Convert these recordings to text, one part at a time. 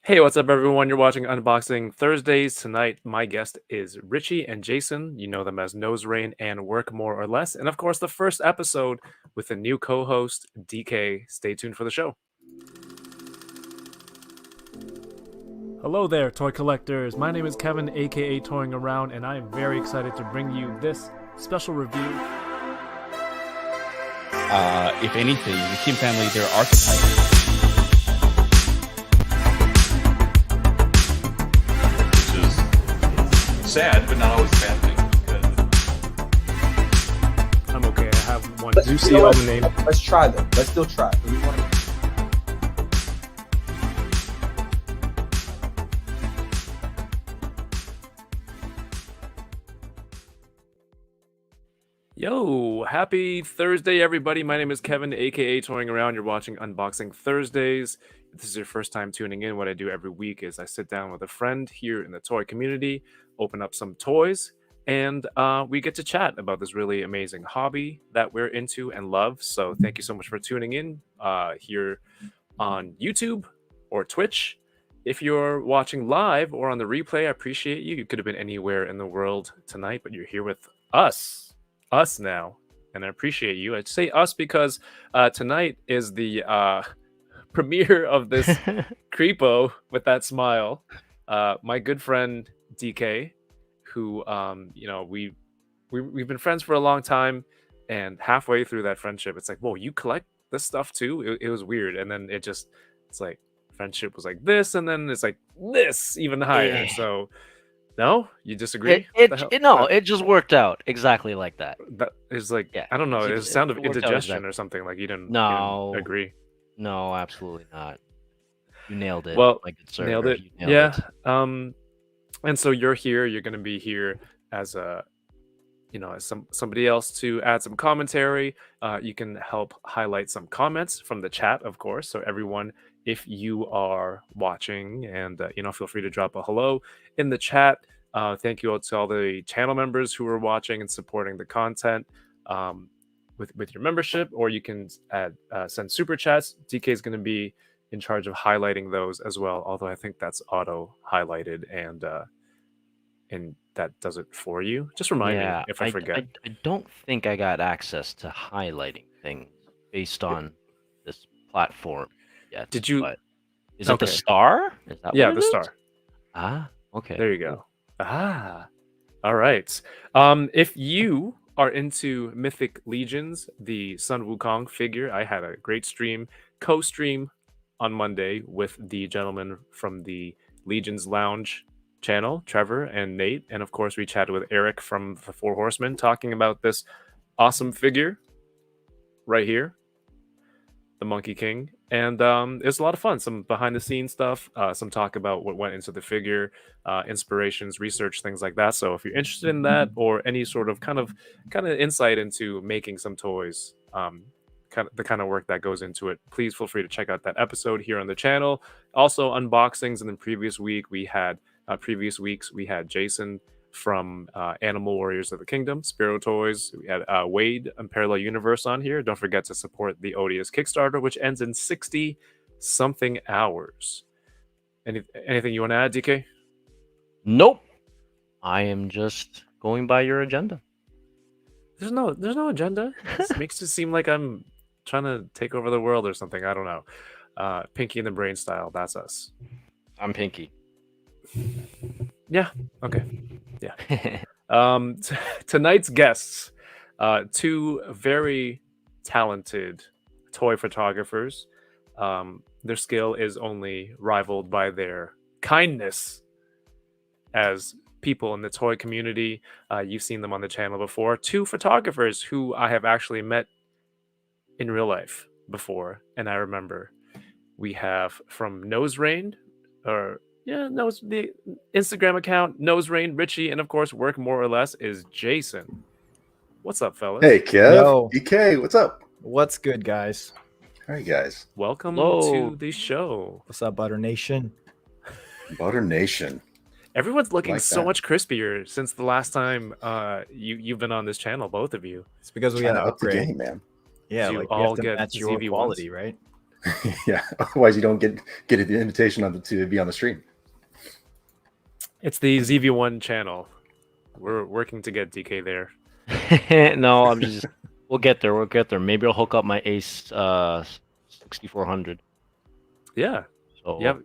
Hey, what's up, everyone? You're watching Unboxing Thursdays. Tonight, my guest is Richie and Jason. You know them as Noserain and Work More or Less. And of course, the first episode with a new co host, DK. Stay tuned for the show. Hello there, toy collectors. My name is Kevin, aka Toying Around, and I am very excited to bring you this special review. If anything, the Kim family, they're archetypes. Sad, but not always a bad thing. I'm okay. I have one. Let's, Do you see all the name? Let's try them. Let's still try. Yo, happy Thursday, everybody. My name is Kevin, aka Toying Around. You're watching Unboxing Thursdays. If this is your first time tuning in, what I do every week is I sit down with a friend here in the toy community, open up some toys, and we get to chat about this really amazing hobby that we're into and love. So thank you so much for tuning in here on YouTube or Twitch. If you're watching live or on the replay, I appreciate you. You could have been anywhere in the world tonight, but you're here with us now, and I appreciate you. I'd say us because tonight is the premiere of this creepo with that smile. My good friend DK, who we've been friends for a long time, and halfway through that friendship, it's like, whoa, you collect this stuff too? It was weird, and then it's like friendship was like this, and then it's like this even higher. So. No, you disagree? It just worked out exactly like that. That is like, yeah. I don't know. It's a sound of indigestion or something. Like you didn't agree. No, absolutely not. You nailed it. Well, like it nailed it. Yeah. And so you're here. You're going to be here as a, as somebody else to add some commentary. You can help highlight some comments from the chat, of course. So everyone, if you are watching, and feel free to drop a hello in the chat. Thank you to all the channel members who are watching and supporting the content with your membership, or you can send super chats. DK is going to be in charge of highlighting those as well, although I think that's auto highlighted and that does it for you. Just remind me if I forget. I don't think I got access to highlighting things based on this platform yet. Did you? Is it the star? Is that the star? Ah, okay. There you go. Ah, all right. If you are into Mythic Legions, the Sun Wukong figure, I had a great co-stream on Monday with the gentleman from the Legions Lounge channel, Trevor and Nate, and of course we chatted with Eric from the Four Horsemen, talking about this awesome figure right here, the Monkey King, and it was a lot of fun. Some behind the scenes stuff, some talk about what went into the figure, inspirations, research, things like that. So if you're interested in that, or any sort of kind of insight into making some toys, the kind of work that goes into it, please feel free to check out that episode here on the channel. Also unboxings, and then previous weeks we had Jason from Animal Warriors of the Kingdom, Spiro Toys. We had Wade and Parallel Universe on here. Don't forget to support the Odious Kickstarter, which ends in 60-something hours. Anything you want to add, DK? Nope. I am just going by your agenda. There's no agenda. It makes it seem like I'm trying to take over the world or something. I don't know. Pinky and the Brain style. That's us. I'm Pinky. Yeah. Okay. Yeah. Tonight's guests, two very talented toy photographers. Their skill is only rivaled by their kindness as people in the toy community. You've seen them on the channel before. Two photographers who I have actually met in real life before, and I remember we have from Noserain, the Instagram account, Noserain, Richie, and of course, Work More or Less is Jason. What's up, fellas? Hey, Kev. Yo. EK, what's up? What's good, guys? Hi, guys. Welcome Hello. to the show. What's up, Butter Nation? Butter Nation. Everyone's looking Like so that. much crispier since the last time you've been on this channel, both of you. It's because we Trying got to to up the upgrade. game, man. Yeah, You like all you have to get match your ZV1s. quality, right? Yeah. Otherwise, you don't get the invitation to be on the stream. It's the ZV1 channel. We're working to get DK there. No, I'm just. We'll get there. We'll get there. Maybe I'll hook up my Ace 6400. Yeah. So Yeah.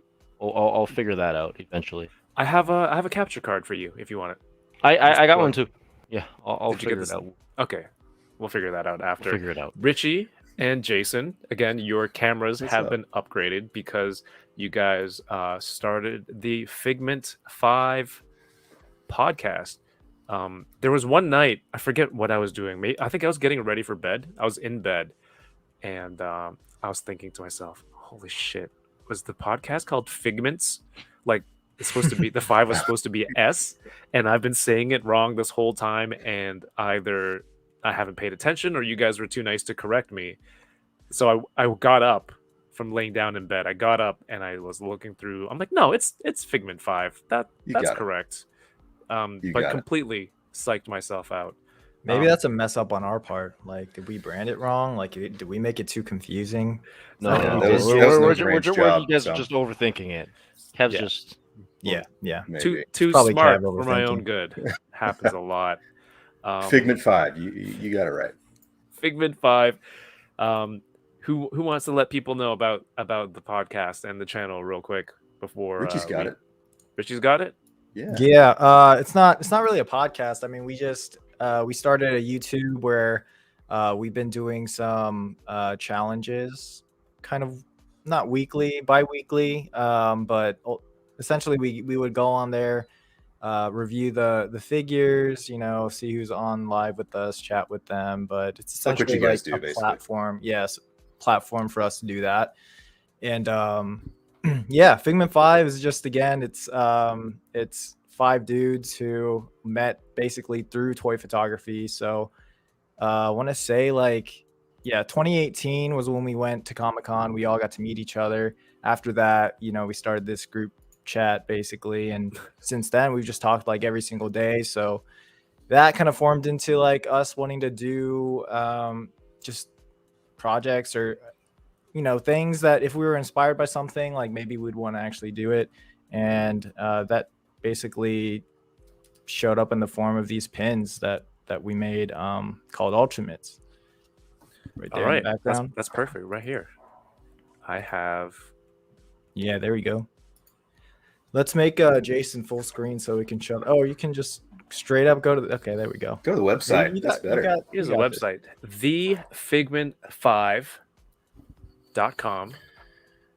I'll figure that out eventually. I have a capture card for you if you want it. I got Well, one too. Yeah, I'll Did you get figure it this? out. Okay. We'll figure that out We'll after. figure it out. Richie and Jason, again, your cameras What's have up? been upgraded because you guys started the Figment 5 podcast. There was one night, I forget what I was doing. I think I was getting ready for bed. I was in bed, and I was thinking to myself, holy shit, was the podcast called Figments? Like, it's supposed to be, the 5 was supposed to be S, and I've been saying it wrong this whole time, and either I haven't paid attention or you guys were too nice to correct me. So I got up from laying down in bed. I got up and I was looking through. I'm like, no, it's Figment 5. You That's got it. correct. You But got it. completely psyched myself out. Maybe Um, that's a mess up on our part. Like, did we brand it wrong? Like, did we make it too confusing? No, Yeah, no, that was- we're, that was we're, no we're, Grange you job, guys so. are just overthinking it. Kev's Yeah. just Yeah, yeah. Maybe. too Probably smart Kev for my own overthinking. good. Happens a lot. Figment 5. You got it right. Figment 5. Who wants to let people know about the podcast and the channel real quick before Richie's got it. Richie's got it. Yeah. Yeah, it's not really a podcast. I mean, we just we started a YouTube where we've been doing some challenges, kind of not weekly, bi-weekly, but essentially we would go on there, review the figures, see who's on live with us, chat with them. But it's Like what essentially you guys like do, a basically. platform, yes, platform for us to do that. And yeah, Figment 5 is just, again, it's 5 dudes who met basically through toy photography. So I want to say, like, yeah, 2018 was when we went to Comic-Con. We all got to meet each other. After that, we started this group chat basically, and since then we've just talked like every single day. So that kind of formed into like us wanting to do just projects or things that if we were inspired by something, like maybe we'd want to actually do it. And that basically showed up in the form of these pins that we made, called Ultimates. Right there All right, in the background. that's perfect right here. I have. Yeah, there we go. Let's make Jason full screen so we can show. Oh, you can just straight up go to the. Okay, there we go. Go to the website. You That's got- you better. got- Here's you the got this. website, thefigment5.com.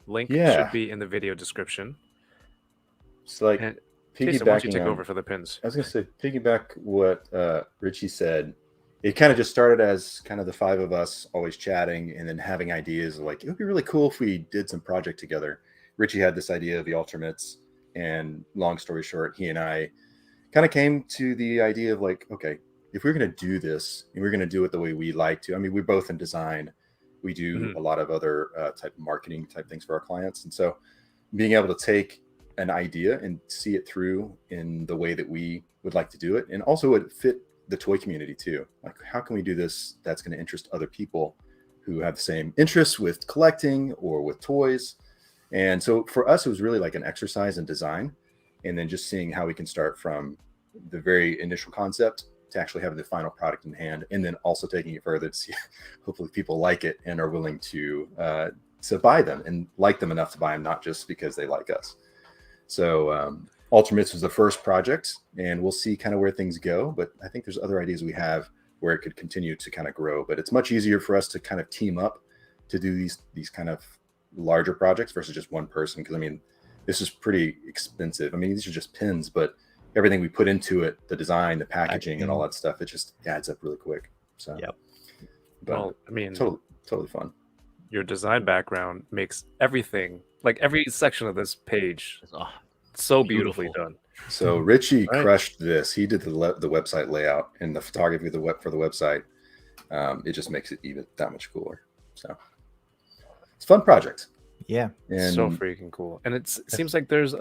Link Yeah. should be in the video description. It's like And Jason, why don't you piggybacking take on- over for the pins? I was going to say, piggyback what Richie said. It kind of just started as kind of the 5 of us always chatting and then having ideas like, it would be really cool if we did some project together. Richie had this idea of the Ultimates, and long story short, he and I kind of came to the idea of like, okay, if we're going to do this and we're going to do it the way we like to, I mean, we're both in design. We do a lot of other type of marketing type things for our clients. And so being able to take an idea and see it through in the way that we would like to do it, and also it fit the toy community too. Like, how can we do this that's going to interest other people who have the same interests with collecting or with toys? And so for us, it was really like an exercise in design, and then just seeing how we can start from the very initial concept to actually having the final product in hand, and then also taking it further to see hopefully people like it and are willing to buy them and like them enough to buy them, not just because they like us. So Ultimates was the first project, and we'll see kind of where things go. But I think there's other ideas we have where it could continue to kind of grow. But it's much easier for us to kind of team up to do these kind of larger projects versus just one person. Because I mean, this is pretty expensive. I mean, these are just pins, but everything we put into it, the design, the packaging, and all that stuff, it just adds up really quick. So, Yep. But Well, I mean, totally fun. your design background makes everything, like every section of this page, so beautifully Beautiful. done. So Richie Right. crushed this. He did the website layout and the photography of for the website. It just makes it even that much cooler. So it's a fun project. Yeah. And So freaking cool. And it seems like there's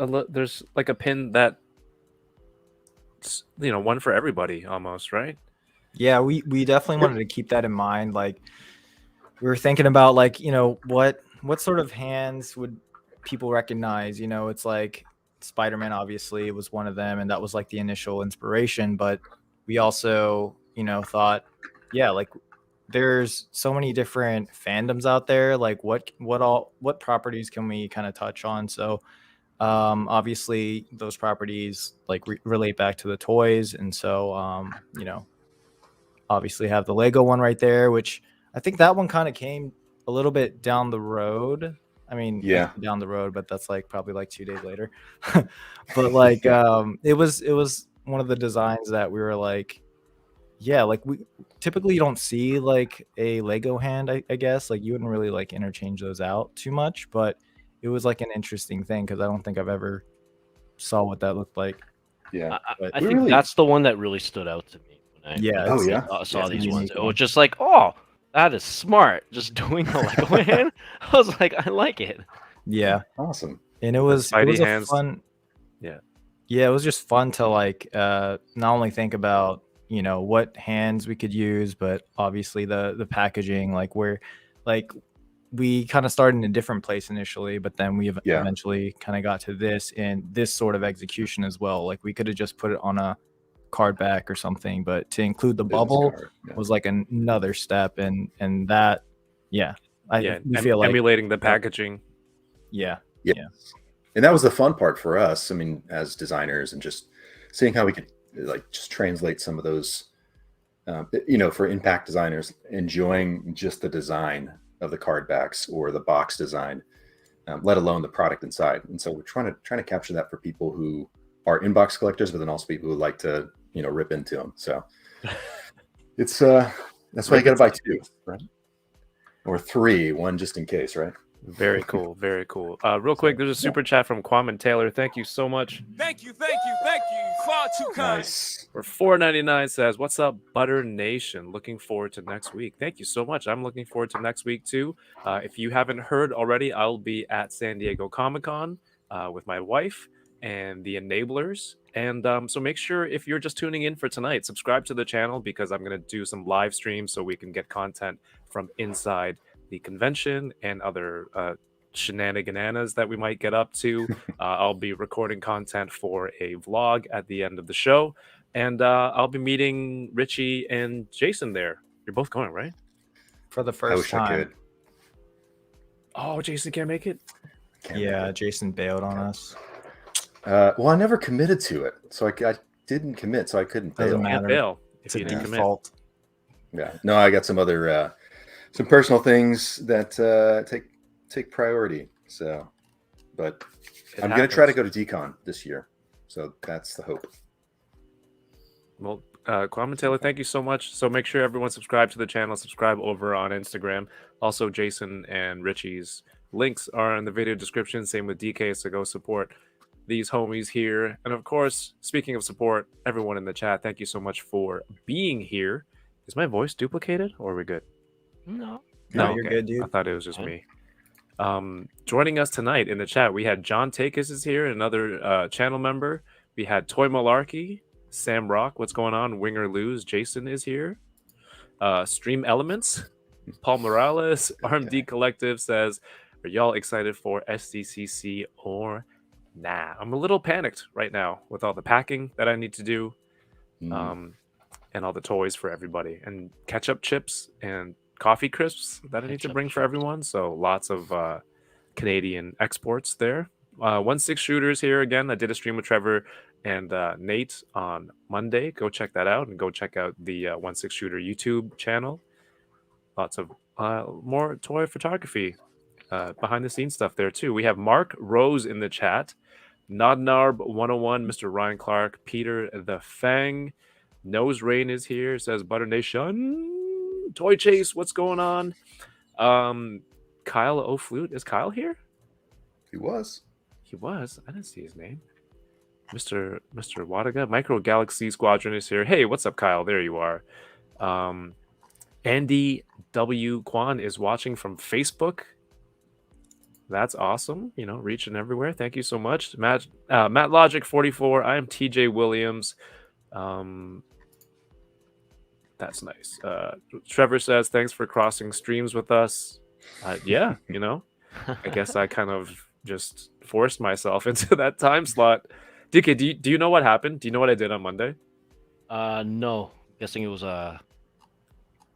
like a pin that, one for everybody almost, right? Yeah, we definitely wanted to keep that in mind. Like, we were thinking about, like, what what sort of hands would people recognize? You know, it's like Spider-Man obviously was one of them, and that was like the initial inspiration. But we also, you know, thought, yeah, like there's so many different fandoms out there. Like what properties can we kind of touch on? So obviously those properties like relate back to the toys, and so you know, obviously have the Lego one right there, which I think that one kind of came a little bit down the road. I mean, I Yeah. say down the road, but that's like probably like 2 days later. But like, it was one of the designs that we were like, yeah, like we typically you don't see like a Lego hand, I guess. Like you wouldn't really like interchange those out too much, but it was like an interesting thing because I don't think I've ever saw what that looked like. Yeah. But I We think really- that's the one that really stood out to me when I yeah, Oh, it's- yeah? saw it's a these ones. unique It one. was just like, oh, that is smart. Just doing a Lego hand. I was like, I like it. yeah. Awesome. And it was Spidey a hands. fun, Yeah. yeah, it was just fun to like not only think about, you know, what hands we could use, but obviously the packaging, like where like we kind of started in a different place initially, but then we Yeah. eventually kind of got to this and this sort of execution as well. Like we could have just put it on a card back or something, but to include the Business bubble card, yeah. was like another step, and that, yeah, Yeah, we em- feel like, emulating the packaging. yeah, And that was the fun part for us. I mean, as designers, and just seeing how we could like just translate some of those, you know, for impact designers, enjoying just the design of the card backs or the box design, let alone the product inside. And so we're trying to capture that for people who are inbox collectors, but then also people who like to, you know, rip into them. So it's that's why you got to buy two, right? Or three, one just in case, right? Very cool. Very cool. Real quick, there's a super chat from Kwame Taylor. Thank you so much. Thank you. Far too kind. Nice. For $4.99 says, "What's up, Butter Nation? Looking forward to next week." Thank you so much. I'm looking forward to next week too. If you haven't heard already, I'll be at San Diego Comic-Con with my wife and the Enablers. And so make sure, if you're just tuning in for tonight, subscribe to the channel because I'm going to do some live streams so we can get content from inside the convention and other shenanigans that we might get up to. I'll be recording content for a vlog at the end of the show, and I'll be meeting Richie and Jason there. You're both going, right? for the I first wish I time. could. Oh, Jason can't make it. Can't make Yeah, it. Jason bailed on us. Well, I never committed to it, so I didn't commit, so I couldn't Doesn't bail. matter. Can't bail if It's a you didn't commit. default. Yeah, no, I got some other some personal things that take priority. So, but It I'm gonna try to happens. go to Decon this year, so that's the hope. Well, Kwame Taylor, thank you so much. So make sure everyone subscribe to the channel, subscribe over on Instagram. Also, Jason and Richie's links are in the video description. Same with DK, so go support these homies here. And of course, speaking of support, everyone in the chat, thank you so much for being here. Is my voice duplicated or are we good? No. No, you're good, dude. I thought it was just Okay. me. Joining us tonight in the chat, we had John Takis is here, another channel member. We had Toy Malarkey, Sam Rock, what's going on? Winger Lose, Jason is here. Stream Elements, Paul Morales, RMD Collective says, "Are y'all excited for SDCC or nah?" I'm a little panicked right now with all the packing that I need to do, and all the toys for everybody, and ketchup chips and coffee crisps that I need to Ketchup bring for chips. everyone. So lots of Canadian exports there. 1/6 shooters here again. I did a stream with Trevor and Nate on Monday. Go check that out, and go check out the 1/6 shooter YouTube channel. Lots of more toy photography, behind the scenes stuff there too. We have Mark Rose in the chat, Nodnarb 101, Mr. Ryan Clark, Peter the Fang, Noserain is here, says Butter Nation, Toy Chase, what's going on? Kyle O'Flute, is Kyle here? He was. He was. I didn't see his name. Mr. Wadaga, Micro Galaxy Squadron is here. Hey, what's up, Kyle? There you are. Andy W. Kwan is watching from Facebook. That's awesome. You know, reaching everywhere. Thank you so much. Matt Logic 44. I am TJ Williams. That's nice. Trevor says, thanks for crossing streams with us. Yeah, you know, I guess I kind of just forced myself into that time slot. DK, do you know what happened? Do you know what I did on Monday? No. Guessing it was So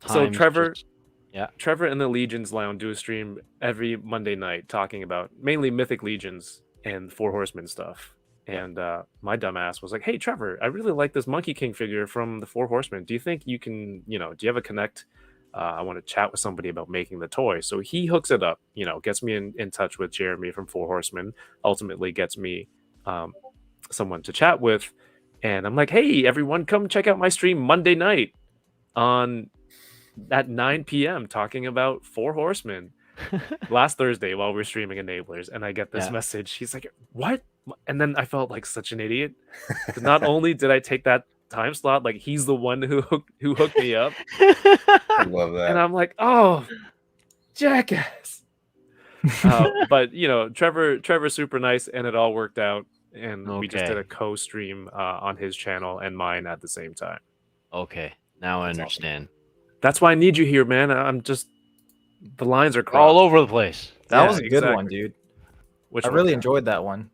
times Trevor, just yeah. Trevor and the Legions Lounge do a stream every Monday night talking about mainly Mythic Legions and Four Horsemen stuff. And my dumbass was like, "Hey, Trevor, I really like this Monkey King figure from the Four Horsemen. Do you think you can, do you have a connect? I want to chat with somebody about making the toy." So he hooks it up, gets me in touch with Jeremy from Four Horsemen, ultimately gets me someone to chat with. And I'm like, "Hey, everyone, come check out my stream Monday night on at 9 p.m. talking about Four Horsemen." Last Thursday while we are streaming Enablers, and I get this Yeah. message. He's like, "What?" And then I felt like such an idiot because not only did I take that time slot, like he's the one who hooked me up, I love that. and I'm like, "Oh, jackass!" But Trevor's super nice, and it all worked out, and we just did a Okay. co-stream on his channel and mine at the same time. Okay. Now I That's awesome. understand. That's why I need you here, man. I'm just the lines are crossed. All over the place. That Yeah, was a good one, exactly. dude. Which I one? really enjoyed that one.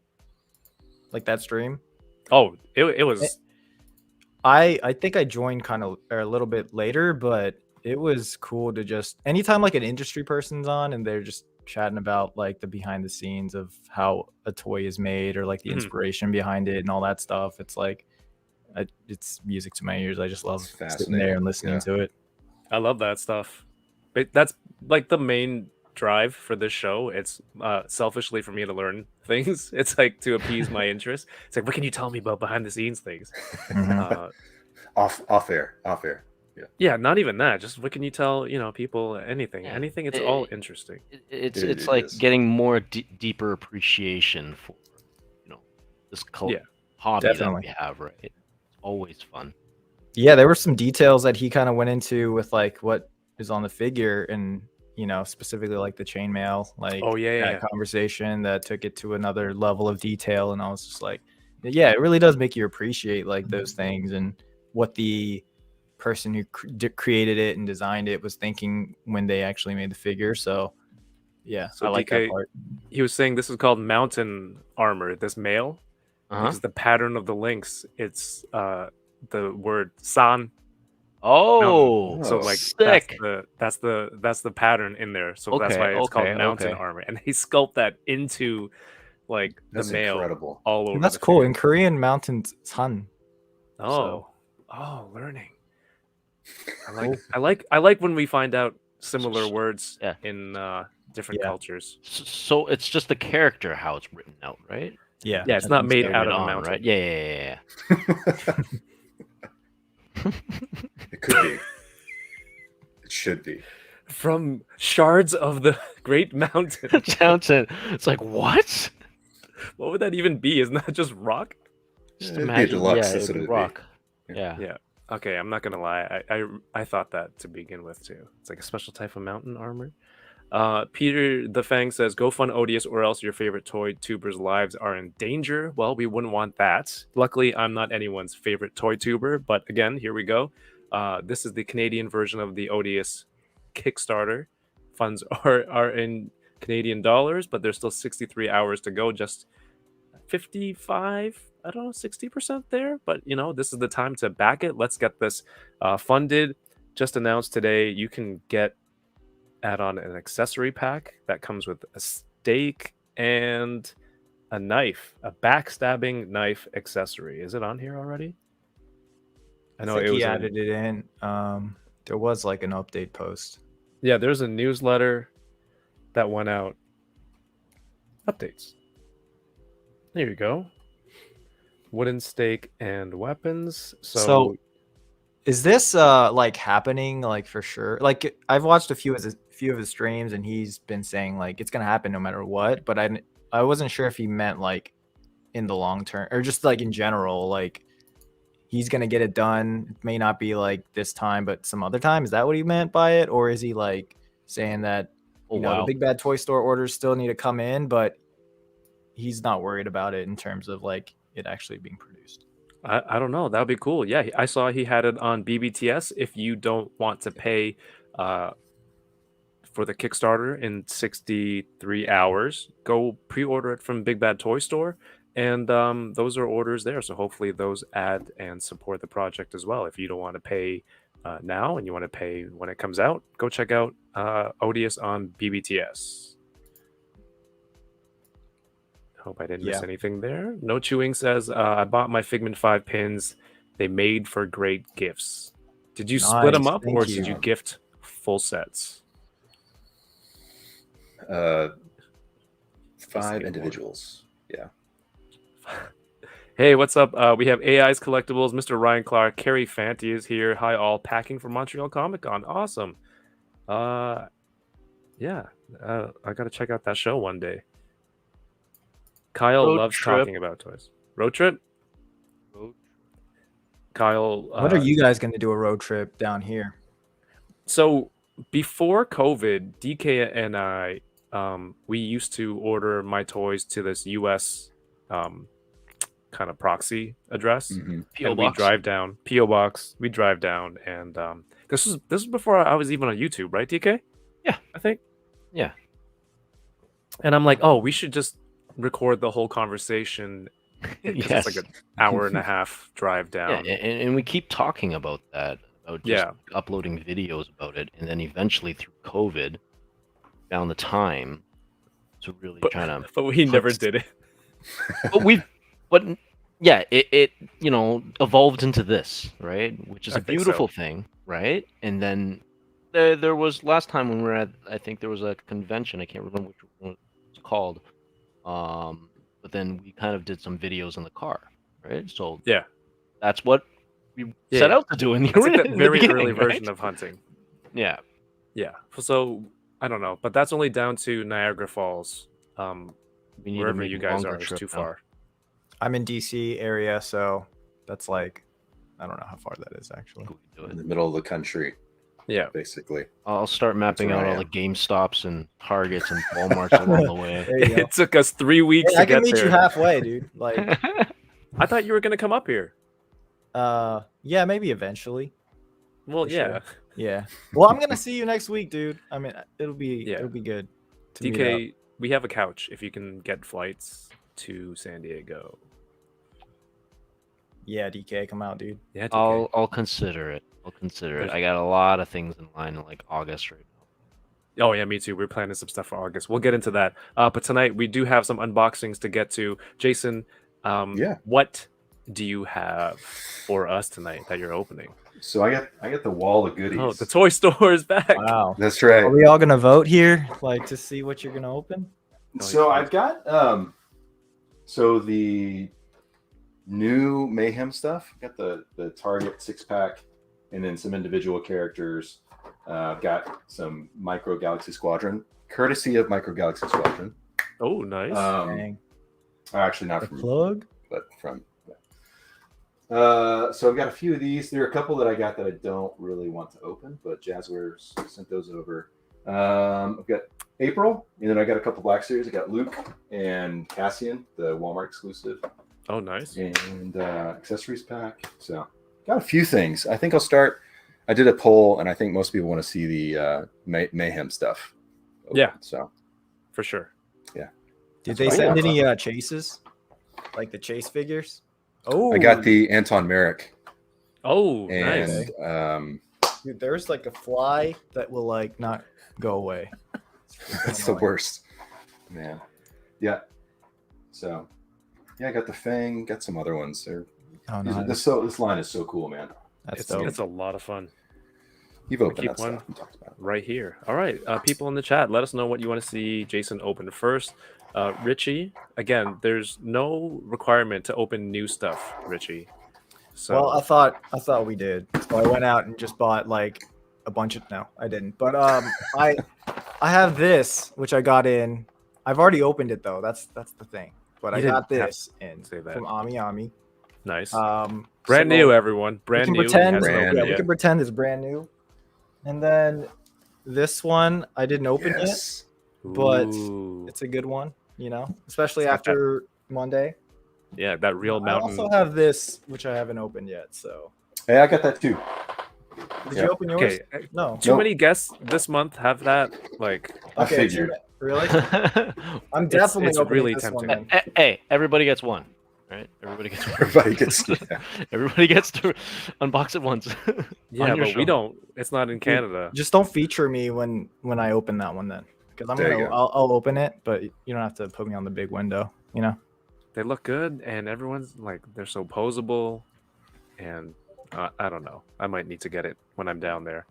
Like that stream. Oh, it was. I think I joined kind of a little bit later, but it was cool to just anytime like an industry person's on and they're just chatting about like the behind the scenes of how a toy is made or like the Mhm. inspiration behind it and all that stuff. It's like it's music to my ears. I just love It's sitting there fascinating, and listening yeah. to it. I love that stuff. But that's like the main drive for this show. It's selfishly for me to learn things. It's like to appease my interest. It's like, what can you tell me about behind the scenes things? Mhm. Off air. Yeah. Yeah, not even that. Just what can you tell people? Anything, Yeah. anything. It's all interesting. It's It like is. getting more deeper appreciation for this Yeah, hobby definitely. that we have, right? It's always fun. Yeah, there were some details that he kind of went into with like what is on the figure and specifically like the chainmail, like Oh yeah, that yeah. conversation that took it to another level of detail. And I was just like, yeah, it really does make you appreciate like those things and what the person who created it and designed it was thinking when they actually made the figure. So yeah, So I like that DK, part. he was saying this is called mountain armor. This mail, because the pattern of the links, it's the word san. Oh, So Oh. like sick. that's the pattern in there. So that's Okay, why it's called okay, mountain okay. armor, and they sculpt that into like the That's mail incredible. all over. That's the cool. figure. In Korean, mountains sun. Oh, learning. I like when we find out similar words Yeah. in different Yeah. cultures. So it's just the character how it's written out, right? Yeah. Yeah, it's I not think made so. out of Right a on, mountain. right? Yeah. It could be. It should be. From shards of the great mountain. Mountain. It's like what? What would that even be? Isn't that just rock? Just It'd be a imagine. deluxe, Yeah, that's it'd what be it'd be. rock. Yeah. Yeah. Okay, I'm not gonna lie. I thought that to begin with too. It's like a special type of mountain armor. Peter the Fang says, "Go fund Odious, or else your favorite toy tubers' lives are in danger." Well, we wouldn't want that. Luckily, I'm not anyone's favorite toy tuber, but again, here we go. This is the Canadian version of the Odious Kickstarter. Funds are in Canadian dollars, but there's still 63 hours to go. Just 55, I don't know, 60% there. But this is the time to back it. Let's get this funded. Just announced today, you can add on an accessory pack that comes with a stake and a knife, a backstabbing knife accessory. Is it on here already? I know think it was he added it in. There was like an update post. Yeah, there's a newsletter that went out. Updates. There you go. Wooden stake and weapons. So is this like happening like for sure? Like I've watched a few of his streams and he's been saying like it's gonna happen no matter what, but I wasn't sure if he meant like in the long term or just like in general, like he's gonna get it done. It may not be like this time, but some other time. Is that what he meant by it? Or is he like saying that the Big Bad Toy Store orders still need to come in, but he's not worried about it in terms of like it actually being produced? I don't know. That would be cool. Yeah, I saw he had it on BBTS. If you don't want to pay for the Kickstarter in 63 hours. Go pre-order it from Big Bad Toy Store, and those are orders there. So hopefully those add and support the project as well. If you don't want to pay now and you want to pay when it comes out, go check out Odious on BBTS. Hope I didn't miss Yeah. anything there. No Chewing says, I bought my Figment 5 pins. They made for great gifts. Did you split them Nice, up, thank or you. did you gift full sets? 5 Fascinating individuals. Yeah. Hey, what's up? We have AI's Collectibles, Mr. Ryan Clark, Carrie Fanti is here. Hi, all. Packing for Montreal Comic Con. Awesome. Yeah, I got to check out that show one day. Kyle Road loves trip. talking about toys. Road trip? Kyle. When are you guys going to do a road trip down here? So before COVID, DK and I, we used to order my toys to this US kind of proxy address. Mm-hmm. P.O. And we box. drive down PO box. We drive down, and this was before I was even on YouTube, right, DK? Yeah. I think. Yeah. And I'm like, oh, we should just record the whole conversation. 'Cause Yes. It's like an hour and a half drive Yeah, down. and we keep talking about that, about just Yeah. uploading videos about it, and then eventually through COVID, found the time to really But, try to. but we never put- did it. But yeah, it evolved into this, right? Which is I a think so. beautiful thing, right? And then there was last time when we were at, I think there was a convention. I can't remember which one it's called. But then we kind of did some videos in the car, right? So Yeah. that's what we Yeah, set yeah. out to do in the, It's like that in the very beginning, early right? version of hunting. Yeah. Yeah. So I don't know, but that's only down to Niagara Falls. We need to Wherever make you a guys longer are is trip too now. far. I'm in DC area, so that's like, I don't know how far that is actually. We can do In it. the middle of the country, Yeah. basically. I'll start mapping where out I all the am. GameStops and Targets and Walmarts along the way. There you go. It took us 3 weeks Hey, to I can get meet there. you halfway, dude. Like, I thought you were gonna come up here. yeah, maybe eventually. Well, For yeah. sure. Yeah. Well, I'm gonna see you next week, dude. I mean, it'll be Yeah. good. To meet up. DK, we have a couch if you can get flights to San Diego. Yeah, DK, come out, dude. Yeah, DK. I'll consider it. I'll consider it. There's- I got a lot of things in line in like August right now. Oh yeah, me too. We're planning some stuff for August. We'll get into that. But tonight we do have some unboxings to get to. Jason, Yeah. what do you have for us tonight that you're opening? So I got the wall of goodies. Oh, the toy store is back. Wow. That's right. Are we all gonna vote here, like, to see what you're gonna open? So I've got so the new Mayhem stuff. Got the Target 6-pack, and then some individual characters. I've got some Micro Galaxy Squadron, courtesy of Micro Galaxy Squadron. Oh, nice. Dang. Actually, not The from, plug? but from. So I've got a few of these. There are a couple that I got that I don't really want to open, but Jazzwares sent those over. I've got April, and then I got a couple Black Series. I got Luke and Cassian, the Walmart exclusive, Oh, nice. and accessories pack. So got a few things. I think I'll start. I did a poll, and I think most people want to see the Mayhem stuff. open. Yeah. So For sure. Did they what I send got. any chases? Like the chase figures? Oh, I got the Anton Merrick, Oh, nice. and dude. There's like a fly that will like not go away. that's the worst, man. Yeah. So yeah, I got the Fang. Got some other ones. Oh These are- no, this line is so cool, man. that's It's, dope. it's a lot of fun. You've opened keep that one. stuff and talked about it. Right here. All right, people in the chat, let us know what you want to see Jason open first. Richie, again, there's no requirement to open new stuff, Richie. So Well, I thought we did. So I went out and just bought like a bunch of. No, I didn't. But I have this which I got in. I've already opened it though. That's the thing. But You I didn't got have this in say that. from Ami Ami. nice. Brand Brand new, everyone. Brand we new. can pretend. Hasn't Brand opened Yeah, new. we yet. can pretend it's brand new. And then this one I didn't open Yes. but Ooh. yet. It's a good one, you know, especially It's got that after Monday. Yeah, that real I mountain. also have this which I haven't opened yet. So Hey, I got that too. Did Yeah. you open yours? Okay, No. too Nope. many guests this month have that. Like, I Okay, figured. Really? I'm It's- definitely it's opening really this one tempting. then. Hey, everybody gets one. Right? Everybody gets one. Everybody gets. Yeah. Everybody gets to unbox it once. yeah, On your but we show. don't. It's not in Canada. Just don't feature me when I open that one then, because There you go. I'll open it, but you don't have to put me on the big window. You know. They look good, and everyone's like, they're so posable, and I don't know. I might need to get it when I'm down there.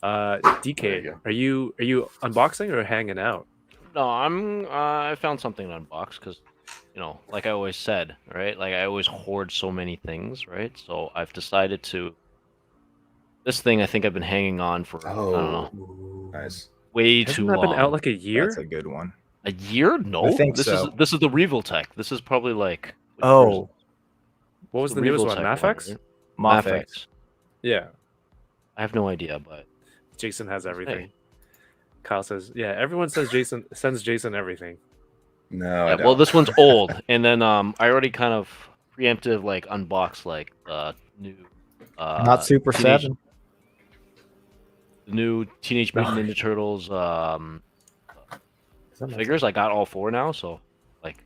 There you DK, go. are you unboxing or hanging out? No, I found something to unbox because, like I always said, right? Like I always hoard so many things, right? So I've decided to. This thing I think I've been hanging on for I don't know, Oh, nice. way Hasn't too that long. been out like a year? That's a good one. A year? No, think this so. is the Revel Tech. This is probably like. Oh, What was the the newest Revel one? Tech Mafex? right? Mafex. Mafex. Yeah, I have no idea, but Jason has everything. Hey. Kyle says, yeah, everyone says Jason sends Jason everything. No, yeah, I well, don't. this one's old, and then I already kind of preemptive like unboxed like new. Not Super Teenage- 7. The new Teenage Mutant Ninja Turtles figures. I got all 4 now, so like.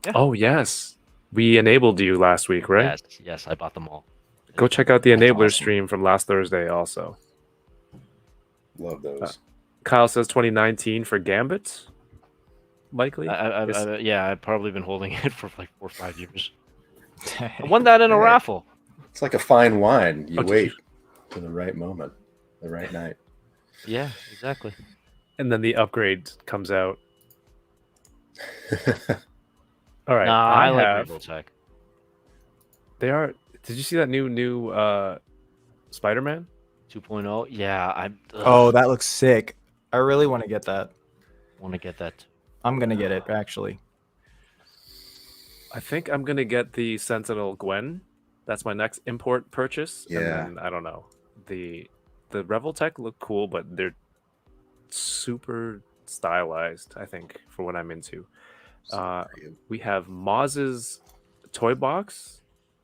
Yeah. Oh yes, we enabled you last week, right? Yes, I bought them all. Go check out the enabler awesome. stream from last Thursday. Also, Love those. Kyle says 2019 for Gambit. Likely. I've probably been holding it for like 4 or 5 years. I won that in a Hey. raffle. It's like a fine wine. You Oh, did wait for the right moment, the right night. Yeah, exactly. And then the upgrade comes out. All right, Nah, I like have. Revel Tech. They are. Did you see that new Spider-Man? 2.0. Yeah, Oh, that looks sick. I really want to get that. want to get that. Too. I'm gonna get it actually. I think I'm gonna get the Sentinel Gwen. That's my next import purchase. Yeah. And then, I don't know. The Revel Tech look cool, but they're super stylized, I think, for what I'm into. We have Moz's Toy Box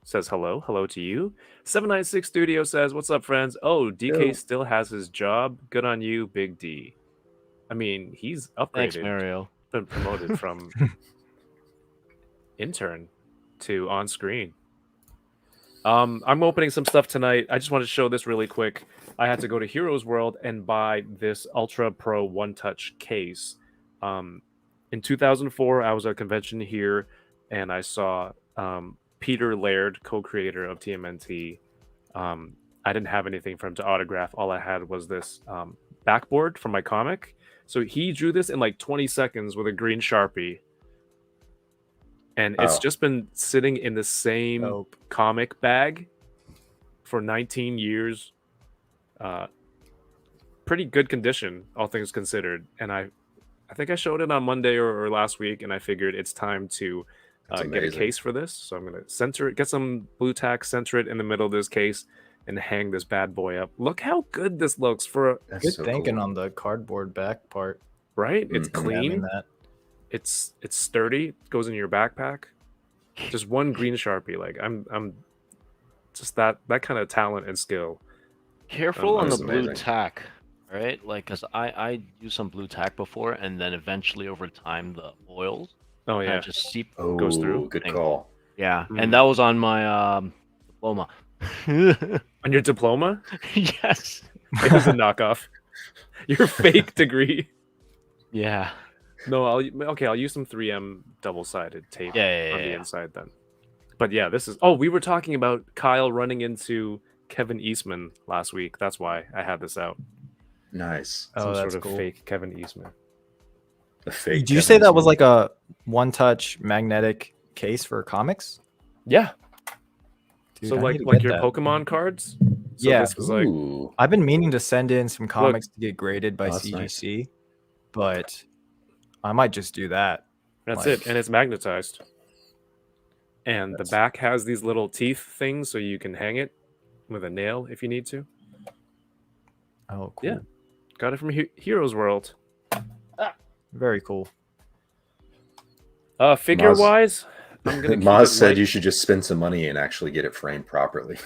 says hello to you. 796 Studio says, what's up, friends? Oh, DK Yo. still has his job. Good on you, Big D. I mean, he's upgraded. Thanks, Mario. Been promoted from intern to on screen. I'm opening some stuff tonight. I just wanted to show this really quick. I had to go to Heroes World and buy this Ultra Pro One Touch case. In 2004, I was at a convention here, and I saw Peter Laird, co-creator of TMNT. I didn't have anything for him to autograph. All I had was this backboard from my comic. So he drew this in like 20 seconds with a green Sharpie. And it's just been sitting in the same comic bag for 19 years. Pretty good condition, all things considered. And I think I showed it on Monday or last week, and I figured it's time to get a case for this. So I'm going to center it, get some blue tack, center it in the middle of this case, and hang this bad boy up. Look how good this looks for a... That's Good so thinking cool. on the cardboard back part. Right? It's Mhm. clean. Having that. It's sturdy. It goes in your backpack. Just one green Sharpie. Like I'm just that kind of talent and skill. Careful on the That's blue amazing. tack, right? Like, cause I used some blue tack before, and then eventually over time the oils Oh kinda yeah. just seep. Oh, Goes through. good call. Yeah, Mm. and that was on my diploma. On your diploma, Yes. it was a knockoff. Your fake degree. Yeah. No, I'll use some 3M double-sided tape Yeah, on the yeah. inside then. But yeah, this is. Oh, we were talking about Kyle running into Kevin Eastman last week. That's why I had this out. Nice. Oh, Some that's sort of cool. fake Kevin Eastman. A fake. Did you say that was like a one-touch magnetic case for comics? Yeah. Dude, So I like need to get your that. Pokemon cards. So Yeah. This was like. Ooh. I've been meaning to send in some comics to get graded by Oh, that's nice. CGC, but I might just do that. That's Like- it, and it's magnetized. And the That's- back has these little teeth things, so you can hang it with a nail if you need to. Oh, cool. Yeah. Got it from Heroes World. Very cool. Figure wise, I'm gonna. keep Maz it said light. you should just spend some money and actually get it framed properly.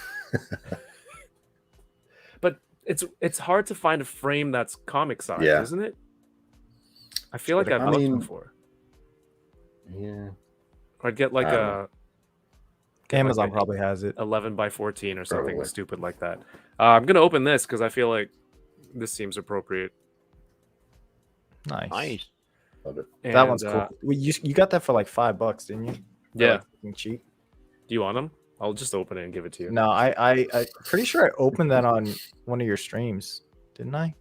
But it's hard to find a frame that's comic size, Yeah. isn't it? I feel like But, I've I looked mean- before. Yeah. Or I'd get like I don't a Amazon a- probably has it. 11 by 14 or something Probably. stupid like that. I'm gonna open this because I feel like this seems appropriate. Nice. Nice. Love it. That one's And, cool. You got that for like $5, didn't you? For, Yeah. like, fucking cheap. Do you want them? I'll just open it and give it to you. No, I pretty sure I opened that on one of your streams, didn't I?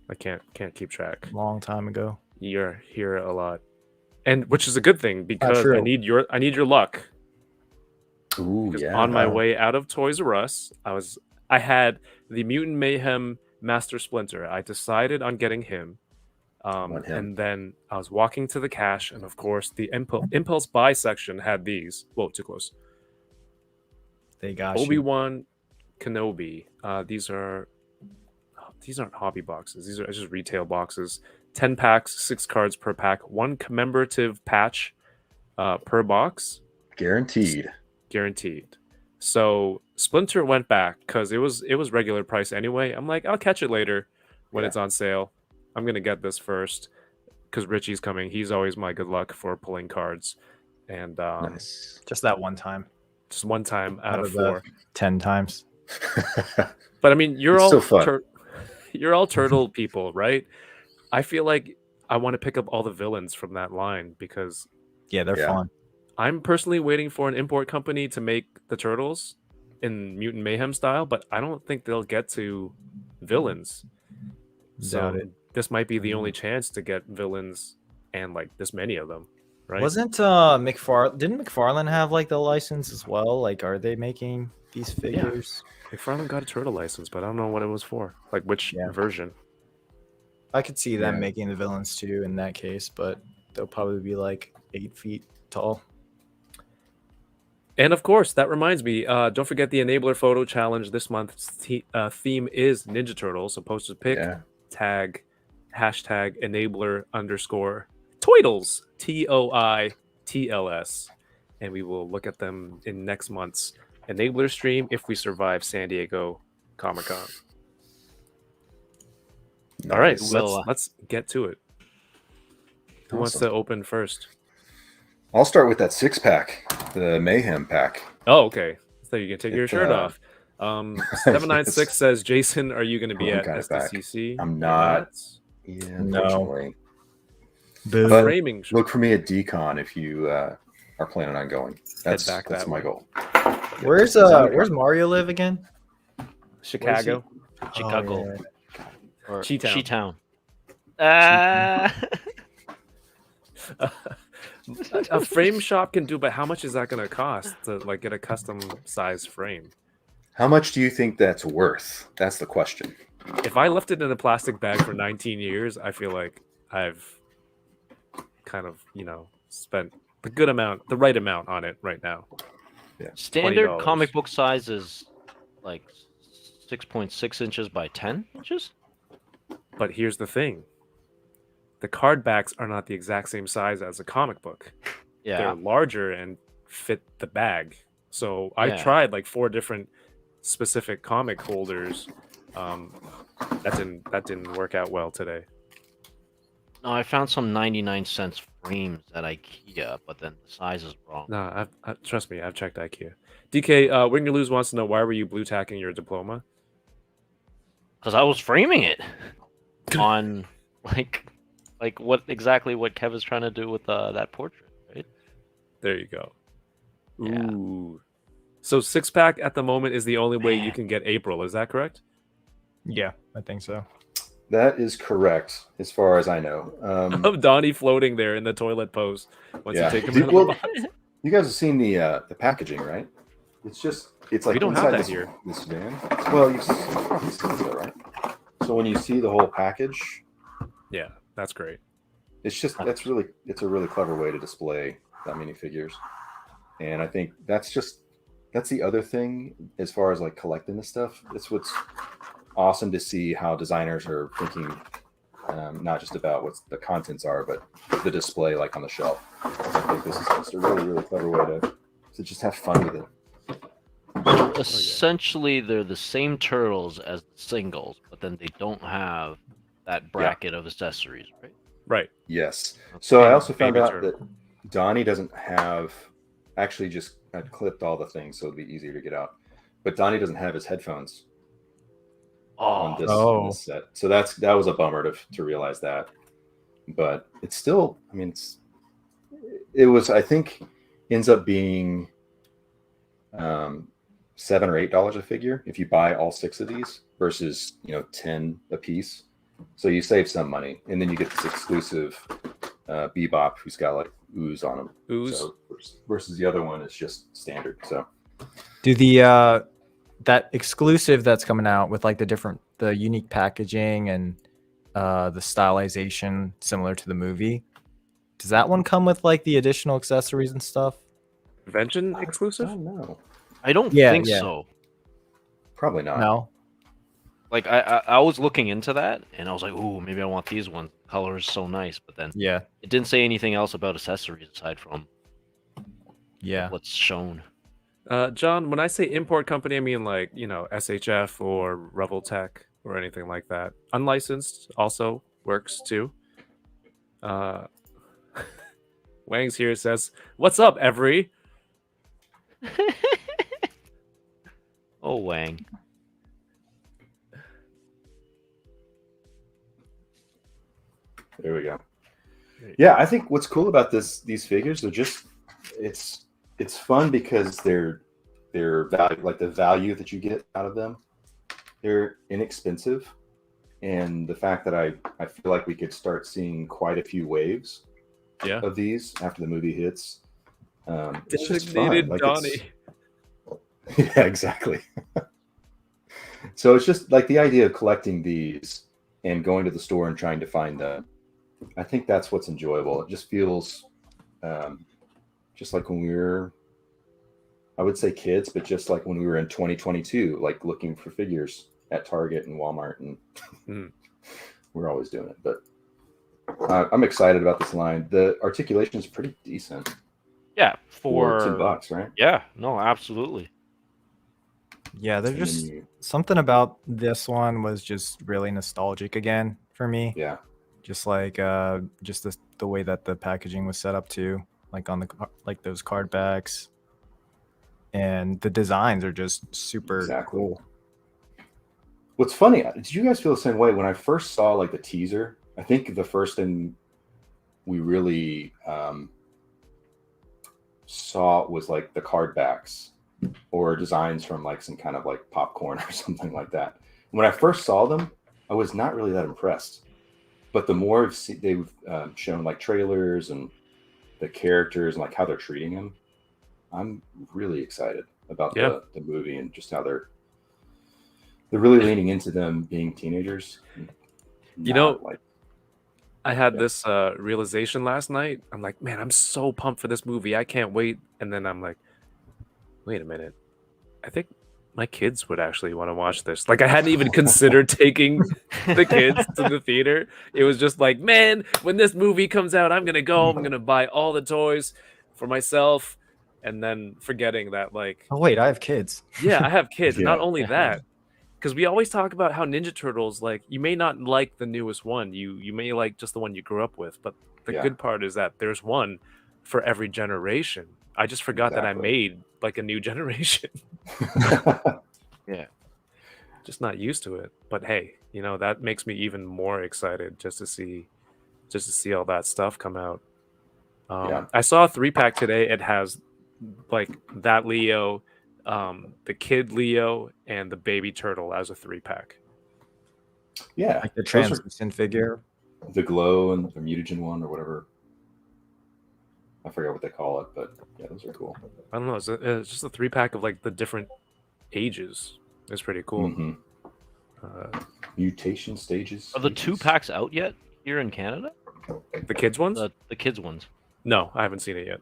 I can't keep track. Long time ago. You're here a lot, and which is a good thing because I true. need your luck. Ooh, Because yeah. on my way out of Toys R Us, I had the Mutant Mayhem Master Splinter. I decided on getting him. Want him. And then I was walking to the cache, and of course the impulse buy section had these. Whoa, too close. They got you. Obi-Wan Kenobi. These aren't hobby boxes. These are just retail boxes. 10 packs, 6 cards per pack, 1 commemorative patch per box. Guaranteed. Guaranteed. So Splinter went back because it was regular price anyway. I'm like, I'll catch it later when it's on sale. I'm gonna get this first because Richie's coming. He's always my good luck for pulling cards, and Nice. Just that one time. just one time out of the 4. 10 times. But I mean, you're It's all still fun. you're all turtle people, right? I feel like I want to pick up all the villains from that line because Yeah, they're Yeah. fun. I'm personally waiting for an import company to make the turtles in Mutant Mayhem style, but I don't think they'll get to villains. So Doubt it. this might be the only chance to get villains and like this many of them, right? Wasn't didn't McFarlane have like the license as well? Like, are they making these figures? McFarlane got a turtle license, but I don't know what it was for. Like which Yeah. version? I could see them Yeah. making the villains too in that case, but they'll probably be like 8 feet tall. And of course, that reminds me. Don't forget the Enabler Photo Challenge. This month's theme is Ninja Turtles. So post a pic, Yeah. tag, hashtag Enabler _ Toidles, TOITLS, and we will look at them in next month's Enabler stream if we survive San Diego Comic-Con. All right, Nice. let's get to it. Who wants Awesome. to open first? I'll start with that 6-pack, the Mayhem pack. Oh, okay. So you can take your It's, shirt off. 796 says, Jason, are you going to be I'm at kinda back. SDCC? I'm You're not. Yeah, No. unfortunately. Boo. But Framing. look for me at Decon if you are planning on going. That's back that my way. goal. Where's Mario live again? Chicago. Chicago. Oh, yeah. Or Chi-Town. A frame shop can do, but how much is that going to cost to like get a custom size frame? How much do you think that's worth? That's the question. If I left it in a plastic bag for 19 years, I feel like I've kind of, spent the right amount on it right now. Standard $20. comic book size is like 6.6 inches by 10 inches. But here's the thing. The card backs are not the exact same size as a comic book. Yeah. They're larger and fit the bag. So I Yeah. tried like 4 different specific comic holders. That didn't work out well today. No, I found some 99-cent frames at IKEA, but then the size is wrong. No, trust me, I've checked IKEA. DK, Win Your Lose wants to know, why were you blue tacking your diploma? Because I was framing it on like what Kev is trying to do with that portrait, right? There you go. Yeah. Ooh. So 6-pack at the moment is the only way you can get April. Is that correct? Yeah, I think so. That is correct, as far as I know. Of Donnie floating there in the toilet pose once Yeah. you take him Did- out of well, the box. You guys have seen the packaging, right? It's like We don't have inside that this, here. this van. Well, you've probably seen it, right? So when you see the whole package, Yeah, that's great. it's a really clever way to display that many figures. And I think that's the other thing as far as like collecting this stuff. It's what's awesome to see how designers are thinking, not just about what the contents are, but the display like on the shelf. I think this is just a really, really clever way to just have fun with it. essentially they're the same turtles as the singles, but then they don't have that bracket of accessories, right? Right. Yes. So I And also found Baby out Turtle. that Donnie doesn't have. Actually, just I clipped all the things so it'll be easier to get out. But Donnie doesn't have his headphones on Oh, this set, so that was a bummer to realize that. But it's still, I mean, it was, I think, ends up being $7 or $8 a figure if you buy all 6 of these versus 10 a piece. So you save some money, and then you get this exclusive Bebop who's got like ooze on him. Ooze. So, versus the other one is just standard. So Do the that exclusive that's coming out with like the unique packaging and the stylization similar to the movie, does that one come with like the additional accessories and stuff? Convention I exclusive? don't know. I don't Yeah, think yeah. so. Probably not. No. Like I was looking into that, and I was like, ooh, maybe I want these ones. Color is so nice, but then Yeah. it didn't say anything else about accessories aside from Yeah. what's shown. John, when I say import company, I mean like, SHF or Revel Tech or anything like that. Unlicensed also works too. Wang's here says, "What's up, Every?" Oh, Wang. There we go. Yeah, I think what's cool about these figures are just it's fun because they're value, like the value that you get out of them. They're inexpensive, and the fact that I feel like we could start seeing quite a few waves Yeah. of these after the movie hits. It's just fun. Designated Like Donnie. yeah, exactly. So it's just like the idea of collecting these and going to the store and trying to find them. I think that's what's enjoyable. It just feels just like when we were, I would say kids, but just like when we were in 2022, like looking for figures at Target and Walmart, and we're always doing it. But I'm excited about this line. The articulation is pretty decent. Yeah, For for $10, right? yeah, no, absolutely. Yeah, there's And then just something about this one was just really nostalgic again for me. yeah, Just like just the way that the packaging was set up too, like on like those card backs, and the designs are just super exactly. cool. What's funny, did you guys feel the same way when I first saw like the teaser? I think the first thing we really saw was like the card backs or designs from like some kind of like popcorn or something like that. When I first saw them, I was not really that impressed. But the more they've shown like trailers and the characters and like how they're treating them, I'm really excited about the movie and just how they're really leaning into them being teenagers. Like I had this realization last night. I'm like, man, I'm so pumped for this movie. I can't wait. And then I'm like, wait a minute. I think my kids would actually want to watch this. Like I hadn't even considered taking the kids to the theater. It was just like, man, when this movie comes out, I'm gonna go. I'm gonna buy all the toys for myself, and then forgetting that, like, Oh wait, I have kids. yeah, I have kids. Yeah. Not only that, because we always talk about how Ninja Turtles, like, you may not like the newest one. You may like just the one you grew up with, but the good part is that there's one for every generation. I just forgot that I made like a new generation. Yeah. Just not used to it. But hey, that makes me even more excited just to see all that stuff come out. I saw a 3-pack today. It has like that Leo, the kid Leo, and the baby turtle as a 3-pack. Yeah, Like the translucent figure. the glow and the mutagen one or whatever. I forget what they call it, but yeah, those are cool. I don't know. It's just a 3-pack of like the different ages. It's pretty cool. Mm-hmm. Mutation stages. Are the 2-packs out yet here in Canada? The kids ones? The kids ones. No, I haven't seen it yet.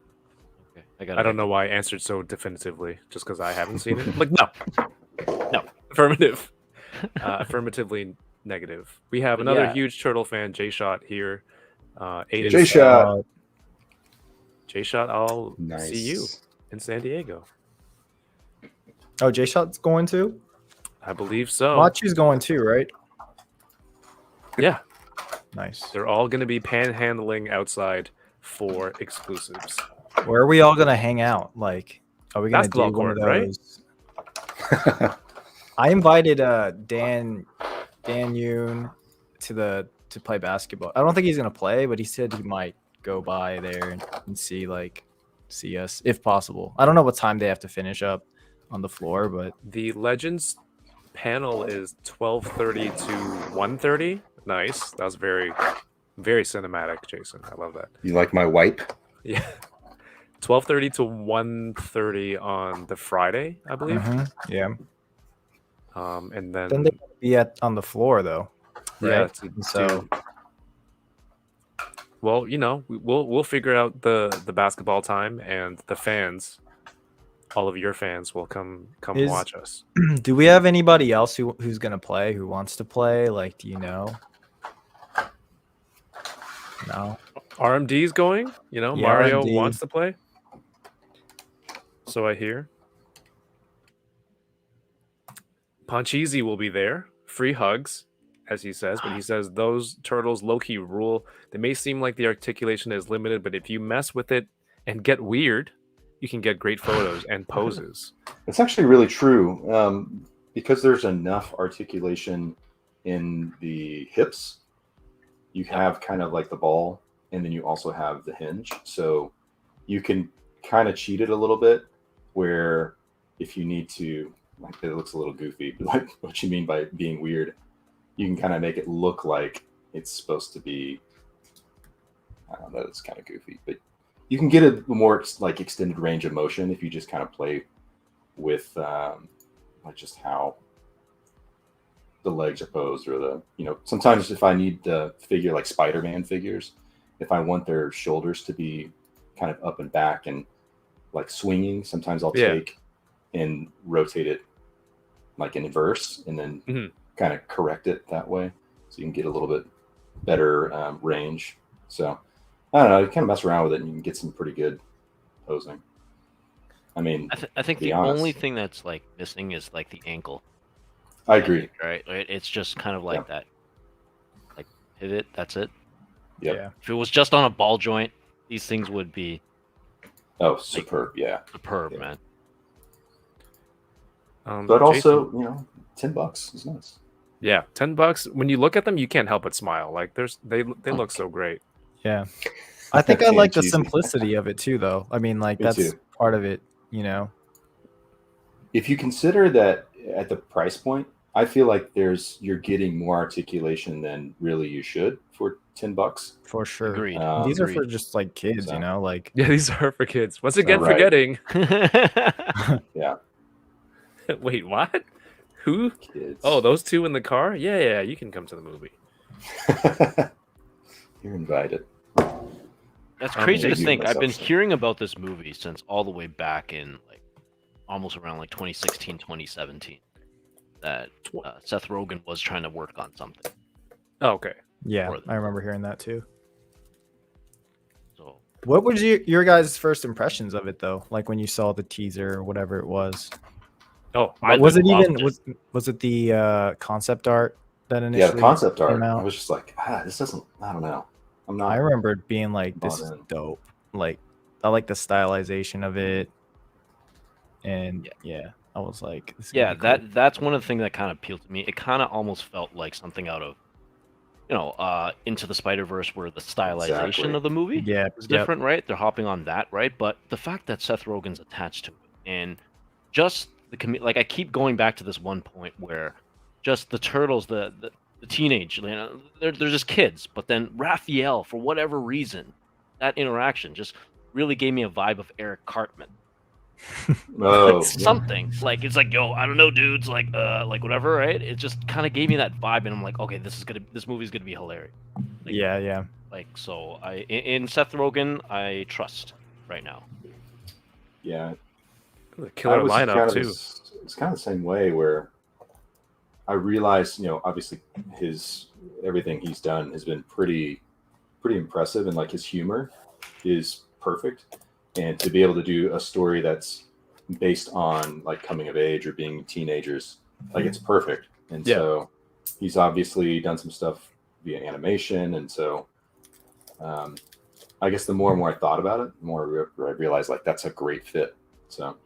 Okay, I don't know why I answered so definitively. Just because I haven't seen it. Like no, affirmative, affirmatively negative. We have another huge turtle fan, J Shot here. J Shot. J Shot, I'll Nice. see you in San Diego. Oh, J Shot's going too. I believe so. Machi's going too, right? Yeah, Nice. they're all going to be panhandling outside for exclusives. Where are we all gonna hang out? Like, are we gonna do Basketball one of court, right? those? I invited Dan Yoon to play basketball. I don't think he's gonna play, but he said he might go by there and see us if possible. I don't know what time they have to finish up on the floor, but The Legends panel is 12:30 to 1:30. Nice. That was very, very cinematic, Jason. I love that. You like my wipe? Yeah. 12:30 to 1:30 on the Friday, I believe. yeah. And then Then they be on the floor though, yeah, right? to So do- well, we'll figure out the basketball time, and the fans, all of your fans, will come Is- watch us. do we have anybody else who's gonna play? Who wants to play? Like, do you know? No. RMD's going. Yeah, Mario RMD. wants to play. So I hear. Poncheezy will be there. Free hugs, as he says, but he says those turtles low-key rule. They may seem like the articulation is limited, but if you mess with it and get weird, you can get great photos and poses. It's actually really true because there's enough articulation in the hips. You have kind of like the ball, and then you also have the hinge. So you can kind of cheat it a little bit where if you need to, like it looks a little goofy, but like what you mean by being weird, you can kind of make it look like it's supposed to be, I don't know, it's kind of goofy, but you can get a more like extended range of motion if you just kind of play with like just how the legs are posed, or the sometimes if I need the figure like Spider-Man figures, if I want their shoulders to be kind of up and back and like swinging, sometimes I'll take and rotate it like in inverse and then kind of correct it that way so you can get a little bit better range. So I don't know, you kind of mess around with it and you can get some pretty good posing. I mean, I think the only thing that's like missing is like the ankle. I agree. Right? It's just kind of like that, like pivot. That's it. Yep. Yeah. If it was just on a ball joint, these things would be Superb. Yeah. superb, man. But also, $10 is nice. Yeah, $10. When you look at them, you can't help but smile. Like they look so great. Yeah. I think I like the cheesy. simplicity of it too, though. I mean, like Me that's too. part of it, If you consider that at the price point, I feel like you're getting more articulation than really you should for $10. For sure. Agreed. These are for just like kids, So- like Yeah, these are for kids. Once again, right. forgetting. Yeah. Wait, what? Who? Kids. Oh, those two in the car? Yeah, you can come to the movie. You're invited. That's crazy to maybe think. I've been myself. hearing about this movie since all the way back in like almost around like 2016, 2017. That Seth Rogen was trying to work on something. Oh, okay. yeah, for them. I remember hearing that too. So What was your guys' first impressions of it though? Like when you saw the teaser or whatever it was. Oh, Was it loved even was it the concept art that initially Yeah, the concept art. came out? I was just like, this doesn't. I don't know. I'm not. I remember it being like, this bought is in. dope. Like, I like the stylization of it. And yeah, I was like, this is gonna be cool. that's one of the things that kind of appealed to me. It kind of almost felt like something out of, Into the Spider-Verse, where the stylization Exactly. of the movie Yeah, is yep. different, right? They're hopping on that, right? But the fact that Seth Rogen's attached to it, and just like I keep going back to this one point where just the turtles, the teenage, they're just kids. But then Raphael, for whatever reason, that interaction just really gave me a vibe of Eric Cartman. Oh, Something like it's like, yo, I don't know, dudes, like whatever, right? It just kind of gave me that vibe, and I'm like, okay, this movie's gonna be hilarious. Like, Yeah. Like, so in Seth Rogen, I trust right now. yeah. The killer lineup too. It's kind of the same way where I realized, obviously everything he's done has been pretty impressive, and like his humor is perfect. And to be able to do a story that's based on like coming of age or being teenagers. Like it's perfect. And Yeah. so he's obviously done some stuff via animation. And so I guess the more and more I thought about it, the more I realized like that's a great fit. So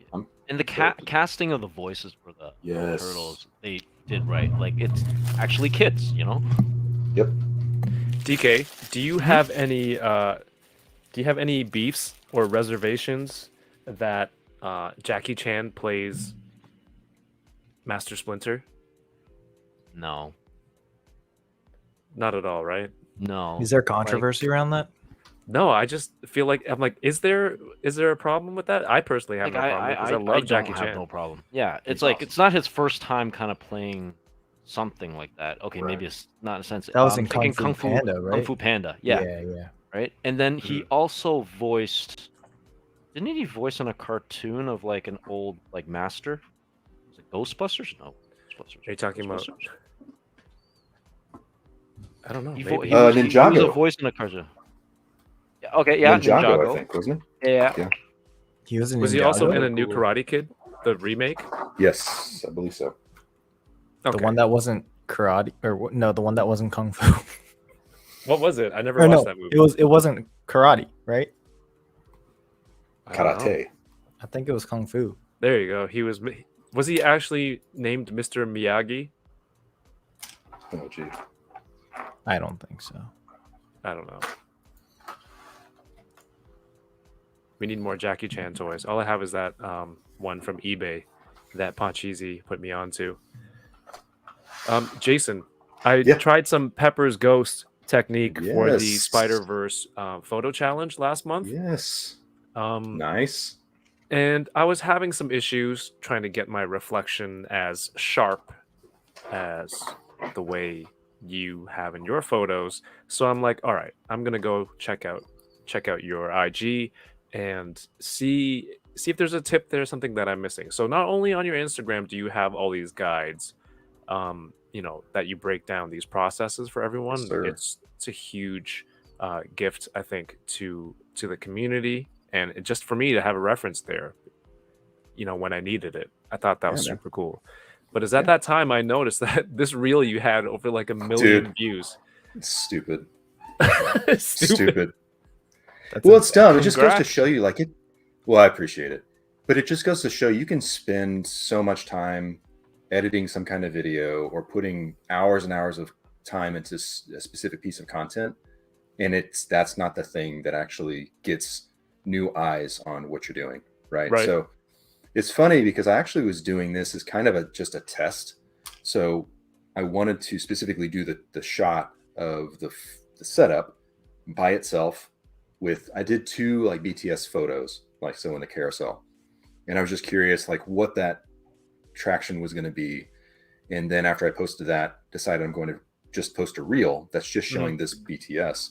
And the casting of the voices for the Yes. turtles, they did right. Like it's actually kids, you know. Yep. DK, do you have any beefs or reservations that Jackie Chan plays Master Splinter? No, Not at all, right? no. Is there controversy around that? No, I just feel like I'm like, is there a problem with that? I personally have Like no problem because I I love Jackie don't Chan. have no problem. Yeah, it's He's like awesome. it's not his first time kind of playing something like that. Okay, Right. maybe it's not in a sense. That was I'm in thinking Kung Fu Panda, right? Kung Fu Panda, yeah, Yeah. right. And then he also voiced. Didn't he voice in a cartoon of like an old like master? Was it Ghostbusters? No, Ghostbusters. Are you talking about? Ghostbusters? I don't know. He, Maybe. he was a Ninjago. voice in a cartoon. Yeah, okay, yeah, Ninjago, I think, wasn't Yeah. Yeah. He was in Was he also Ninjago? in a new Cool. Karate Kid, the remake? he? Yes, I believe so. Okay. The one that wasn't karate, no, the one that wasn't kung fu. What was it? I never Or watched no, that movie. it wasn't karate, right? I don't know. Karate. I think it was kung fu. There you go. He was. Was he actually named Mr. Miyagi? Oh, gee. I don't think so. I don't know. We need more Jackie Chan toys. All I have is that one from eBay that Poncheezy put me onto. Jason, I Yeah. tried some Pepper's Ghost technique for the Yes. Spider-Verse photo challenge last month. Yes. Um, Nice. And I was having some issues trying to get my reflection as sharp as the way you have in your photos. So I'm like, all right, I'm gonna go check out your IG and see if there's a tip there, something that I'm missing. So not only on your Instagram do you have all these guides, that you break down these processes for everyone. Yes, sir. It's a huge gift, I think, to the community, and just for me to have a reference there, when I needed it. I thought that was man. super cool. But it's at that time I noticed that this reel you had over like 1 million views. It's stupid. Stupid. That's Well, it's dumb. It just goes to Congrats. show you, like it. Well, I appreciate it, but it just goes to show you can spend so much time editing some kind of video or putting hours and hours of time into a specific piece of content, and that's not the thing that actually gets new eyes on what you're doing, right? Right. So it's funny because I actually was doing this as kind of just a test. So I wanted to specifically do the shot of the setup by itself. I did 2 like BTS photos, like so in the carousel, and I was just curious like what that traction was going to be. And then after I posted that, decided I'm going to just post a reel that's just showing this BTS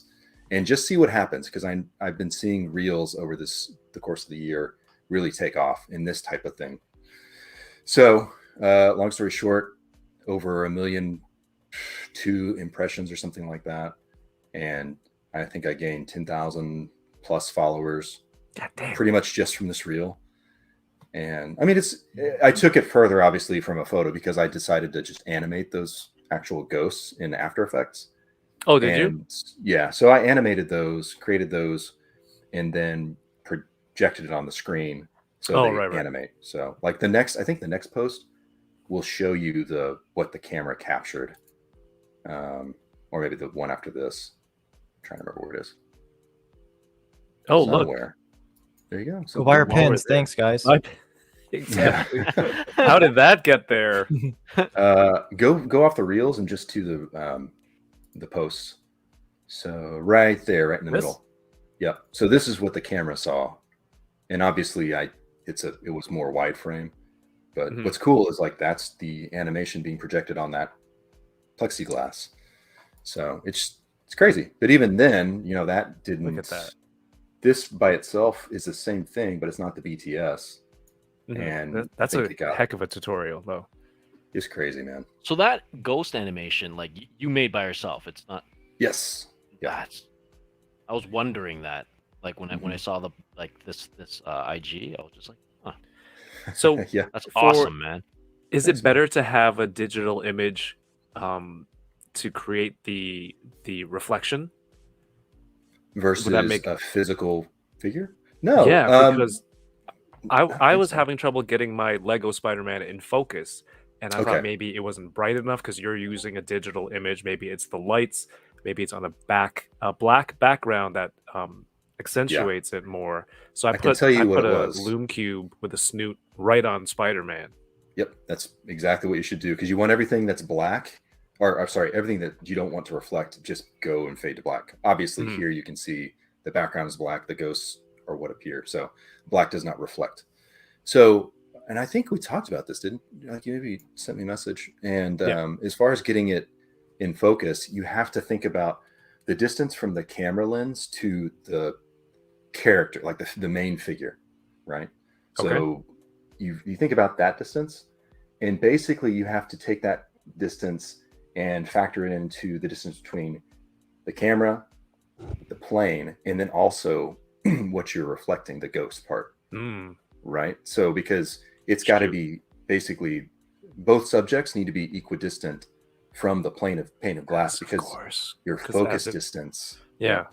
and just see what happens, because I've been seeing reels over the course of the year really take off in this type of thing. So long story short, over 1.2 million impressions or something like that, and I think I gained 10,000 plus followers pretty much just from this reel. And I mean, I took it further obviously from a photo because I decided to just animate those actual ghosts in After Effects. Oh, did you? Yeah. So I animated those, created those, and then projected it on the screen. So they animate. So like I think the next post will show you what the camera captured. Or maybe the one after this. I'm trying to remember where it is. Oh, Somewhere. There you go. Go buy our while we're pins. there- Thanks, guys. Exactly. How did that get there? Go off the reels and just to the posts. So right there, right in the middle. Yep. So this is what the camera saw, and obviously it was more wide frame. But what's cool is like that's the animation being projected on that plexiglass. So it's crazy. But even then, that didn't. Look at that. This by itself is the same thing, but it's not the BTS. And that's a heck of a tutorial, though. It's crazy, man. So that ghost animation, like you made by yourself, it's not. Yes. Yeah. I was wondering that, like when I saw this IG, I was just like, huh. So Yeah. That's For- awesome, man. is Thanks, it better to have a digital image to create the reflection? Versus make- a physical figure? No. Yeah, because I think was so. having trouble getting my Lego Spider-Man in focus, and I Okay. thought maybe it wasn't bright enough because you're using a digital image. Maybe it's the lights. Maybe it's on a black background that accentuates it more. So I I can tell you what put it a was. Loom cube with a snoot right on Spider-Man. Yep, that's exactly what you should do because you want everything that's black, or I'm sorry, everything that you don't want to reflect, just go and fade to black. Obviously, Mhm. here you can see the background is black, the ghosts are what appear. So black does not reflect. So, and I think we talked about this, didn't like you maybe sent me a message. And Yeah. as far as getting it in focus, you have to think about the distance from the camera lens to the character, like the main figure, right? So Okay. you think about that distance, and basically you have to take that distance and factor it into the distance between the camera, the plane, and then also what you're reflecting, the ghost part, Mm. right? So because it's got to Shoot. be basically both subjects need to be equidistant from the pane of glass Yes, of because course. your 'Cause focus as it- distance. Yeah.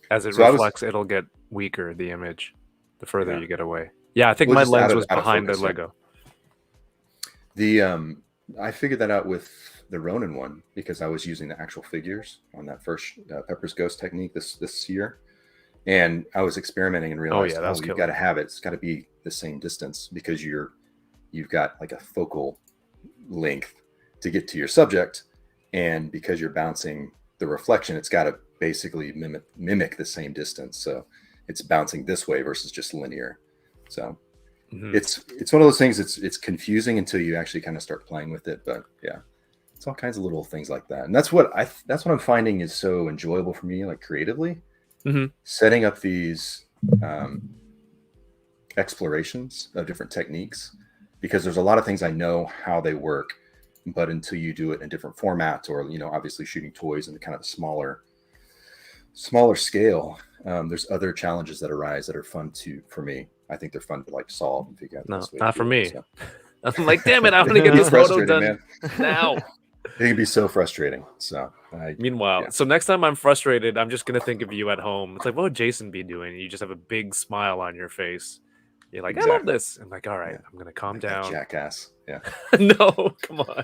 As it So I was- reflects, it'll get weaker, the image, the further Yeah. you get away. Yeah, I think Well, my just lens out of- was out of behind focus, the yeah. Lego. The I figured that out with the Ronin one because I was using the actual figures on that first Pepper's Ghost technique this year, and I was experimenting and realized, that was you've killer. got to have it. It's got to be the same distance because you've got like a focal length to get to your subject, and because you're bouncing the reflection, it's got to basically mimic the same distance. So it's bouncing this way versus just linear. So Mhm. it's one of those things. It's confusing until you actually kind of start playing with it. But yeah, it's all kinds of little things like that, and that's what I'm finding is so enjoyable for me, like creatively, Mhm. setting up these explorations of different techniques, because there's a lot of things I know how they work, but until you do it in a different format, or obviously shooting toys in kind of a smaller scale, there's other challenges that arise that are fun for me. I think they're fun to like solve and figure out. the No, best way not to for do me. it, so. I'm like, damn it, I want to It get can be this photo frustrating, done man. now. It can be so frustrating. So Meanwhile, yeah. so next time I'm frustrated, I'm just gonna think of you at home. It's like, what would Jason be doing? You just have a big smile on your face. You're like, I love Exactly. this. I'm like, all right, Yeah. I'm gonna calm Like that down. jackass. Yeah. No, come on.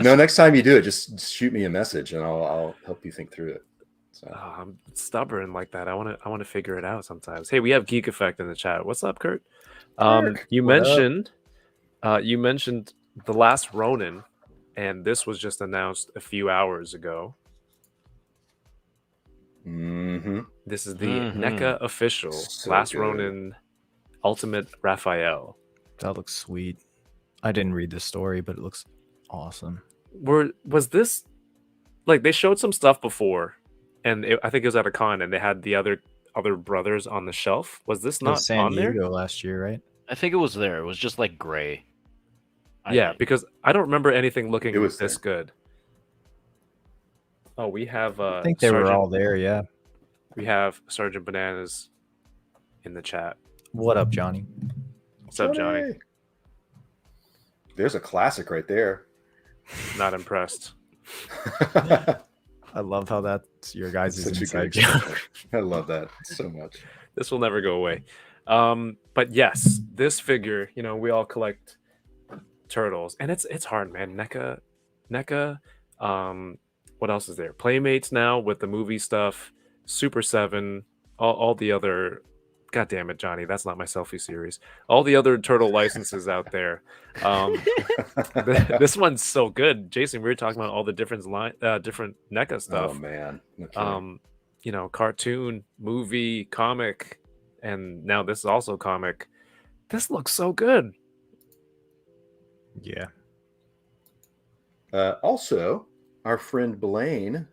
No, next time you do it, just shoot me a message and I'll help you think through it. So Oh, I'm stubborn like that. I want to figure it out sometimes. Hey, we have Geek Effect in the chat. What's up, Kurt? You what up? mentioned The Last Ronin, and this was just announced a few hours ago. mm-hmm. This is the Mhm. NECA official So Last good. Ronin Ultimate Raphael. That looks sweet. I didn't read the story, but it looks awesome. Was this like they showed some stuff before, and I think it was at a con, and they had the other brothers on the shelf. Was this It was not San on there? Diego last year, right? I think it was there. It was just like gray. I Yeah, think. because I don't remember anything looking It was this good. Oh, we have I think they were all there. Yeah. We have Sergeant Bananas in the chat. What up, Johnny? What's up, Johnny? There's a classic right there. Not impressed. I love how that's your guys' Such a inside good joke. example. I love that so much. This will never go away. But yes, this figure, we all collect turtles, and it's hard, man. NECA. What else is there? Playmates now with the movie stuff. Super 7, all the other. God damn it, Johnny, that's not my selfie series. All the other turtle licenses out there. This one's so good, Jason. We were talking about all the different NECA stuff. Oh man. Okay. Cartoon, movie, comic, and now this is also comic. This looks so good. Yeah. Also, our friend Blainer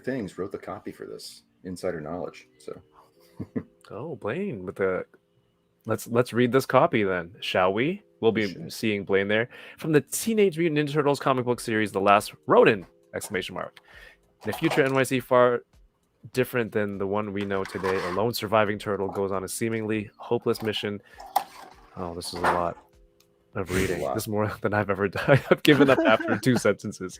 Things wrote the copy for this. Insider knowledge. So Oh, Blaine with the let's read this copy then, shall we? We'll be Sure. seeing Blaine there from the Teenage Mutant Ninja Turtles comic book series, The Last Ronin! In a future NYC far different than the one we know today, a lone surviving turtle goes on a seemingly hopeless mission Oh, this is a lot of reading. lot. This is more than I've ever done. I've given up after 2 sentences.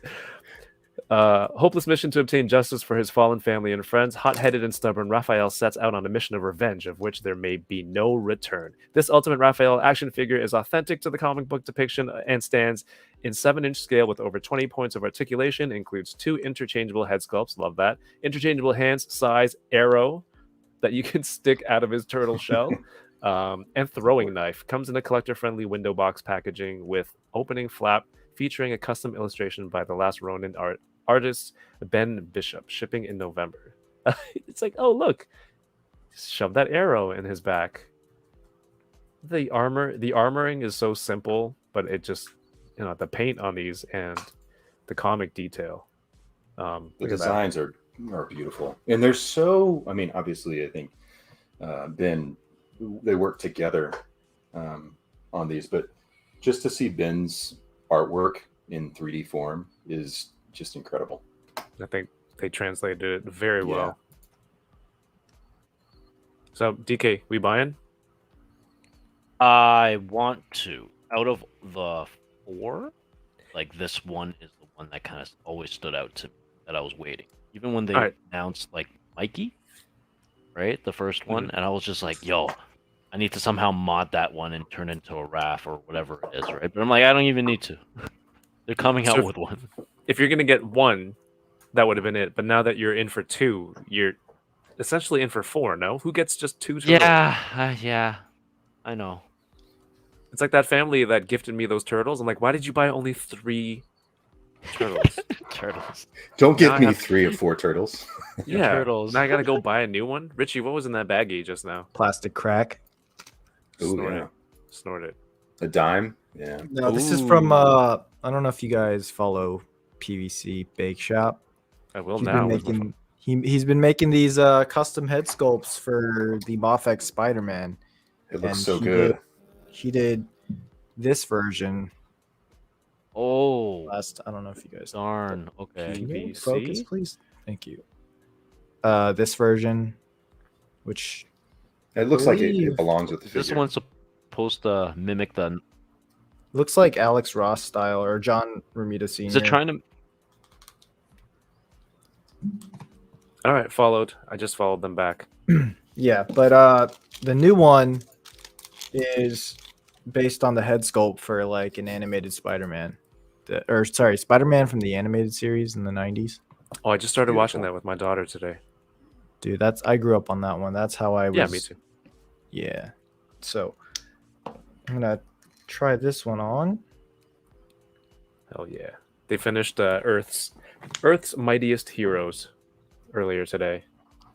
Hopeless mission to obtain justice for his fallen family and friends. Hot-headed and stubborn, Raphael sets out on a mission of revenge, of which there may be no return. This Ultimate Raphael action figure is authentic to the comic book depiction and stands in 7-inch scale with over 20 points of articulation. Includes 2 interchangeable head sculpts. Love that. Interchangeable hands, size, arrow that you can stick out of his turtle shell. And throwing knife. Comes in a collector-friendly window box packaging with opening flap featuring a custom illustration by the Last Ronin artist Ben Bishop. Shipping in November. It's like, oh look, shove that arrow in his back. The armoring is so simple, but it just, the paint on these and the comic detail. The Look at that. designs are beautiful, and they're so. I mean, obviously, I think Ben, they work together on these, but just to see Ben's artwork in 3D form is just incredible. I think they translated it very Yeah. well. So DK, we buying? I want to. Out of the 4, like this one is the one that kind of always stood out to me that I was waiting. Even when they All right. announced like Mikey, right? The first one, and I was just like, yo, I need to somehow mod that one and turn into a RAF or whatever it is, right? But I'm like, I don't even need to. They're coming out So- with one. If you're gonna get one, that would have been it. But now that you're in for 2, you're essentially in for 4. No, who gets just 2 turtles? Yeah, I know. It's like that family that gifted me those turtles. I'm like, why did you buy only 3 turtles? Turtles. Don't Now give I me have- 3 or 4 turtles. Yeah, turtles. Now I gotta go buy a new one. Richie, what was in that baggie just now? Plastic crack. Ooh, Snort yeah. it. Snort it. A dime. Yeah. No, this is from I don't know if you guys follow PVC Bake Shop. I will He's now. been making he's been making these custom head sculpts for the Mofex Spider-Man. It looks And so he good. He did this version Oh, last. I don't know if you guys darn. Okay. Can you PVC? focus, please. Thank you. This version, which It looks like it believe- belongs with the Is this figure. one supposed to mimic the? looks like Alex Ross style or John Romita Sr. Is it trying to? All right, followed. I just followed them back. Yeah, but the new one is based on the head sculpt for like an animated Spider-Man. Spider-Man from the animated series in the 90s. Oh, I just started watching Beautiful. that with my daughter today. Dude, I grew up on that one. That's how I was. Yeah, me too. Yeah. So I'm gonna try this one on. Hell yeah. They finished Earth's Mightiest Heroes earlier today,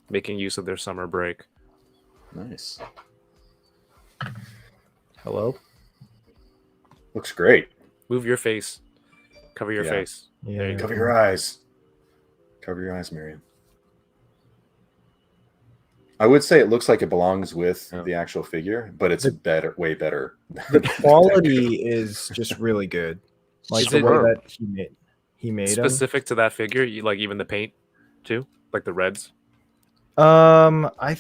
making use of their summer break. Nice. Hello. Looks great. Move your face. Cover your Yeah. face. Yeah. There you Cover your eyes. Cover your eyes, Miriam. I would say it looks like it belongs with Yeah. the actual figure, but it's better, way better. The quality is just really good. Like the way Superb. that he made them. Specific to that figure, you like even the paint too, like the reds. I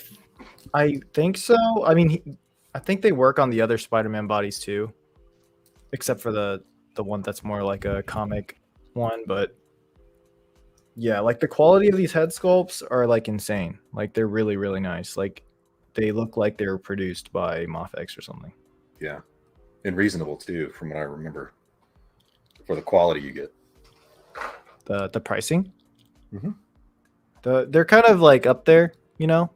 think so. I mean, I think they work on the other Spider-Man bodies too, except for the one that's more like a comic one. But yeah, like the quality of these head sculpts are like insane. Like they're really, really nice. Like they look like they were produced by Mofex or something. Yeah. And reasonable too, from what I remember. For the quality you get. The pricing, Mhm. they're kind of like up there,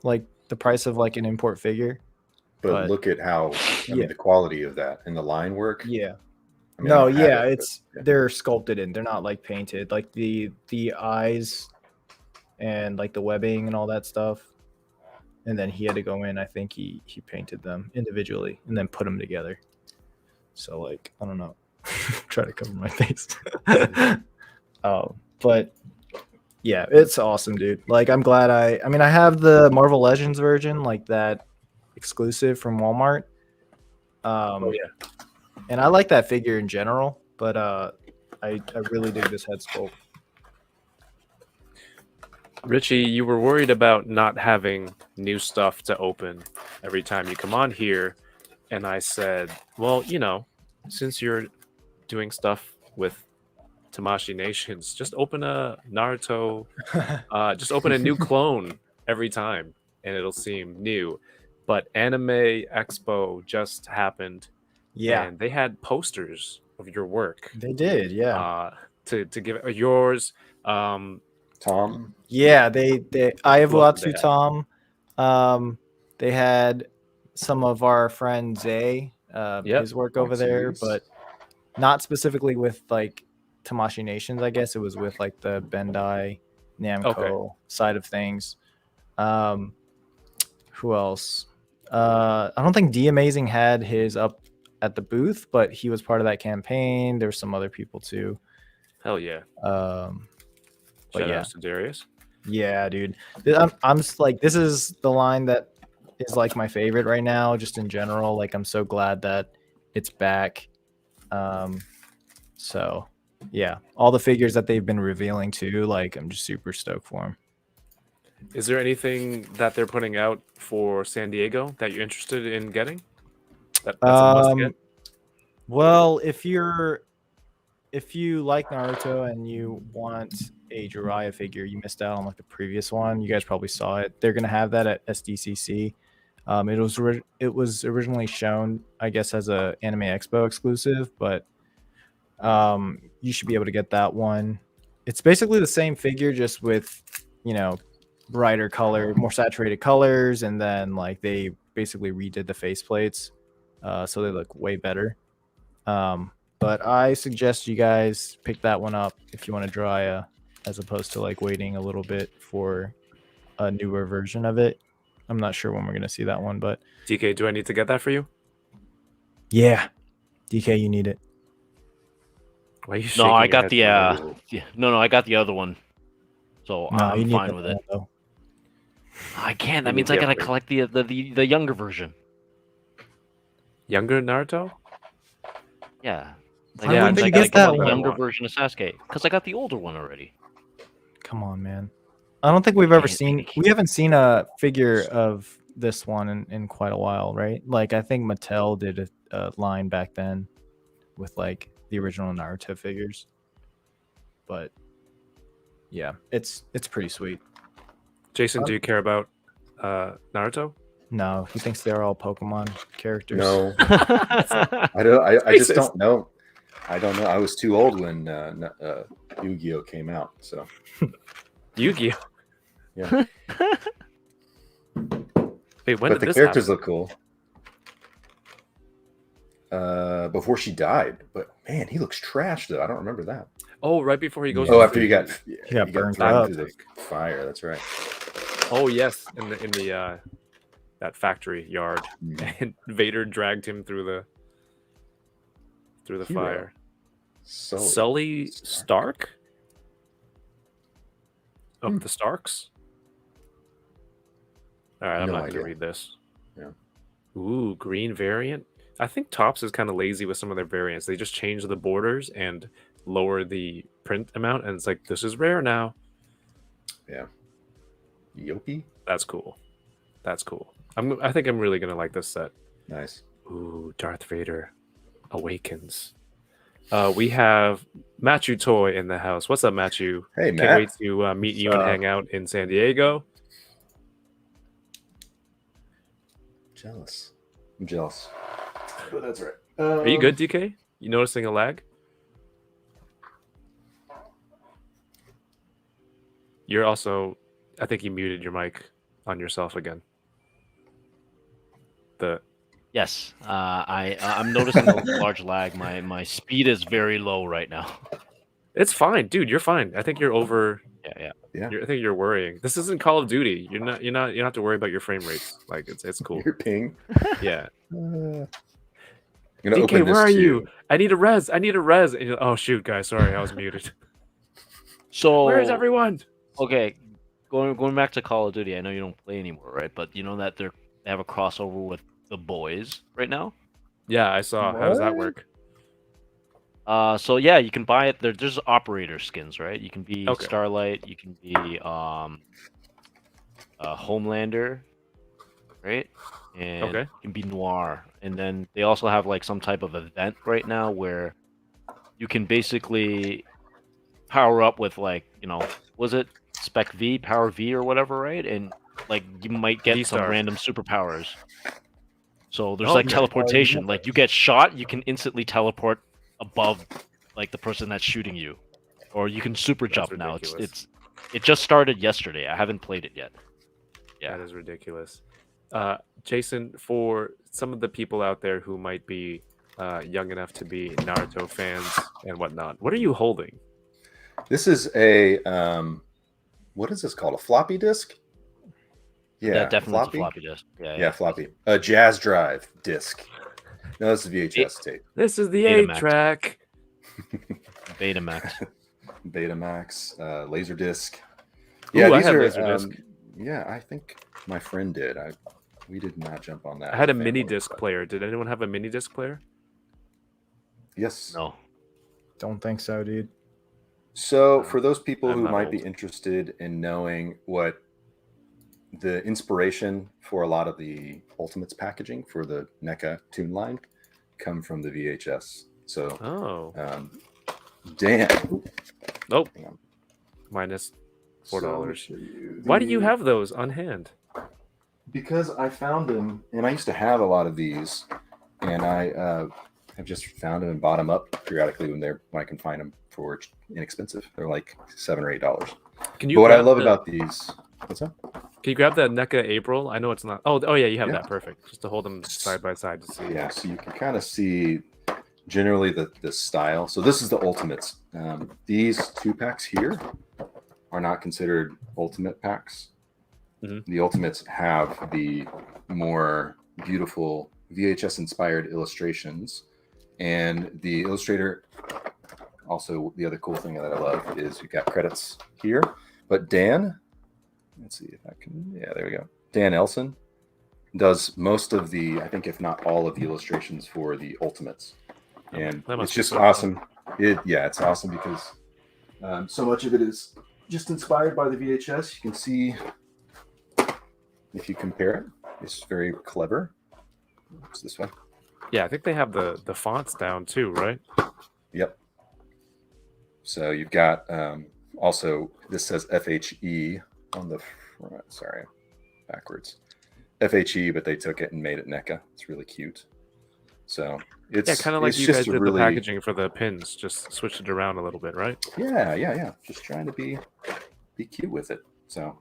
like the price of like an import figure. But look at how Yeah. the quality of that and the line work. Yeah. I mean, I No, don't have yeah, it, but- it's they're sculpted in. They're not like painted. Like the eyes and like the webbing and all that stuff. And then he had to go in. I think he painted them individually and then put them together. So like I don't know. Try to cover my face. But yeah, it's awesome, dude. Like I'm glad I mean I have the Marvel Legends version, like that exclusive from Walmart. Oh yeah. And I like that figure in general, but I really dig this head sculpt. Richie, you were worried about not having new stuff to open every time you come on here. and I said, well, since you're doing stuff with Tamashii Nations, just open a Naruto, just open a new clone every time, and it'll seem new. But Anime Expo just happened, Yeah, and they had posters of your work they did. Yeah. to give yours. Tom. Yeah, I have Who else did they Tom. They had some of our friend Zay, Yep. his work over there, Jeez. but not specifically with like Tamashii Nations. I guess it was with like the Bandai Namco side of things. Who else? I don't think D Amazing had his up at the booth, but he was part of that campaign. There's some other people too. Hell yeah! But Shout yeah. out to Darius. Yeah, dude. I'm just like, this is the line that is like my favorite right now, just in general. Like, I'm so glad that it's back. So yeah, all the figures that they've been revealing too, like, I'm just super stoked for them. Is there anything that they're putting out for San Diego that you're interested in getting? That's a must get. Well, if you like Naruto and you want a Jiraiya figure, you missed out on like the previous one. You guys probably saw it. They're gonna have that at SDCC. It was originally shown, I guess, as a Anime Expo exclusive, but you should be able to get that one. It's basically the same figure, just with brighter color, more saturated colors, and then like they basically redid the faceplates, so they look way better. But I suggest you guys pick that one up if you want to Jiraiya, as opposed to like waiting a little bit for a newer version of it. I'm not sure when we're gonna see that one, but DK, do I need to get that for you? yeah, DK, you need it. Why are you No, shaking I your got head the so hard? no, I got the other one. So No, you I'm need fine that with it. one, though. I can't. That You means need I the gotta upgrade. collect the younger version. Younger Naruto? Yeah. Why Yeah, wouldn't I you think I get that want the that one? younger one. version of Sasuke? Because I got the older one already. Come on, man. I don't think we've ever Can't- seen. We haven't seen a figure of this one in quite a while, right? Like, I think Mattel did a line back then with like the original Naruto figures. But yeah, it's pretty sweet. Jason, do you care about Naruto? No, he thinks they're all Pokemon characters. No, I don't. I just Racist. don't know. I don't know. I was too old when Yu-Gi-Oh came out. So Yu-Gi-Oh. yeah, Wait, when but did the this characters happen? look cool. Before she died, but man, he looks trash though. I don't remember that. Oh, right before he goes. Oh, to after you got burned thrown up. into the fire. That's right. Oh yes, in the that factory yard, and Vader dragged him through the Hero. fire. Sully. Sully Stark of Hmm. the Starks. All right, I'm No not idea. gonna read this. Yeah. Ooh, green variant. I think Topps is kind of lazy with some of their variants. They just change the borders and lower the print amount, and it's like, this is rare now. Yeah. Yopi. That's cool. That's cool. I think I'm really gonna like this set. Nice. Ooh, Darth Vader awakens. We have Matthew Toy in the house. What's up, Matthew? Hey, Can't Matt. wait to meet you and hang out in San Diego. Jealous. I'm jealous. But that's right. Are you good, DK? You noticing a lag? You're also, I think you muted your mic on yourself again. Yes, I'm noticing a large lag. My speed is very low right now. It's fine, dude. You're fine. I think you're over. Yeah. I think you're worrying. This isn't Call of Duty. You don't have to worry about your frame rates. Like it's cool. Your ping. Yeah. I'm gonna DK, open this where are to you? I need a res. And oh shoot, guys, sorry, I was muted. So Where is everyone? Okay, going back to Call of Duty. I know you don't play anymore, right? But you know that they have a crossover with the boys right now. Yeah, I saw. How does that work? So yeah, you can buy it. There's operator skins, right? You can be Okay. Starlight. You can be Homelander, right? And Okay. you can be Noir. and then they also have like some type of event right now where you can basically power up with like, was it Spec V, Power V or whatever, right? And like you might get some V-Star. random superpowers. So there's Oh, like okay. teleportation. Like you get shot, you can instantly teleport above like the person that's shooting you. Or you can super jump now. ridiculous. It just started yesterday. I haven't played it yet. Yeah. That is ridiculous. Jason, for some of the people out there who might be young enough to be Naruto fans and whatnot, what are you holding? This is a what is this called? A floppy disk? Yeah, definitely it's a floppy disk. Yeah, floppy. A jazz drive disc. No, this is VHS tape. This is the Betamax. 8-track. Betamax. Betamax, laser disc. Ooh, Yeah, I these had are. Laserdisc. Yeah, I think my friend did. We did not jump on that. I had a as mini family, disc but- player. Did anyone have a mini disc player? Yes. No. Don't think so, dude. So, for those people I'm who not might be old. interested in knowing what the inspiration for a lot of the Ultimates packaging for the NECA tune line come from the VHS. So, Oh, Dan. nope. Hang on. Minus So, let me $4. show you Why do you the- have those on hand? Because I found them, and I used to have a lot of these, and I have just found them and bought them up periodically when I can find them for inexpensive. They're like $7 or $8. Can you? But what I grab love the- about these, what's up? Can you grab that NECA April? I know it's not. Oh yeah, you have Yeah. that. Perfect. Just to hold them side by side to see. Yeah, so you can kind of see generally the style. So this is the Ultimates. These 2-packs here are not considered Ultimate packs. Mhm. The Ultimates have the more beautiful VHS inspired illustrations, and the illustrator. Also, the other cool thing that I love is you've got credits here. But Dan, let's see if I can. Yeah, there we go. Dan Elson does most of the, I think, if not all of the illustrations for the Ultimates, and That must it's be just so fun. awesome. It's awesome because so much of it is just inspired by the VHS. You can see if you compare it, it's very clever. It's this one. Yeah, I think they have the fonts down too, right? Yep. So you've got also this says FHE on the front. Sorry, backwards. FHE, but they took it and made it NECA. It's really cute. So it's Yeah, kind of like it's you just guys a did really, the packaging for the pins. Just switched it around a little bit, right? Yeah. Just trying to be cute with it. So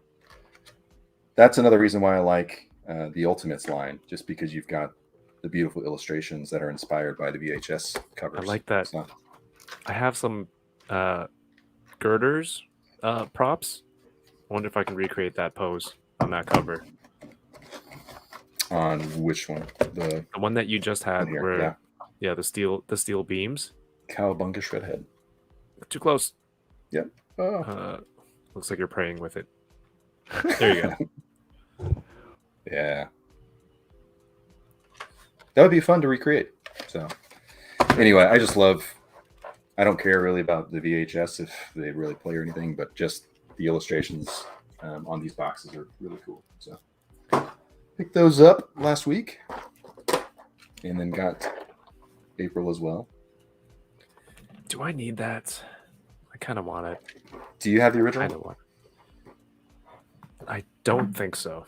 that's another reason why I like the Ultimates line, just because you've got the beautiful illustrations that are inspired by the VHS covers. I like that. So, I have some girders props. I wonder if I can recreate that pose on that cover. on which one? The The one that you just had, here, where yeah. the steel beams. Cowabunga Shredhead. Too close. Yep. Oh. Looks like you're praying with it. There you go. Yeah. That would be fun to recreate. So anyway, I don't care really about the VHS if they really play or anything, but just the illustrations on these boxes are really cool. So picked those up last week and then got April as well. Do I need that? I kind of want it. Do you have the Kind original? of want. I don't think so.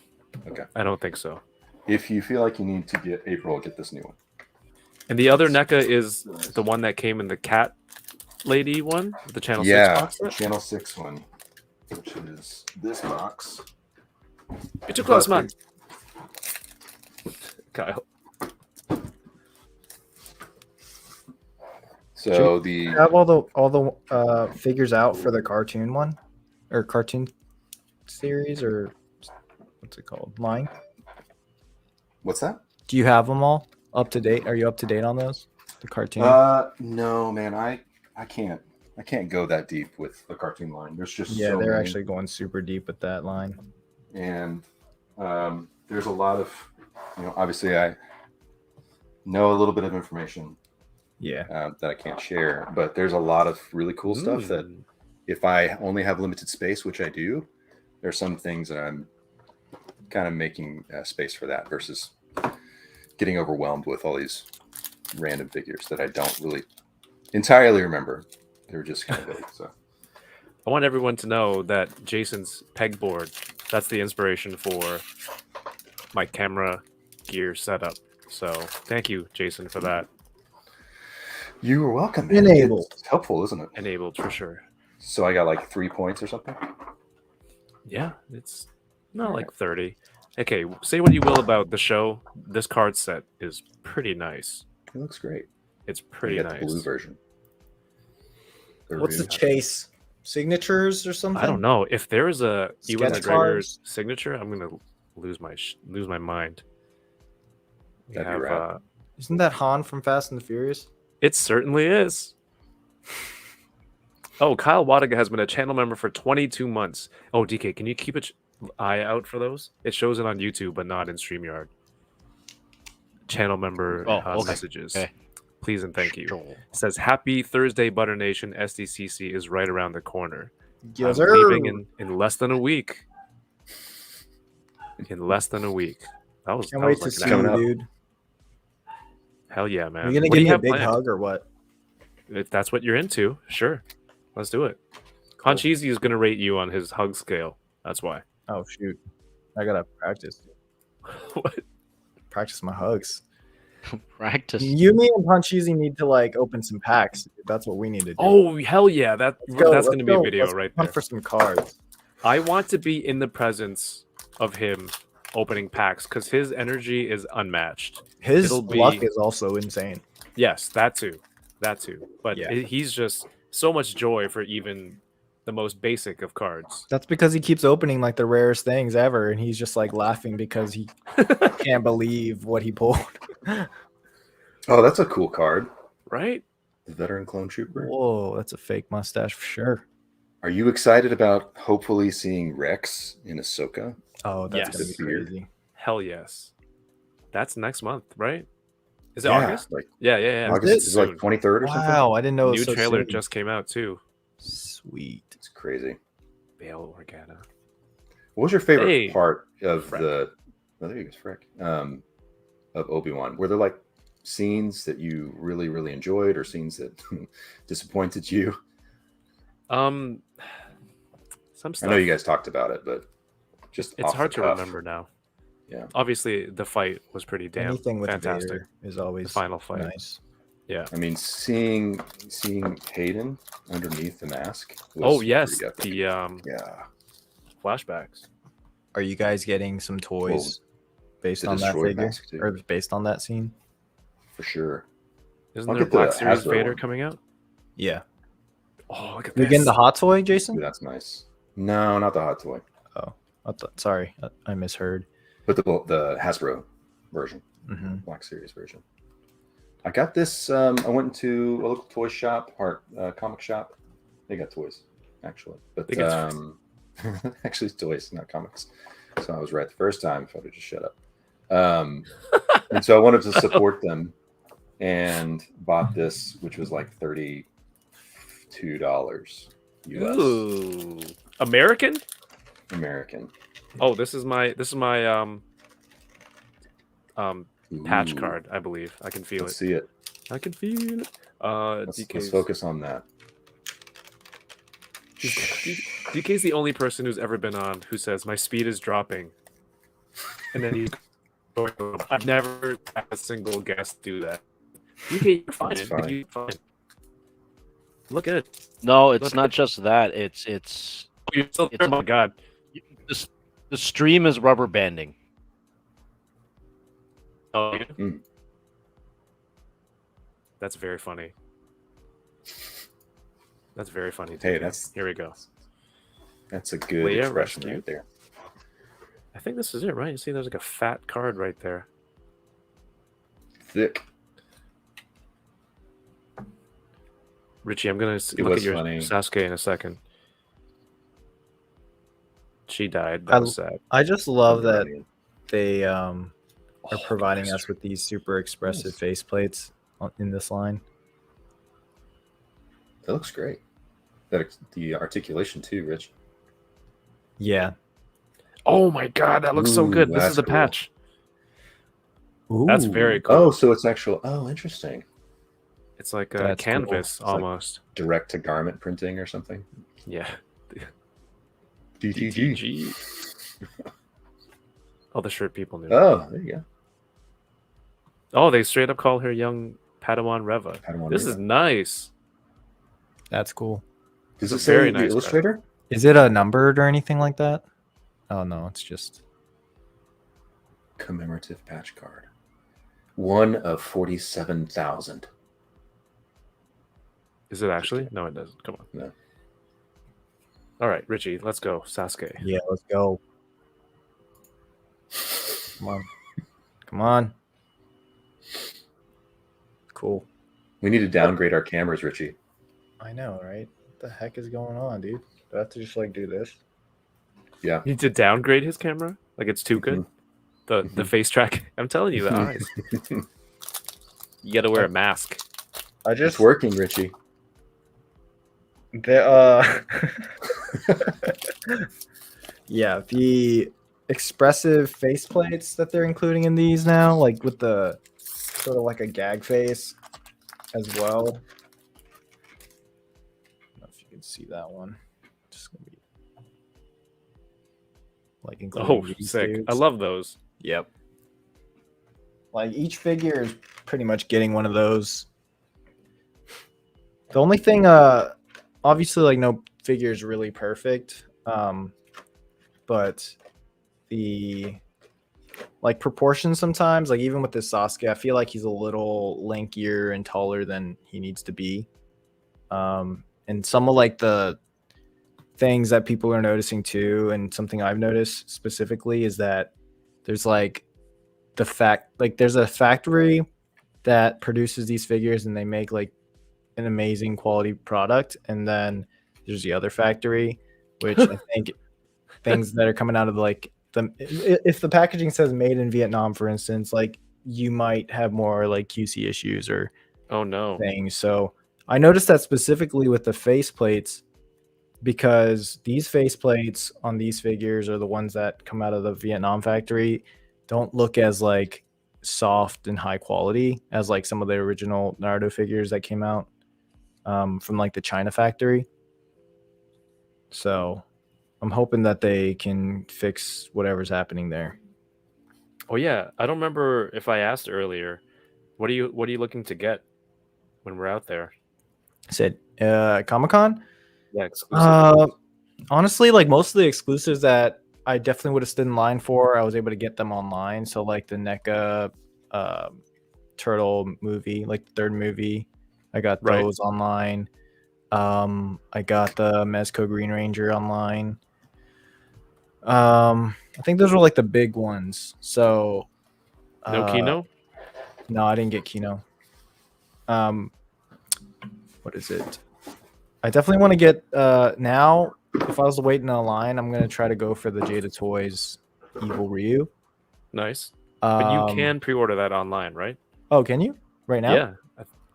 Okay. I don't think so. If you feel like you need to get April, get this new one. And the other NECA is the one that came in the cat lady one, the Channel 6 Yeah, box set? Channel 6 one, which is this box. You're too close, But man. Kyle. So the Have all the figures out for the cartoon one, or cartoon series, or what's it called? Line. what's that? Do you have them all up to date? Are you up to date on those? The cartoon. No, man, I can't go that deep with the cartoon line. There's just Yeah, so they're many. actually going super deep with that line. And there's a lot of, obviously I know a little bit of information Yeah. that I can't share, but there's a lot of really cool stuff that Mm. if I only have limited space, which I do, there's some things that I'm kind of making space for that versus getting overwhelmed with all these random figures that I don't really entirely remember. They were just kind of vague. So I want everyone to know that Jason's pegboard, that's the inspiration for my camera gear setup. So thank you, Jason, for that. you were welcome. Man. Enabled. It's helpful, isn't it? Enabled for sure. So I got like 3 points or something. Yeah, it's not like 30. Okay, say what you will about the show. This card set is pretty nice. It looks great. It's You pretty got nice. the blue version. What's the chase? Signatures or something? I don't know if there is a Ewan Sketch McGregor cards? signature. I'm gonna lose my mind. We That'd be have, rad. Isn't that Han from Fast and the Furious? it certainly is. Oh, Kyle Wadiga has been a channel member for 22 months. Oh, DK, can you keep an eye out for those? It shows it on YouTube, but not in StreamYard. Channel member okay. messages. Okay. Please and thank you. Sure. It says, Happy Thursday, Butter Nation. SDCC is right around the corner. Yes, I'm sir. leaving in less than a week. In less than a week. That was, Can't that wait was to like see an you, coming up. dude. hell yeah, man. Are you gonna What do give me a have big planned? hug or what? If that's what you're into, sure. Let's do it. Concheesy is going to rate you on his hug scale. That's why. Oh shoot, I gotta practice. What? Practice my hugs. Practice. Yumi and Panchizi need to like open some packs. That's what we need to do. Oh, hell yeah. That's Let's going to be a go. video Let's right hunt there. for some cards. I want to be in the presence of him opening packs because his energy is unmatched. His It'll be- luck is also insane. Yes, that too. That too. But Yeah. he's just so much joy for even the most basic of cards. That's because he keeps opening like the rarest things ever, and he's just like laughing because he can't believe what he pulled. Oh, that's a cool card. Right? The veteran clone trooper. Whoa, that's a fake mustache for sure. Are you excited about hopefully seeing Rex in Ahsoka? Oh, that's Yes. gonna be crazy. Hell yes. That's next month, right? Is it Yeah, August? like Yeah. August It's is like soon. 23rd or something. Wow, I didn't know. It New was so trailer soon. just came out too. Sweet. It's crazy. Bail Organa. What was your favorite Hey, part of Freck. the? Oh, there you go, Frick. Of Obi-Wan. Were there like scenes that you really, really enjoyed, or scenes that disappointed you? Some I stuff. know you guys talked about it, but just It's off hard the to cuff. remember now. Yeah. Obviously, the fight was pretty damn Anything with fantastic. Vader is always The final fight. nice. Yeah. I mean, seeing Hayden underneath the mask. Was Oh yes, pretty epic. the Yeah. flashbacks. Are you guys getting some toys based the on that destroyed figure mask, too. or based on that scene? For sure. Isn't I'll there a get the Black Series Hasbro Vader one. coming out? Yeah. Oh, look at You're this. getting the hot toy, Jason? Ooh, that's nice. No, not the hot toy, Sorry, I misheard. but the Hasbro version, Hmm. Black Series version. I got this. I went into a local toy shop, or comic shop. They got toys, actually, but They got actually it's toys, not comics. So I was right the first time. If I would just shut up. And so I wanted to support them, and bought this, which was like $32 US Ooh. American? American. Oh, this is my patch Ooh, card, I believe. I can feel Let's it. see it. I can feel it. Let's DK's, focus on that. DK's the only person who's ever been on who says my speed is dropping. And then he's going up. I've never had a single guest do that. DK, you're fine. That's fine. You're fine. Look at it. No, it's Look not at- just that. It's Oh, you're still It's there? Oh my god. the stream is rubber banding. Oh, yeah? Mm. That's very funny. That's very funny. Hey, DK. that's Here we go. that's a good Leia expression Rescue. right there. I think this is it, right? You see, there's like a fat card right there. Thick. Richie, I'm gonna It look was at your funny. Sasuke in a second. She died. That was sad. I just love that Brilliant. they are Oh, providing nice. us with these super expressive faceplates in this line. That looks great. The articulation too, Rich. Yeah. Oh my god, that looks so Ooh, good. This is that's the cool. patch. That's Ooh, very cool. Oh, so it's actual. Oh, interesting. It's like a That's cool. canvas like- almost. Direct to garment printing or something. Yeah. DTG. DTG. Oh, the shirt people knew. Oh, there you go. Oh, they straight up call her young Padawan Reva. Padawan This Reva. is nice. That's cool. Does It's it a very say the nice illustrator? Is it a numbered or anything like that? Oh no, it's just Commemorative patch card. 1 of 47,000. Is it actually? No, it doesn't. Come on. No. All right, Richie, let's go. Sasuke. yeah. Let's go. Come on, come on. Cool. We need to downgrade our cameras, Richie. I know, right? What the heck is going on, dude? Do I have to just like do this? Yeah. You need to downgrade his camera? Like it's too good? The face track. I'm telling you, the eyes. You gotta wear a mask. I It's working, Richie. Yeah, the expressive faceplates that they're including in these now, like with the sort of like a gag face as well. I don't know if you can see that one. Just gonna be like including Oh, these sick. dudes. I love those. Yep. Like each figure is pretty much getting one of those. The only thing, obviously, like no figure is really perfect, but the like proportions sometimes, like even with this Sasuke, I feel like he's a little lankier and taller than he needs to be. And some of like the things that people are noticing too, and something I've noticed specifically is that there's like there's a factory that produces these figures and they make like an amazing quality product, and then there's the other factory, which I think things that are coming out of like if the packaging says made in Vietnam, for instance, like you might have more like QC issues or Oh no. things. So I noticed that specifically with the face plates, because these face plates on these figures are the ones that come out of the Vietnam factory, don't look as like soft and high quality as like some of the original Naruto figures that came out from like the China factory. So I'm hoping that they can fix whatever's happening there. Oh yeah. I don't remember if I asked earlier. What are you looking to get when we're out there? I said Comic-Con? Yeah, exclusive. Honestly, like most of the exclusives that I definitely would have stood in line for, I was able to get them online. So like the NECA turtle movie, like the third movie, I got Right. those online. I got the Mezco Green Ranger online. I think those were like the big ones. So No Kino? no, I didn't get Kino. What is it? I definitely want to get now. If I was waiting in a line, I'm gonna try to go for the Jada Toys Evil Ryu. Nice. But you Um, can pre-order that online, right? Oh, can you? Right now? Yeah.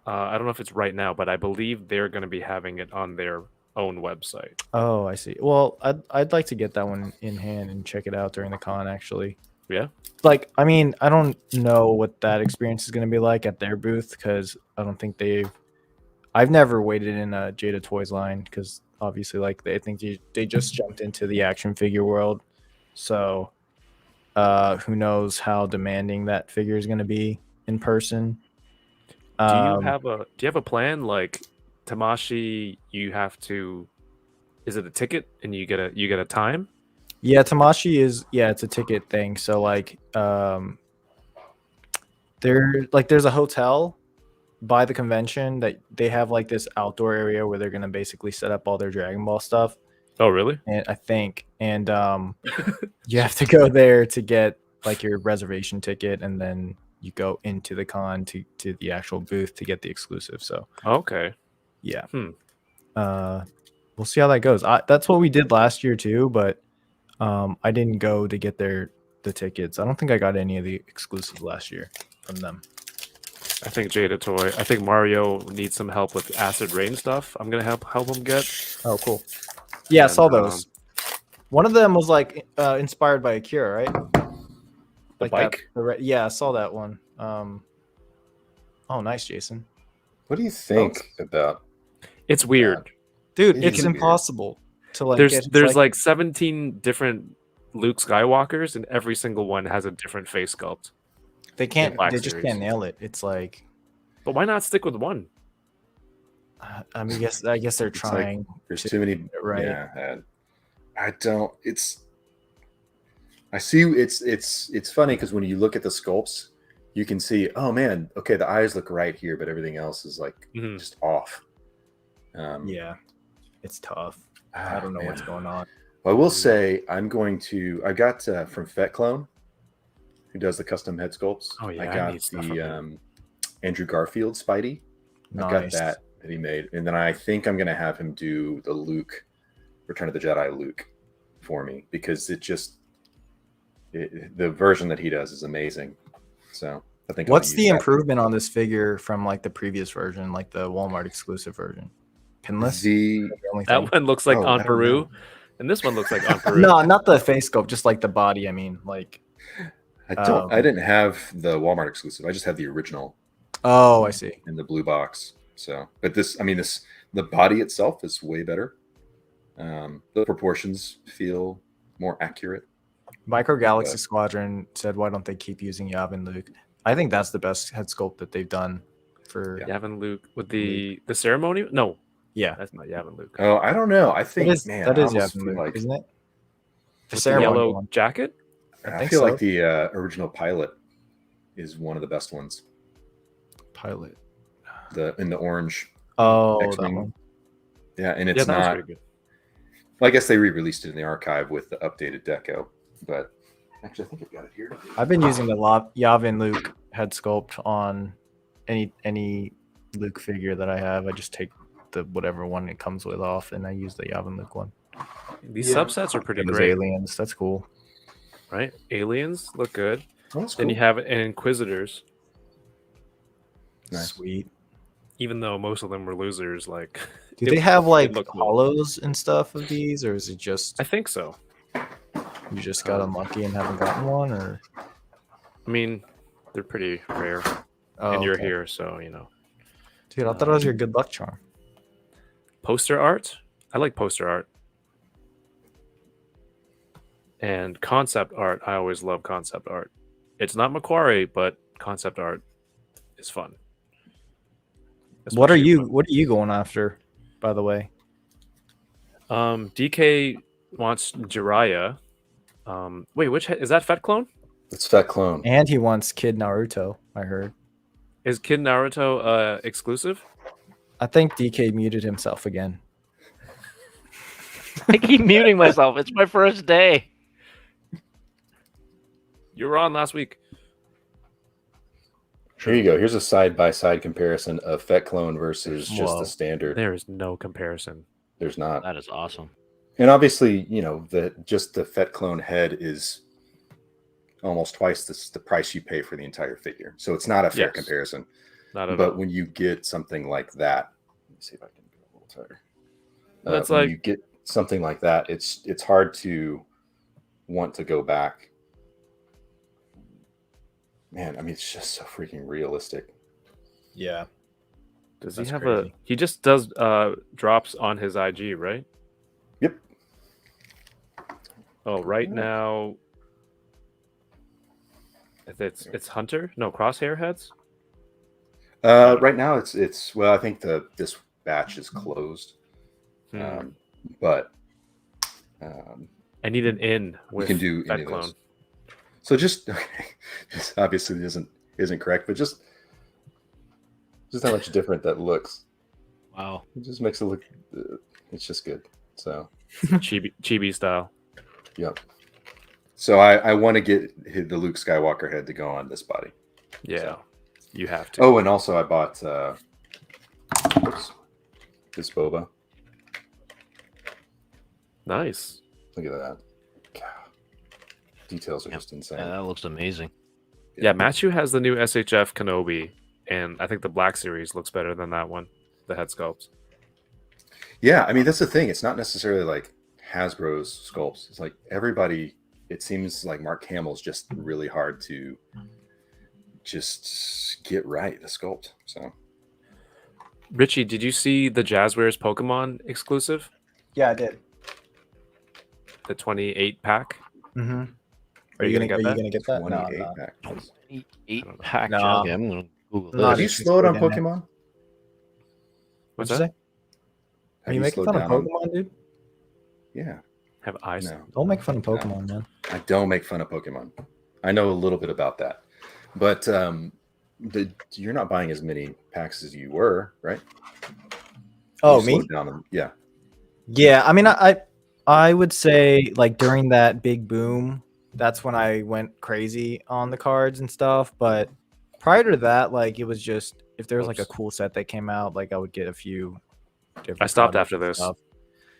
I don't know if it's right now, but I believe they're going to be having it on their own website. Oh, I see. Well, I'd like to get that one in hand and check it out during the con. Actually, Yeah. like I mean, I don't know what that experience is gonna be like at their booth because I don't think I've never waited in a Jada Toys line because obviously, like they think they just jumped into the action figure world. So, who knows how demanding that figure is going to be in person? Do you have a plan like Tamashi? You have to. Is it a ticket and you get a time? Yeah, Tamashi is. Yeah, it's a ticket thing. So like, there's a hotel by the convention that they have like this outdoor area where they're gonna basically set up all their Dragon Ball stuff. Oh, really? And I think, and you have to go there to get like your reservation ticket, and then you go into the con to the actual booth to get the exclusive. So Okay. yeah, Hmm. we'll see how that goes. That's what we did last year too, but I didn't go to get the tickets. I don't think I got any of the exclusives last year from them. I think Jada Toy. I think Mario needs some help with Acid Rain stuff. I'm gonna help him get. Oh, cool. Yeah, I saw And, those. One of them was like inspired by Akira, right? The Like that- bike. yeah, I saw that one. Oh, nice, Jason. What do you think about? It's weird. Dude, It it's is weird. impossible to like. There's like 17 different Luke Skywalkers, and every single one has a different face sculpt. they can't. Black They just Series. can't nail it. It's like. But why not stick with one? I mean, I guess they're It's like trying. there's to too many. get it right. Yeah, I don't. I see. It's funny because when you look at the sculpts, you can see. Oh man, okay, the eyes look right here, but everything else is like Mhm. just off. Yeah, it's tough. I don't know man. what's going on. Well, I will say I got from Fet Clone, who does the custom head sculpts. Oh, yeah, I I got need stuff from the Andrew Garfield Spidey. I got Nice. that he made, and then I think I'm gonna have him do the Luke, Return of the Jedi Luke, for me because the version that he does is amazing. So I think. What's I'll the use that. improvement on this figure from like the previous version, like the Walmart exclusive version? Pinless. The only That thing? one looks like Oh, on I don't Peru, know. and this one looks like on Peru. No, not the face sculpt, just like the body. I mean, like. I didn't have the Walmart exclusive. I just had the original Oh, I see. in the blue box. So, but the body itself is way better. The proportions feel more accurate. Micro Galaxy But- Squadron said, "Why don't they keep using Yavin Luke?" I think that's the best head sculpt that they've done for. Yeah. Yavin Luke with the ceremony. No, Yeah, that's not Yavin Luke. Oh, I don't know. I think, that is man, that I is almost Yavin feel Luke, like isn't it? The With the ceremony yellow one. jacket. I think feel so. like the original pilot is one of the best ones. Pilot. In the orange. Oh, that X-Wing. one. Yeah, and Yeah, it's that was not. pretty good. Well, I guess they re-released it in the archive with the updated deco, but actually, I think I've got it here. I've been using the Yavin Luke head sculpt on any Luke figure that I have. I just take the whatever one it comes with off, and I use the Yavin Luke one. These Yeah. subsets are pretty Those great, aliens, that's cool. right? Aliens look good. Oh, that's Then cool. you have an Inquisitors, Nice. Sweet. even though most of them were losers. Like, Do it- they have like looked cool. hollows and stuff of these, or is it just I think so. you just got unlucky and haven't gotten one? Or I mean, they're pretty rare, oh, and you're okay. here, so you know. Dude, I thought it was your good luck charm. Poster art. I like poster art. And concept art. I always love concept art. It's not Macquarie, but concept art is fun. What are Especially you? when- What are you going after? By the way, DK wants Jiraiya. Wait, is that Fett Clone? It's Fat Clone. and he wants Kid Naruto. I heard. Is Kid Naruto exclusive? I think DK muted himself again. I keep muting myself. It's my first day. You were on last week. Here you go. Here's a side-by-side comparison of Fett Clone versus just Whoa. the standard. There is no comparison. There's not. That is awesome. And obviously, the Fett Clone head is almost twice the price you pay for the entire figure. So it's not a fair Yes. comparison. Not at But all. when you get something like that, let me see if I can get a little tighter. That's When like- you get something like that, it's hard to want to go back. Man, I mean, it's just so freaking realistic. Yeah. Does That's he have crazy. He just does drops on his IG, right? Yep. Oh, right now. If it's Hunter, no Crosshair heads. Right now, it's well, I think this batch is closed, Hmm. but I need an in with can do Fett any of Clone. those. So just this obviously isn't correct, but just how much different that looks. Wow. It just makes it look. It's just good. So Chibi style. yep. So I want to get the Luke Skywalker head to go on this body. Yeah, So- you have to. Oh, and also I bought this boba. Nice. Look at that. God. Details are just insane. Yeah, that looks amazing. Yeah, Matthew has the new SHF Kenobi, and I think the Black Series looks better than that one. The head sculpts. Yeah, I mean that's the thing. It's not necessarily like Hasbro's sculpts. It's like everybody. It seems like Mark Hamill's just really hard to just get right the sculpt. So Richie, did you see the Jazzwares Pokemon exclusive? Yeah, I did. The 28 pack? Mm-hmm. Are you gonna get that? get that? No, 28 no. pack. Eight don't know. pack. No. Okay, I'm gonna Google Not Have this. you interested slowed on in it. Pokemon? What's What'd you that? say? Have Are you making slowed fun of down on- Pokemon, dude? Yeah. Have eyes? No. Don't make fun of Pokemon, man. I don't make fun of Pokemon. I know a little bit about that, but you're not buying as many packs as you were, right? Oh, You me? slowed down on- yeah. Yeah, I mean, I would say like during that big boom, that's when I went crazy on the cards and stuff. But prior to that, like it was just if there was like a Oops. cool set that came out, like I would get a few different. I stopped products after and this. stuff.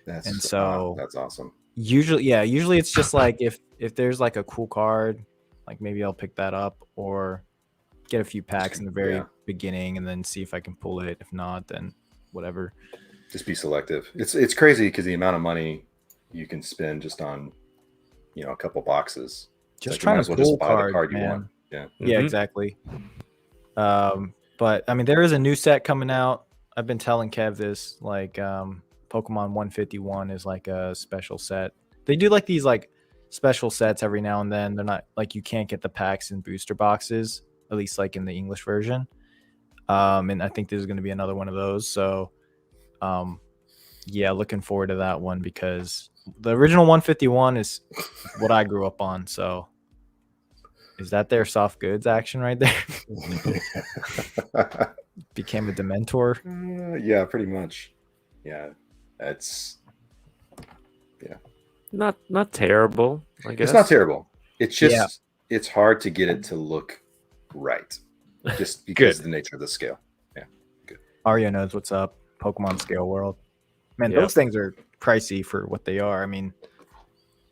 That's And so- that's awesome. Usually it's just like if there's like a cool card, like maybe I'll pick that up or get a few packs in the very Yeah. beginning and then see if I can pull it. If not, then whatever. Just be selective. It's crazy because the amount of money you can spend just on, a couple boxes. It's Just like you trying might as to well just pull buy the cards, card you man. want. Yeah. Yeah, Mhm. exactly. But I mean, there is a new set coming out. I've been telling Kev this, like, Pokemon 151 is like a special set. They do like these like special sets every now and then. They're not like you can't get the packs in booster boxes, at least like in the English version. And I think there's going to be another one of those. So, yeah, looking forward to that one because the original 151 is what I grew up on. So, is that their soft goods action right there? Became a Dementor. Yeah, pretty much. Yeah, it's Not terrible, I guess. it's not terrible. It's just Yeah. it's hard to get it to look right, just because of the nature of the scale. Arya knows what's up. Pokemon Scale World. Man, Yep. those things are pricey for what they are. I mean,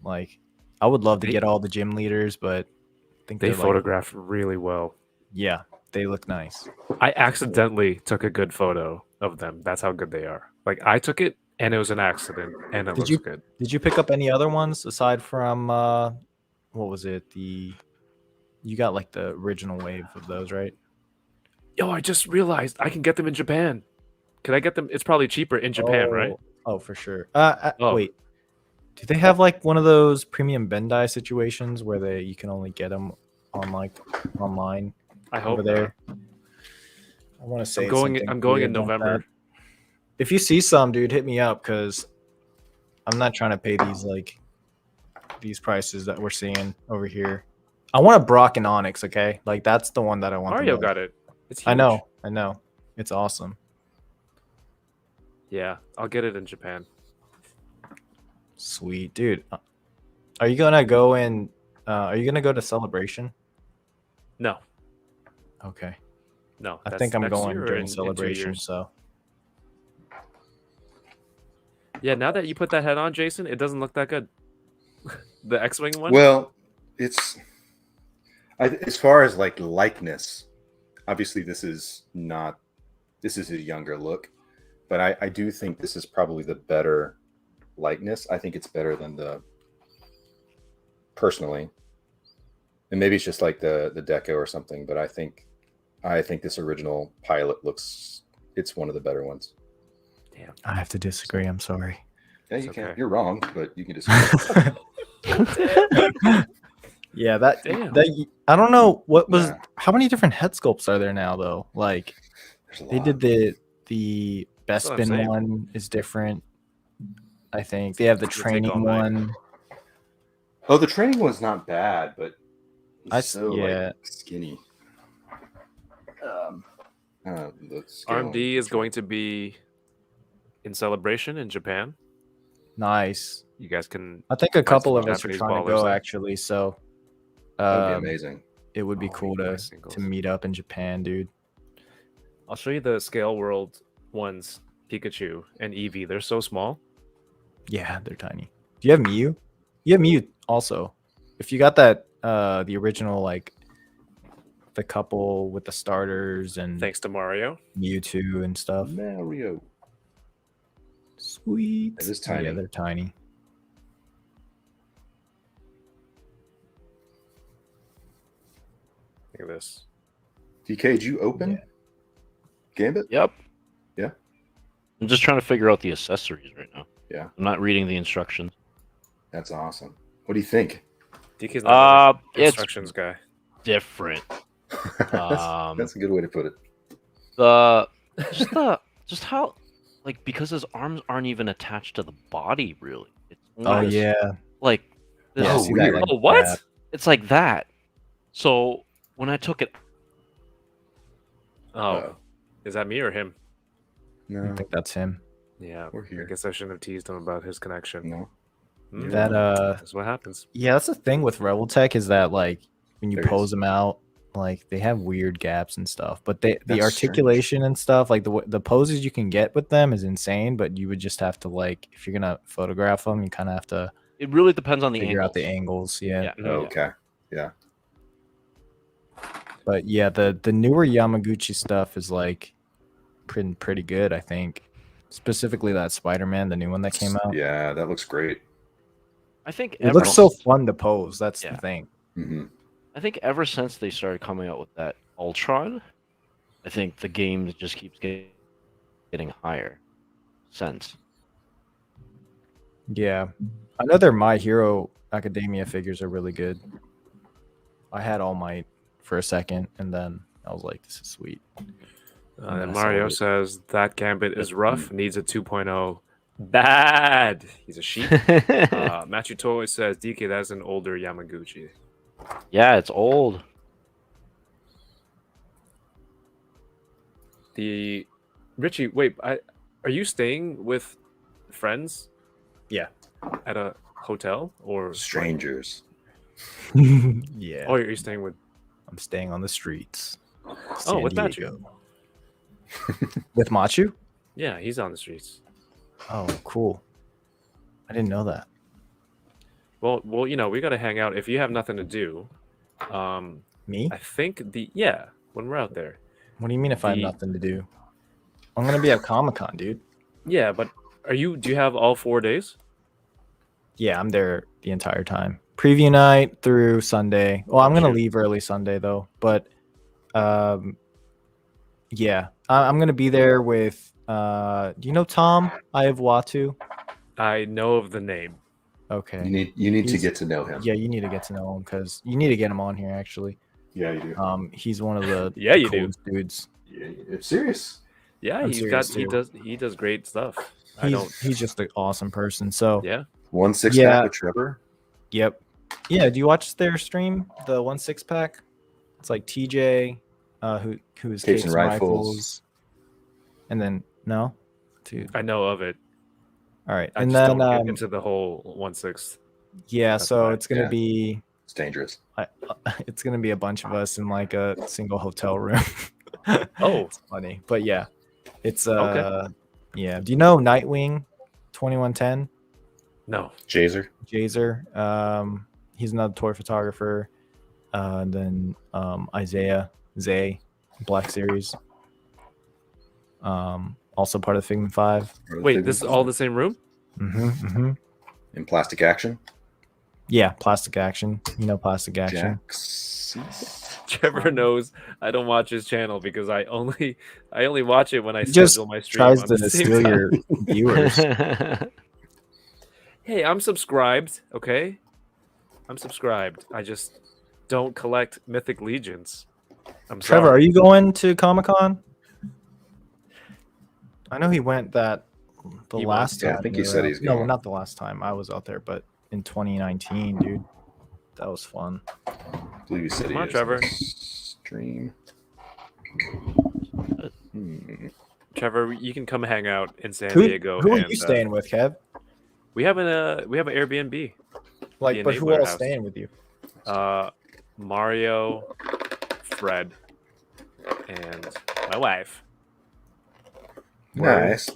like, I would love to They- get all the gym leaders, but I think They they're like, photograph really well. yeah, they look nice. I accidentally took a good photo of them. That's how good they are. Like I took it and it was an accident and it Did looks you- good. Did you pick up any other ones aside from what was it? You got like the original wave of those, right? Yo, I just realized I can get them in Japan. Can I get them? It's probably cheaper in Japan, right? Oh, for sure. Oh. Wait. Do they have like one of those premium Bandai situations where you can only get them online I hope over there? I want to say I'm going. something I'm going in weird like November. that. If you see some, dude, hit me up because I'm not trying to pay these prices that we're seeing over here. I want a Brock and Onyx, okay? Like that's the one that I want. the Mario most. got it. It's huge. I know. It's awesome. Yeah, I'll get it in Japan. Sweet, dude. Are you gonna go in? Are you gonna go to Celebration? No, Okay. no. I that's think I'm next going year or during in 2 Celebration. years. So Yeah, now that you put that head on, Jason, it doesn't look that good. The X-wing one. Well, as far as like likeness, obviously this is a younger look, but I do think this is probably the better likeness. I think it's better than personally, and maybe it's just like the deco or something. But I think this original pilot it's one of the better ones. Damn. I have to disagree. I'm sorry. Yeah, It's you can. okay. You're wrong, but you can just. Yeah, Damn. I don't know what was. Nah. How many different head sculpts are there now, though? Like There's a they lot. did the best That's what I'm spin saying. one is different. I think they have the It's gonna take training all night. one. Oh, the training one's not bad, but he's yeah. like skinny. The scale RMD one- is going to be in Celebration in Japan. Nice. You guys can. I think a couple some of us are Japanese trying to ballers go there. actually. So That would be amazing. it would be Oh, cool we can buy to singles. meet up in Japan, dude. I'll show you the Scale World ones. Pikachu and Eevee. They're so small. Yeah, they're tiny. Do you have Mew? You have Mew also. If you got that, the original, like the couple with the starters and Thanks to Mario. Mewtwo and stuff. Mario. Sweet. It is tiny. Yeah, they're tiny. Look at this. DK, did you open Yeah. Gambit? Yep. Yeah. I'm just trying to figure out the accessories right now. Yeah. I'm not reading the instructions. That's awesome. What do you think? DK's not an It's instructions guy. different. That's a good way to put it. Just how, like, because his arms aren't even attached to the body, really. It's Oh almost yeah. like this. Oh, see weird. That, like, Oh, what? that. It's like that. So when I took it, Oh, is that me or him? I No, think that's him. Yeah, We're I here. guess I shouldn't have teased him about his connection. no. That That's what happens. yeah, that's the thing with Rebel Tech is that like when you There it pose is. them out, like they have weird gaps and stuff. But the That's articulation and stuff, like the poses you can get with them is insane. But you would just have to like if you're gonna photograph them, you kind of have to it really depends on the figure angles. out the angles. Yeah. Yeah. Oh, okay. Yeah. But yeah, the newer Yamaguchi stuff is like pretty good. I think specifically that Spider-Man, the new one that came out. Yeah, that looks great. I think It looks so fun to pose. That's Yeah. the thing. Hmm. I think ever since they started coming out with that Ultron, I think the game just keeps getting higher. Since Yeah, I know their My Hero Academia figures are really good. I had All Might for a second, and then I was like, "This is sweet." And I Mario sold it. says that Gambit is rough, needs a 2.0. Bad. He's a sheep. Matthew Toy says DK, that's an older Yamaguchi. yeah, it's old. The Richie, wait, are you staying with friends? Yeah. At a hotel or Strangers. Yeah, Oh, you're staying with. I'm staying on the streets. Oh, with San Machu. Diego. With Machu? Yeah, he's on the streets. Oh, cool. I didn't know that. Well, we gotta hang out if you have nothing to do. Me? I think when we're out there. What do you mean if I have the- nothing to do? I'm gonna be at Comic-Con, dude. Yeah, but do you have all 4 days? Yeah, I'm there the entire time. Preview night through Sunday. Well, I'm gonna Shoot. leave early Sunday though, but yeah, I'm gonna be there with. Do you know Tom? I have Watu. I know of the name. Okay. You need to He's- get to know him. Yeah, you need to get to know him because you need to get him on here. Actually, Yeah, you do. he's one of the Yeah, you do. coolest dudes. Yeah, it's serious. Yeah, I'm he serious, does great stuff. I don't. He's just an awesome person. So Yeah. 1/6 Yeah. pack with Trevor. yep, yeah. Do you watch their stream? The 1/6 pack. It's like TJ, who's Capes and Rifles. and then no, dude. I know of it. All right, I and just then don't get into the whole 1/6. yeah, That's so why. it's gonna Yeah. be It's dangerous. it's gonna be a bunch of us in like a single hotel room. Oh. It's funny, but yeah, it's Okay. yeah. Do you know Nightwing 2110? No. Jazer. Jazer. He's another toy photographer. Then Isaiah Zay, Black Series. Also part of Figment Five. Wait, this is all the same room? in Plastic Action. Yeah, Plastic Action. You know Plastic Action. Jax. Trevor knows I don't watch his channel because I only watch it when I He just schedule my stream. tries on the to same steal time. your viewers. Hey, I'm subscribed, okay? I'm subscribed. I just don't collect Mythic Legions. I'm Trevor, sorry. are you going to Comic Con? I know he went the He last went. Yeah, I time. think we he were said out- he's No, going. not the last time. I was out there, but in 2019, dude. That was fun. I believe he said Come he on, is Trevor. Stream. Trevor, you can come hang out in San Who, Diego. who are and, you staying with, Kev? We have an Airbnb. Like, the but who Enabler else house. staying with you? Mario, Fred, and my wife. Nice.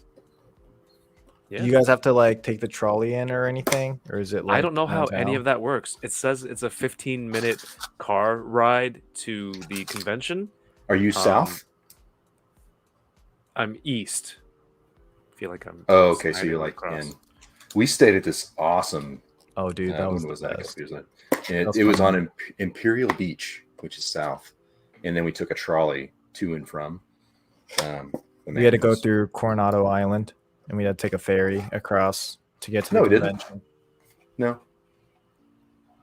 Yeah. Do you guys have to like take the trolley in or anything, or is it? Like I don't know how any downtown? of that works. It says it's a 15-minute car ride to the convention. Are you south? I'm east. I feel like I'm. Oh, okay. So sliding you're like across. in. We stayed at this awesome. Oh, dude, that when was was the that? best. And That's it was fun. on Imperial Beach, which is south, and then we took a trolley to and from. We had to go through Coronado Island, and we had to take a ferry across to get to the No, we didn't. convention. No,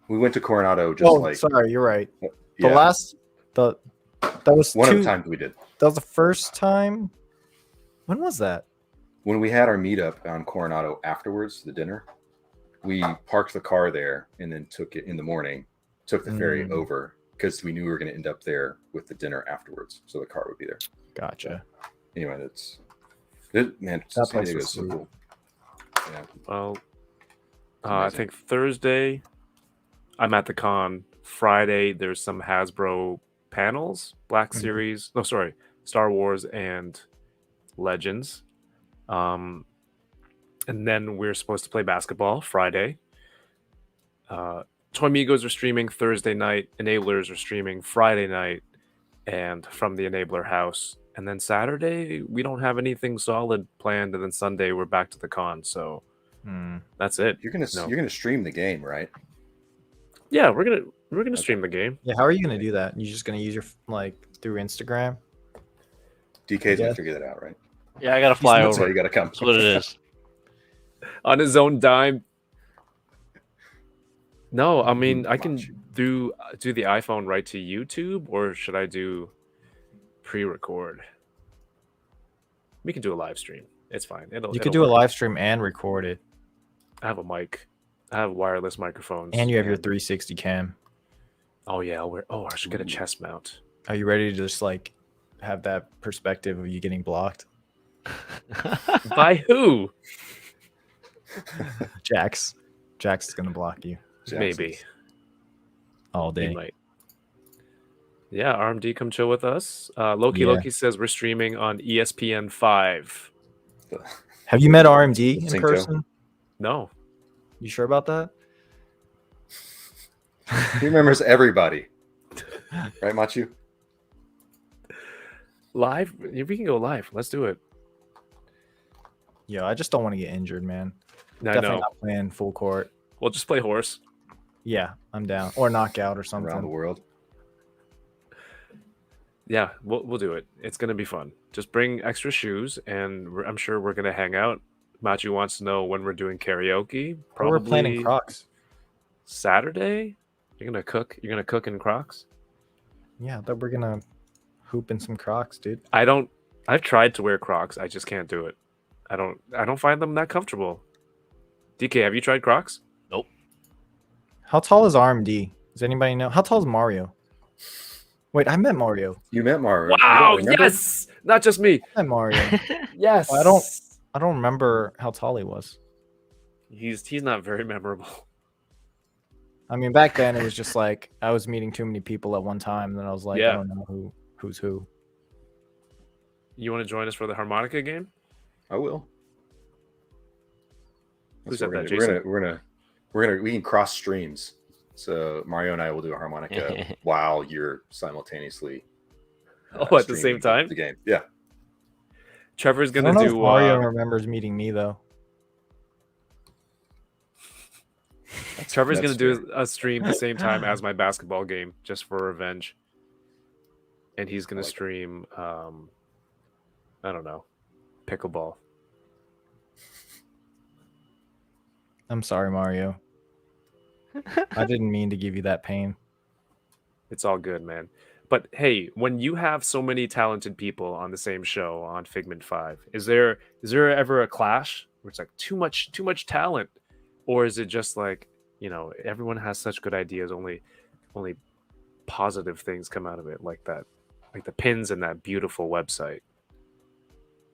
we went to Coronado just like sorry, you're right. yeah, That was one of the times we did. That was the first time. When was that? When we had our meetup on Coronado afterwards, the dinner, we parked the car there and then took it in the morning, took the ferry over because we knew we were going to end up there with the dinner afterwards. So the car would be there. Gotcha. Anyway, man, That San place Diego was is so sweet. cool. Yeah. Well, I think Thursday I'm at the con. Friday there's some Hasbro panels, Black Series. No, sorry, Star Wars and Legends. And then we're supposed to play basketball Friday. Toy Migos are streaming Thursday night. Enablers are streaming Friday night, and from the Enabler house. And then Saturday we don't have anything solid planned, and then Sunday we're back to the con. So that's it. You're gonna stream the game, right? Yeah, we're gonna stream the game. Yeah, how are you gonna do that? You just gonna use your through Instagram? DK's Yeah. gonna figure that out, right? Yeah, I gotta fly That's why over. you gotta come. That's what it is. On his own dime. No, I mean I can Watch. do the iPhone right to YouTube, or should I do pre-record? We can do a live stream. It's fine. You could do a live stream and record it, I have a mic. I have wireless microphones. and you have your 360 cam. Oh yeah, I should get a chest mount. Are you ready to just have that perspective of you getting blocked? By who? Jax is gonna block you Maybe. all He day. might. Yeah, RMD, come chill with us. Loki says we're streaming on ESPN 5. Have you met RMD in Cinco. person? No. You sure about that? He remembers everybody, right, Machu? Live? We can go live. Let's do it. Yo, I just don't want to get injured, man. I Definitely know. not playing full court. We'll just play horse. Yeah, I'm down. Or knockout or something. Around the world. Yeah, we'll do it. It's gonna be fun. Just bring extra shoes, and I'm sure we're gonna hang out. Machu wants to know when we're doing karaoke. Or Probably we're planning Crocs. Saturday. You're gonna cook. You're gonna cook in Crocs. Yeah, I thought we're gonna hoop in some Crocs, dude. I've tried to wear Crocs. I just can't do it. I don't find them that comfortable. DK, have you tried Crocs? How tall is RMD? Does anybody know? How tall is Mario? Wait, I met Mario. You met Mario. You Wow! don't remember? Yes, not just me. I met Mario. Yes. I don't remember how tall he was. He's not very memorable. I mean, back then it was just like I was meeting too many people at one time, and then I was like, Yeah. I don't know who's who. You want to join us for the harmonica game? I will. Who That's said what that, Jason? we can cross streams. So Mario and I will do a harmonica while you're simultaneously Oh, at the streaming same time? the game. Yeah. Trevor's I gonna don't know if do. Mario remembers meeting me though. Trevor's gonna That's do a stream the same time as my basketball game, just for revenge. And he's gonna I like it. stream. I don't know, pickleball. I'm sorry, Mario. I didn't mean to give you that pain. It's all good, man. But hey, when you have so many talented people on the same show on Figment 5, is there ever a clash where it's like too much talent, or is it just like, everyone has such good ideas, only positive things come out of it, like that, like the pins in that beautiful website.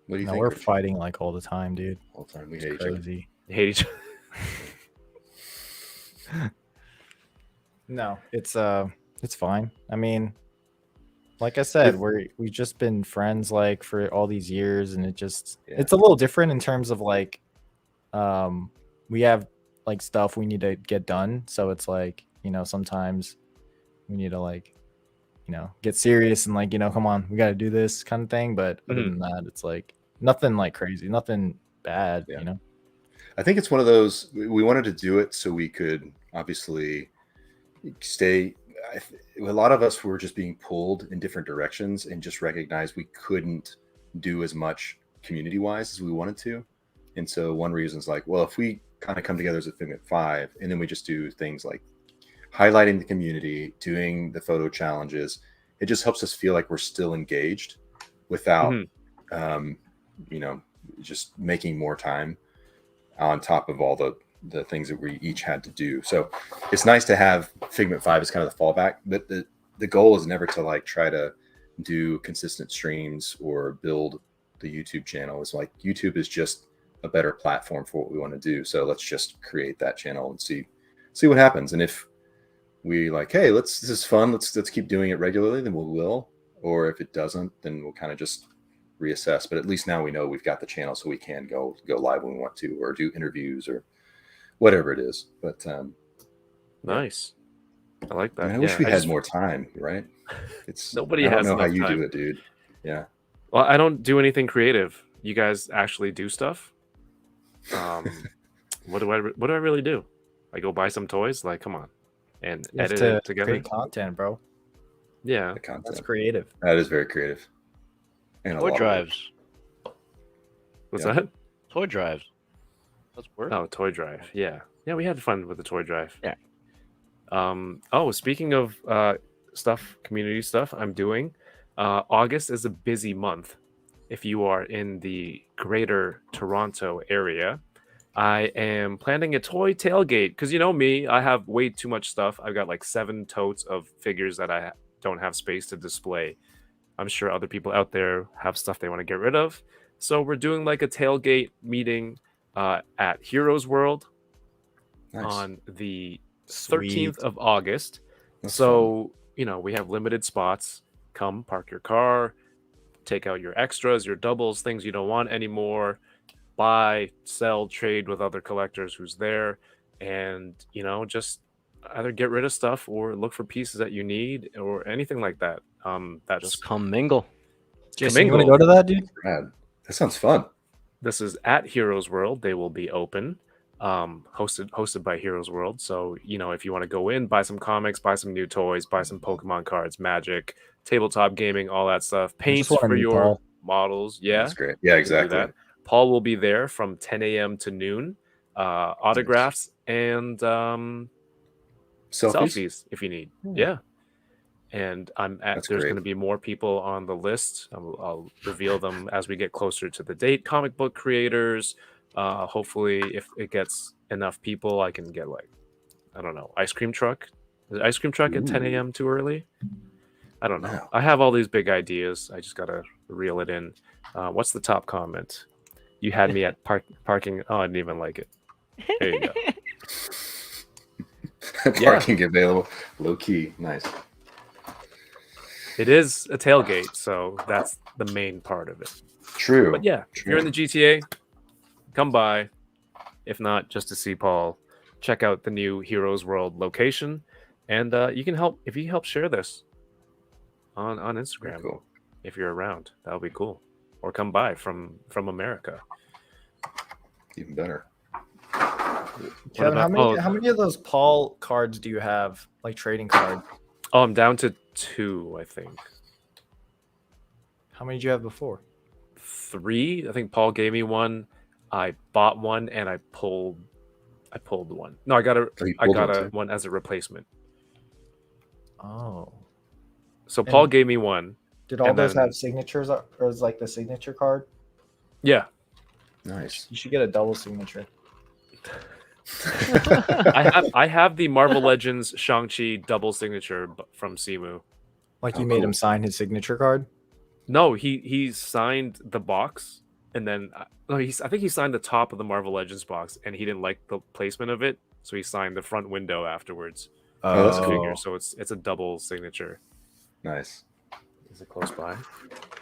What do you No, think? we're Richie? fighting like all the time, dude. All the time. We It's hate each other. crazy. Hate each No, it's fine. I mean, like I said, we've just been friends like for all these years, and it's a little different in terms of like we have like stuff we need to get done, so it's like, sometimes we need to like, get serious and like, come on, we got to do this kind of thing. But other than that, it's like nothing like crazy, nothing bad. Yeah. I think it's one of those, we wanted to do it so we could obviously stay. a lot of us were just being pulled in different directions and just recognized we couldn't do as much community wise as we wanted to. And so one reason is like, well, if we kind of come together as a Figment Five, and then we just do things like highlighting the community, doing the photo challenges, it just helps us feel like we're still engaged without, you know, just making more time on top of all the things that we each had to do. So it's nice to have Figment Five as kind of the fallback, but the goal is never to like try to do consistent streams or build the YouTube channel. It's like YouTube is just a better platform for what we want to do. So let's just create that channel and see what happens. And if we like, hey, this is fun, let's keep doing it regularly, then we will. Or if it doesn't, then we'll kind of just reassess. But at least now we know we've got the channel, so we can go live when we want to, or do interviews or whatever it is. But nice. I like that. I wish we had more time, right? It's nobody I don't has know how enough you time. do it, dude. Yeah. Well, I don't do anything creative. You guys actually do stuff. What do I really do? I go buy some toys. Like, come on, and You have edit to it together. create content, bro. Yeah. The content. That's creative. That is very creative. And a Toy lot of work. drives. What's Yeah. that? Toy drives. That's work. Oh, toy drive. Yeah, we had fun with the toy drive. Yeah. Oh, speaking of stuff, community stuff, I'm doing. August is a busy month. If you are in the greater Toronto area, I am planning a toy tailgate because you know me, I have way too much stuff. I've got like 7 totes of figures that I don't have space to display. I'm sure other people out there have stuff they want to get rid of. So we're doing like a tailgate meeting at Heroes World Nice. on the Sweet. 13th of August. That's So, you know, we have limited spots. Come park your car, take out your extras, your doubles, things you don't want anymore. Buy, sell, trade with other collectors who's there. And, you know, just either get rid of stuff or look for pieces that you need or anything like that. That's Just come mingle. Jason, you want to Kamingo. go to that, dude? rad. That sounds fun. This is at Heroes World. They will be open, hosted by Heroes World. So, you know, if you want to go in, buy some comics, buy some new toys, buy some Pokemon cards, Magic, tabletop gaming, all that stuff, paints wanna for meet your Paul. models. Yeah, That's great. Yeah, you can do exactly. that. Paul will be there from 10 a.m. to noon. Autographs and selfies if you need. Yeah. And That's there's great. going to be more people on the list. I'll reveal them as we get closer to the date. Comic book creators. Hopefully, if it gets enough people, I can get like, I don't know, ice cream truck. Is ice cream truck at 10 Ooh. a.m. too early? I don't know. Wow. I have all these big ideas. I just gotta reel it in. What's the top comment? You had me at parking. Oh, I didn't even like it. There you go. Parking available. Low key. Nice. It is a tailgate, so that's the main part of it. True. But yeah, if you're in the GTA, come by. If not, just to see Paul, check out the new Heroes World location, and you can help if you help share this on Instagram. Cool. If you're around, that would be cool. Or come by from America. Even better. Kevin, about- how many of those Paul cards do you have? Like trading cards? Oh, I'm down to 2, I think. How many did you have before? 3. I think Paul gave me one. I bought one and I pulled one. No, I got Oh, you I pulled got one a too? one as a replacement. Oh. So Paul And- gave me one. Did all And those then- have signatures or is like the signature card? Yeah. Nice. You should get a double signature. I have the Marvel Legends Shang-Chi double signature from Simu. Like Oh, you made cool. him sign his signature card? No, he signed the box and then no, I think he signed the top of the Marvel Legends box and he didn't like the placement of it, so he signed the front window afterwards. Oh, that's The cool. figure, so it's a double signature. Nice. Is it close by?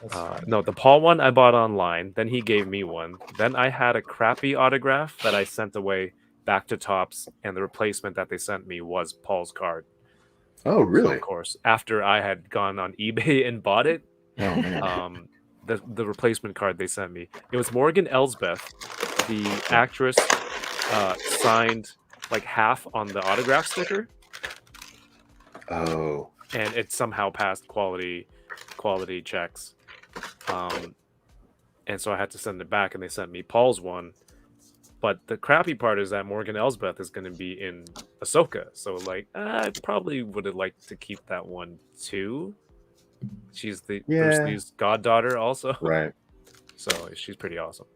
That's fine. No, the Paul one I bought online. Then he gave me one. Then I had a crappy autograph that I sent away back to Topps, and the replacement that they sent me was Paul's card. Oh, So, really? of course, after I had gone on eBay and bought it, Oh, man. the replacement card they sent me, it was Morgan Elsbeth, the actress, signed like half on the autograph sticker. Oh. and it somehow passed quality checks. And so I had to send it back, and they sent me Paul's one. But the crappy part is that Morgan Elsbeth is going to be in Ahsoka, so like I probably would have liked to keep that one too. She's the Bruce Yeah. Lee's goddaughter, also. Right. So she's pretty awesome.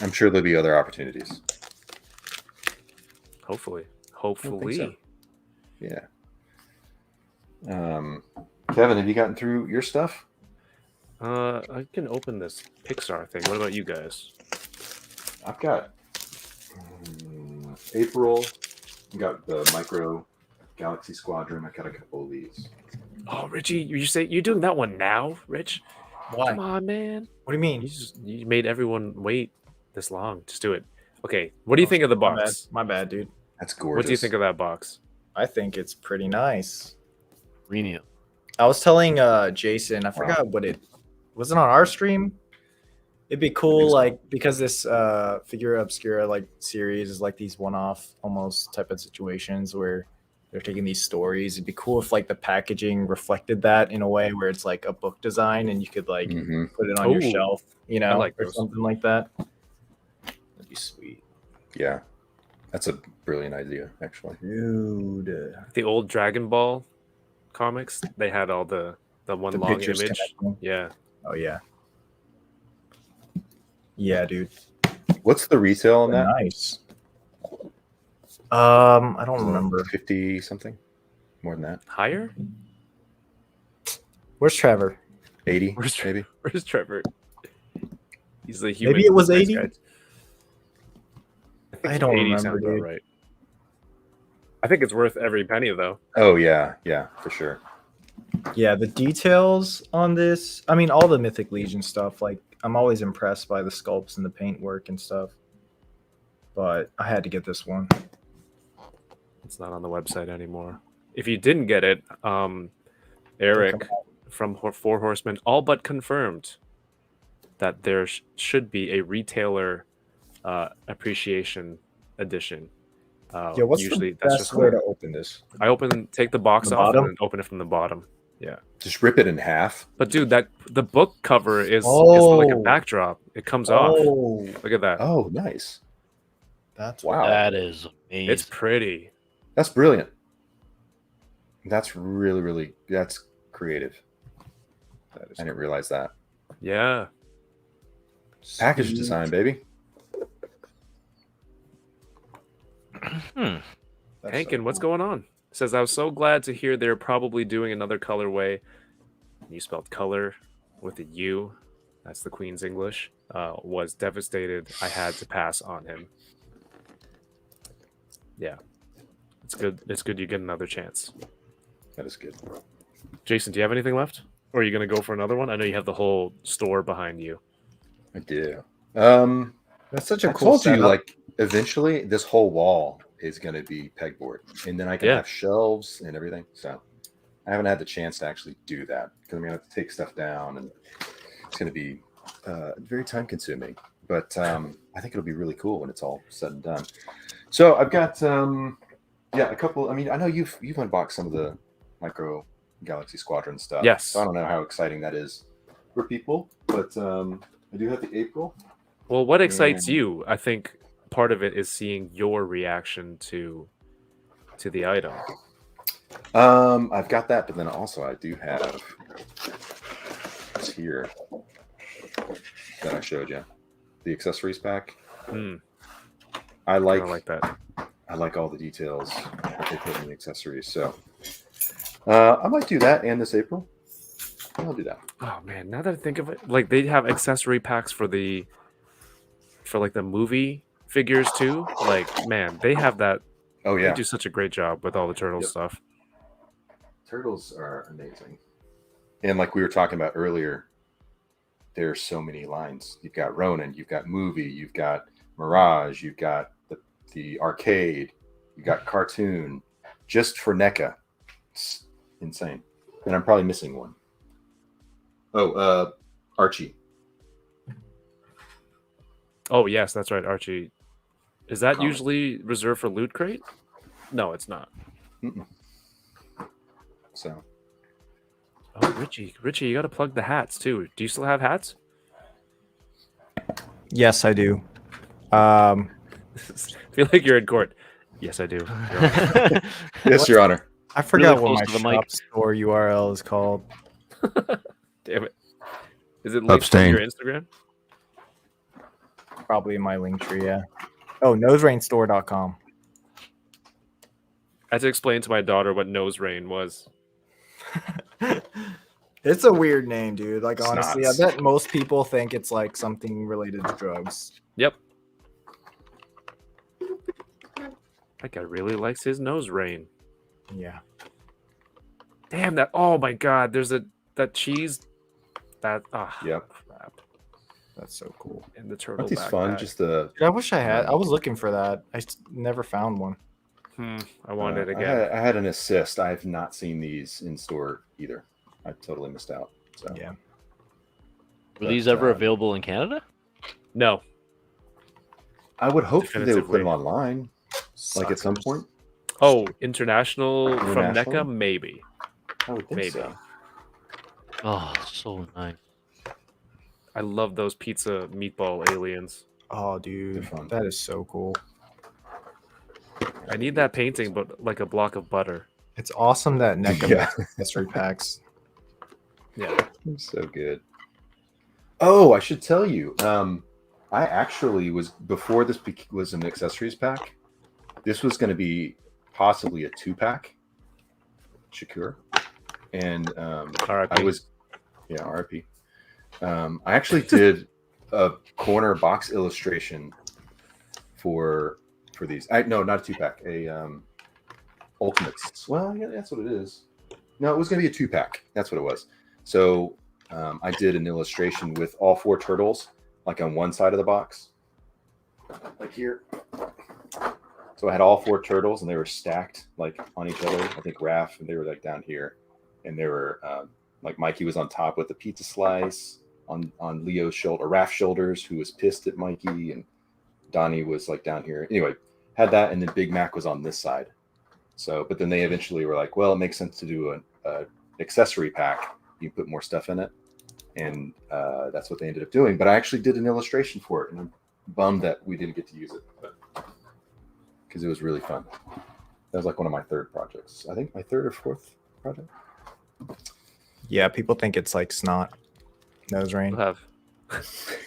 I'm sure there'll be other opportunities. Hopefully. so. Yeah. Kevin, have you gotten through your stuff? I can open this Pixar thing. What about you guys? I've got April. I got the Micro Galaxy Squadron. I got a couple of these. Oh, Richie, you say you're doing that one now, Rich? Why? Come on, man. What do you mean? You made everyone wait this long. Just do it. Okay. What do you think of the box? My bad, dude. That's gorgeous. What do you think of that box? I think it's pretty nice. Renia. I was telling Jason, I forgot what it wasn't on our stream. It'd be cool, like, because this Figura Obscura like series is like these one-off almost type of situations where they're taking these stories. It'd be cool if like the packaging reflected that in a way where it's like a book design and you could like put it on your Ooh. shelf, you know, like or those. something like that. That'd be sweet. Yeah. That's a brilliant idea, actually. Dude. The old Dragon Ball comics, they had all the one The long pictures image. connecting. Yeah. Oh yeah. Yeah, dude. What's the retail on that? Nice. I don't remember. 50 something? More than that? Higher? Where's Trevor? 80 Where's maybe? Where's Trevor? He's the human. Maybe it was nice 80? guy. think I don't 80 remember, sounds about dude. right. I think it's worth every penny, though. Oh yeah, for sure. Yeah, the details on this. I mean, all the Mythic Legion stuff. Like, I'm always impressed by the sculpts and the paint work and stuff. But I had to get this one. It's not on the website anymore. If you didn't get it, Eric from Four Horsemen all but confirmed that there should be a retailer appreciation edition. Yeah, what's usually the that's best just way to open this? I take the box The off bottom? and then open it from the bottom. Yeah. Just rip it in half. But dude, the book cover is like a backdrop. It comes off. Look at that. Oh, nice. That's Wow. That is amazing. It's pretty. That's brilliant. That's really that's creative. that is I didn't realize that. Yeah. Package sweet. design, baby. That's Hankin, so what's cool. going on? Says, I was so glad to hear they're probably doing another colorway. You spelled color with a U. That's the Queen's English. Was devastated. I had to pass on him. Yeah. It's good. It's good you get another chance. That is good. Jason, do you have anything left? Or are you going to go for another one? I know you have the whole store behind you. I do. That's such a I cool told you, setup. like, eventually this whole wall is going to be pegboard, and then I can have shelves and everything. So I haven't had the chance to actually do that because I'm going to have to take stuff down, and it's going to be very time consuming. But I think it'll be really cool when it's all said and done. So I've got a couple. I mean, I know you've unboxed some of the Micro Galaxy Squadron stuff. Yes. So I don't know how exciting that is for people, but I do have the April. Well, what excites you? I think part of it is seeing your reaction to the item. I've got that, but then also I do have this here that I showed you, the accessories pack. I like that. I like all the details that they put in the accessories. So I might do that, and this April, I'll do that. Oh man, now that I think of it, like they have accessory packs for like the movie figures too. Like, man, they have that. Oh They yeah, do such a great job with all the Turtles stuff. Turtles are amazing. And like we were talking about earlier, there's so many lines. You've got Ronin, you've got movie, you've got Mirage, you've got the arcade, you've got cartoon, just for NECA. It's insane. And I'm probably missing one. Oh, Archie. Oh yes, that's right, Archie. Is that Comic. usually reserved for Loot Crate? No, it's not. So Oh, Richie, you got to plug the hats too. Do you still have hats? Yes, I do. I feel like you're in court. Yes, I do. Your Honor. Yes, Your Honor. I forgot close what to my the mic. shop store URL is called. Damn it. Is it linked on your Instagram? Probably in my link tree, yeah. Oh, noserainstore.com. I had to explain to my daughter what Noserain was. It's a weird name, dude. Like, honestly, I Snots. bet most people think it's like something related to drugs. Yep. That guy really likes his Noserain. Yeah. Damn that! Oh my God! There's that cheese. That Yep. crap. That's so cool. And the turtle. Aren't these backpack. fun? Just the. Dude, I wish I had. I was looking for that. I never found one. I wanted it I again. I had an assist. I have not seen these in store either. I totally missed out. So Yeah. Were these ever available in Canada? No. I would hope that they would put Definitively. them online, like at some Suckers. point. Oh, international from International? NECA, maybe. I would think Maybe. so. Oh, so nice. I love those pizza meatball aliens. Oh, dude, They're fun. that is so cool. I need that painting, but like a block of butter. It's awesome that NECA Yeah. makes accessory packs. Yeah. They're so good. Oh, I should tell you. I actually was before this was an accessories pack. This was going to be possibly a 2-pack. Shakur, and R.I.P. I was, yeah, RIP. I actually did a corner box illustration for these. No, not a 2-pack. A Ultimates. Well, yeah, that's what it is. No, it was going to be a 2-pack. That's what it was. So I did an illustration with all 4 turtles, like on one side of the box, like here. So I had all 4 turtles, and they were stacked like on each other. I think Raph, and they were like down here, and they were like Mikey was on top with the pizza slice on Leo's shoulder, Raph's shoulders, who was pissed at Mikey, and Donnie was like down here. Anyway, had that, and then Big Mac was on this side. So, but then they eventually were like, well, it makes sense to do an accessory pack. You put more stuff in it, and that's what they ended up doing. But I actually did an illustration for it, and I'm bummed that we didn't get to use it, because it was really fun. That was like one of my 3rd projects. I think my 3rd or 4th project. Yeah, people think it's like snot. Noserain.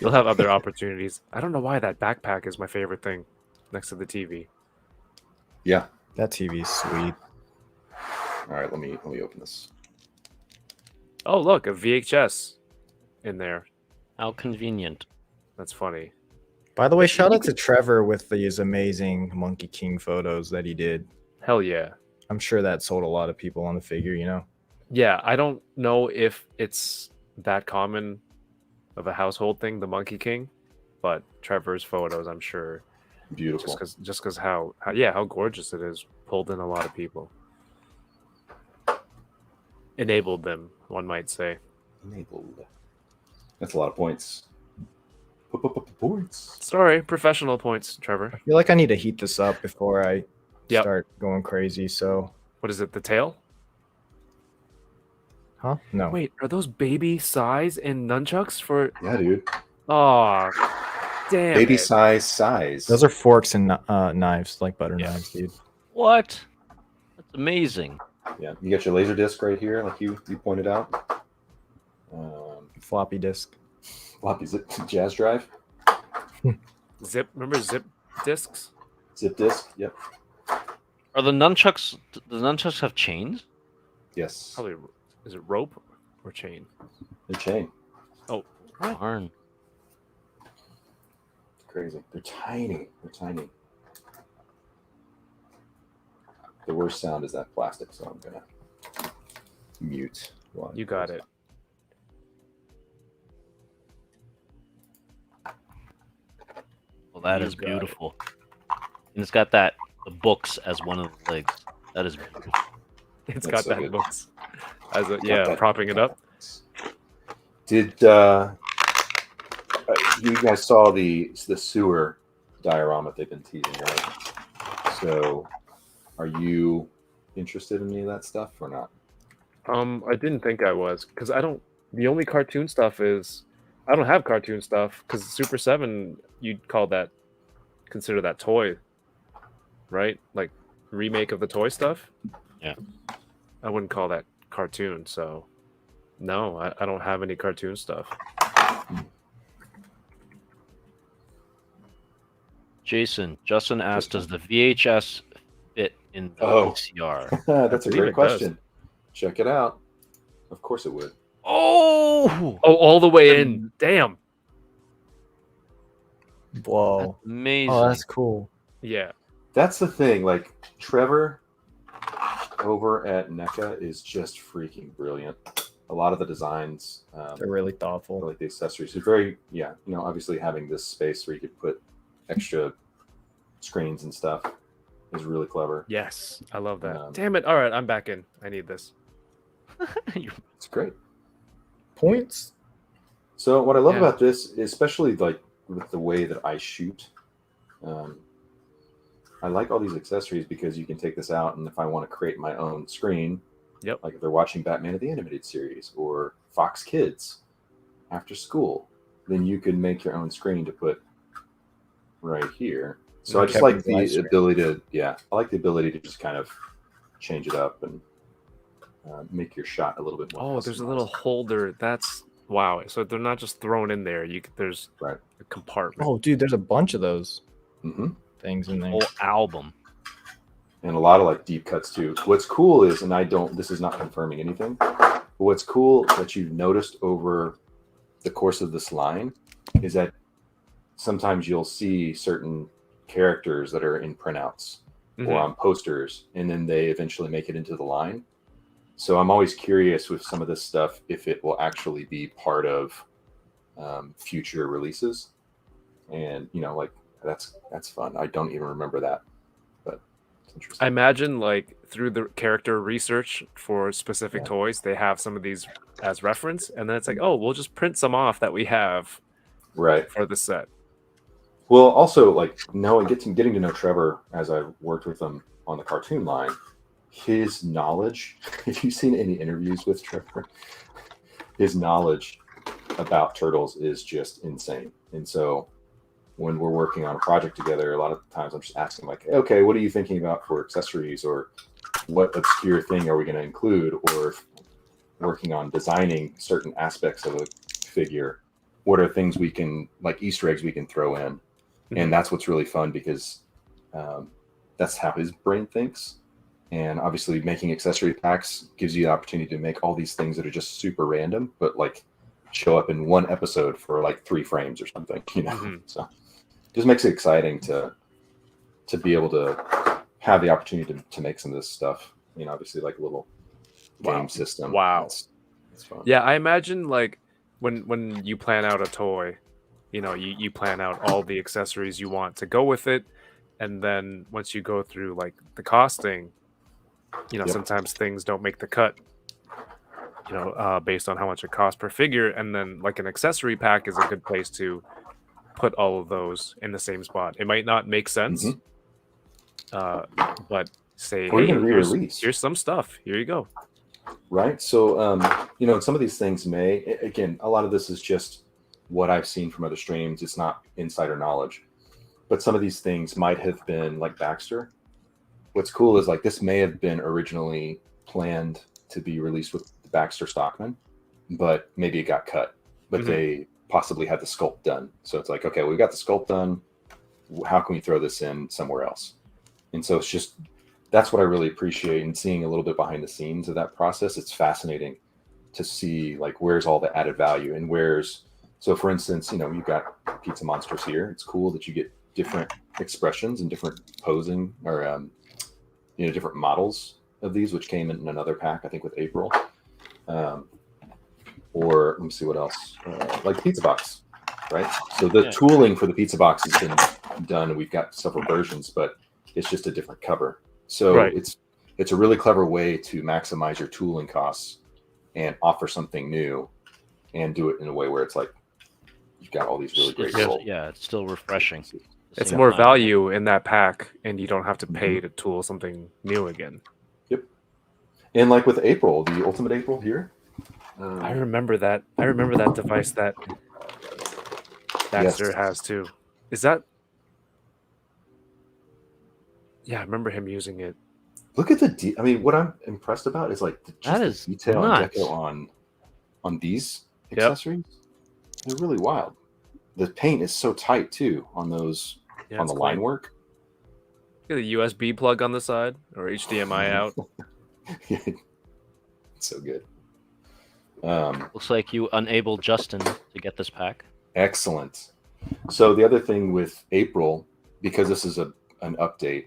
You'll have other opportunities. I don't know why that backpack is my favorite thing next to the TV. Yeah. That TV's sweet. All right, let me open this. Oh, look, a VHS in there. How convenient. That's funny. By the way, shout out to Trevor with these amazing Monkey King photos that he did. Hell yeah. I'm sure that sold a lot of people on the figure, you know? Yeah, I don't know if it's that common of a household thing, the Monkey King, but Trevor's photos, I'm sure, Beautiful. just because how gorgeous it is, pulled in a lot of people, enabled them, one might say. Enabled. That's a lot of points. Points. Sorry, professional points, Trevor. I feel like I need to heat this up before I Yep. start going crazy, so... What is it, the tail? Huh? No. Wait, are those baby size and nunchucks for... Yeah, dude. Oh, damn Baby it. size. Those are forks and knives, like butter Yeah. knives, dude. What? That's amazing. Yeah, you got your laser disc right here, like you pointed out. Floppy disk. Floppy zip jazz drive, Zip, remember zip discs? zip disc. Yep. Are the nunchucks? The nunchucks have chains? Yes. Probably, is it rope or chain? They're chain. Oh, Darn. Crazy. They're tiny. They're tiny. The worst sound is that plastic, so I'm gonna mute. while I you got it. Well, that You is got it. beautiful. And it's got the books as one of the legs. That is beautiful. It's That's got so that good. books. As a, Got yeah, that. propping it up. Did you guys saw the sewer diorama they've been teasing, right? So, are you interested in any of that stuff or not? I didn't think I was because I don't. The only cartoon stuff is I don't have cartoon stuff because Super Seven you'd call that consider that toy, right? Like remake of the toy stuff. Yeah. I wouldn't call that cartoon. So no, I don't have any cartoon stuff. Jason, Justin asked, does the VHS fit in the Oh. VCR? That's a believe great it does. question. Check it out. Of course it would. Oh, Oh, all the way in. Damn. Whoa. amazing. Oh, that's cool. Yeah. That's the thing. Like Trevor over at NECA is just freaking brilliant. A lot of the designs, They're really thoughtful. like the accessories, are very obviously having this space where you could put extra screens and stuff is really clever. Yes, I love that. Um, Damn it. All right, I'm back in. I need this. It's great. Points? So what I love Yeah. about this, especially like with the way that I shoot, I like all these accessories because you can take this out, and if I want to create my own screen, Yep. like if they're watching Batman of the Animated Series or Fox Kids after school, then you can make your own screen to put right here. So I just like Kevin's live the stream. ability to, I like the ability to just kind of change it up and make your shot a little bit more. Oh, there's a little customized. holder. That's wow. So they're not just thrown in there. There's Right. a compartment. Oh, dude, there's a bunch of those hmm things in there. Whole album. And a lot of like deep cuts too. What's cool is, and this is not confirming anything, but what's cool that you've noticed over the course of this line is that sometimes you'll see certain characters that are in printouts Mhm. or on posters, and then they eventually make it into the line. So I'm always curious with some of this stuff if it will actually be part of future releases, and like that's fun. I don't even remember that, but it's interesting. I imagine like through the character research for specific Yeah. toys, they have some of these as reference, and then it's like, oh, we'll just print some off that we have Right. for the set. Well, also like getting to know Trevor as I worked with him on the cartoon line, his knowledge. If you've seen any interviews with Trevor, his knowledge about turtles is just insane. And so when we're working on a project together, a lot of times I'm just asking like, okay, what are you thinking about for accessories, or what obscure thing are we going to include, or working on designing certain aspects of a figure, what are things we can, like Easter eggs we can throw in. And that's what's really fun because that's how his brain thinks. And obviously making accessory packs gives you the opportunity to make all these things that are just super random, but like show up in one episode for like 3 frames or something, So just makes it exciting to be able to have the opportunity to make some of this stuff, obviously like a little game system. Wow. It's fun. Yeah, I imagine like when you plan out a toy, you plan out all the accessories you want to go with it, and then once you go through like the costing, Yep. sometimes things don't make the cut, based on how much it costs per figure, and then like an accessory pack is a good place to put all of those in the same spot. It might not make sense, but say, Or hey, even re-release. here's some stuff. Here you go. Right. So, some of these things again, a lot of this is just what I've seen from other streams. It's not insider knowledge, but some of these things might have been like Baxter. What's cool is like this may have been originally planned to be released with the Baxter Stockman, but maybe it got cut, but they possibly had the sculpt done. So it's like, okay, we got the sculpt done. How can we throw this in somewhere else? And so it's just, that's what I really appreciate, and seeing a little bit behind the scenes of that process. It's fascinating to see like where's all the added value and so for instance, you've got Pizza Monsters here. It's cool that you get different expressions and different posing or different models of these, which came in another pack, I think with April. Or let me see what else, like Pizza Box, right? So the tooling for the Pizza Box has been done, and we've got several versions, but it's just a different cover. So it's a really clever way to maximize your tooling costs and offer something new, and do it in a way where it's like you've got all these really great tools. Yeah, it's still refreshing. It's more value in that pack, and you don't have to pay to tool something new again. Yep. And like with April, the Ultimate April here. I remember that. I remember that device that Baxter has too. Is that? Yeah, I remember him using it. Look at I mean, what I'm impressed about is like That the is detail nuts. and deco on these accessories. They're really wild. The paint is so tight too on those on the line work. Get a USB plug on the side or HDMI out. It's so good. Looks like you enabled Justin to get this pack. Excellent. So the other thing with April, because this is an update,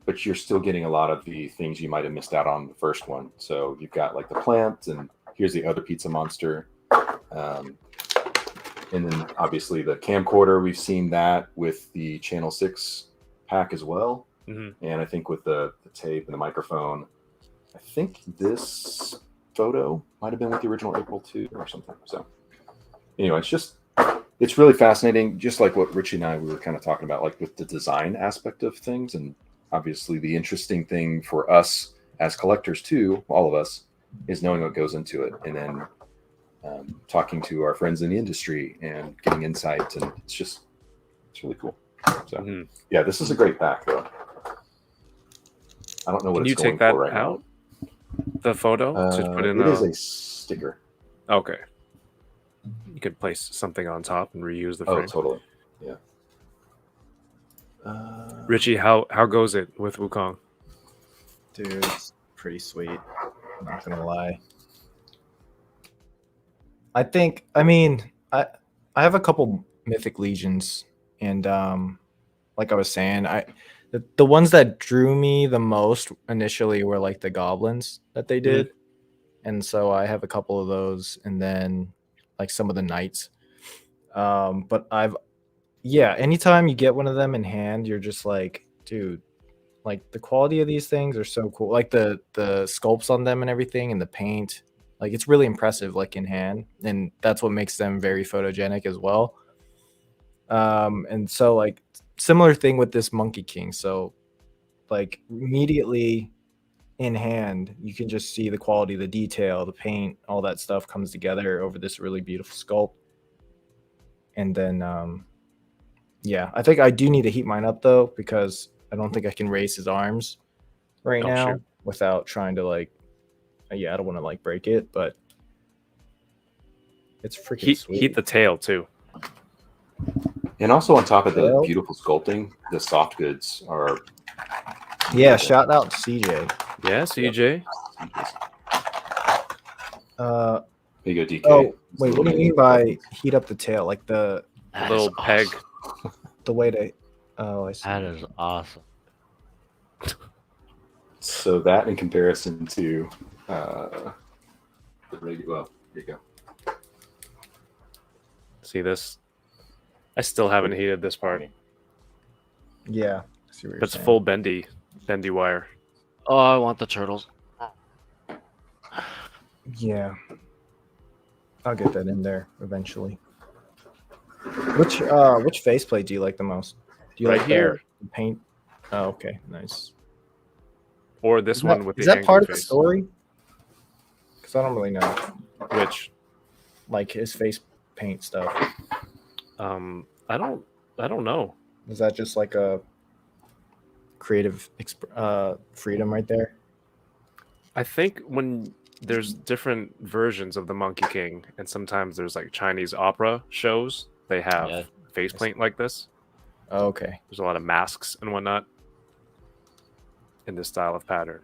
but you're still getting a lot of the things you might have missed out on the first one. So you've got like the plant, and here's the other pizza monster. And then obviously the camcorder, we've seen that with the Channel 6 pack as well. Mm-hmm. And I think with the tape and the microphone, I think this photo might have been with the original April 2 or something. So anyway, it's really fascinating, just like what Richie and I we were kind of talking about, like with the design aspect of things. And obviously the interesting thing for us as collectors too, all of us, is knowing what goes into it. And then talking to our friends in the industry and getting insights, and it's really cool. So yeah, this is a great pack though. I don't know what Can it's you going take that for right out? now. The photo to put in it is a sticker. Okay. You could place something on top and reuse the frame. Oh, totally. Yeah. Richie, how goes it with Wukong? Dude, it's pretty sweet. I'm not gonna lie. I have a couple Mythic Legions, and like I was saying, the ones that drew me the most initially were like the goblins that they did. And so I have a couple of those, and then like some of the knights. But anytime you get one of them in hand, you're just like, dude, like the quality of these things are so cool. Like the sculpts on them and everything, and the paint. Like it's really impressive, like in hand, and that's what makes them very photogenic as well. And so like similar thing with this Monkey King. So like immediately in hand, you can just see the quality, the detail, the paint, all that stuff comes together over this really beautiful sculpt. And then I think I do need to heat mine up though, because I don't think I can raise his arms right now without trying to like. I don't want to like break it, but it's freaking sweet. Heat the tail too. And also on top of the beautiful sculpting, the soft goods are. Yeah, shout out to CJ. Yeah, CJ. There you go, DK. Oh, wait, what do you mean by heat up the tail? Like the little peg. Awesome. The way to. Oh, I see. That is awesome. So that in comparison to the regular, well, there you go. See this? I still haven't heated this part. Yeah, I see what you're But it's saying. full bendy wire. Oh, I want the turtles. Yeah, I'll get that in there eventually. Which faceplate do you like the most? Do you Right like here. the paint? Oh, okay, nice. Or this one with the is that part of face. the story? Because I don't really know, Which like his face paint stuff. I don't know. Is that just like a creative freedom right there? I think when there's different versions of the Monkey King, and sometimes there's like Chinese opera shows, they have face paint like this. Oh, okay. There's a lot of masks and whatnot in this style of pattern.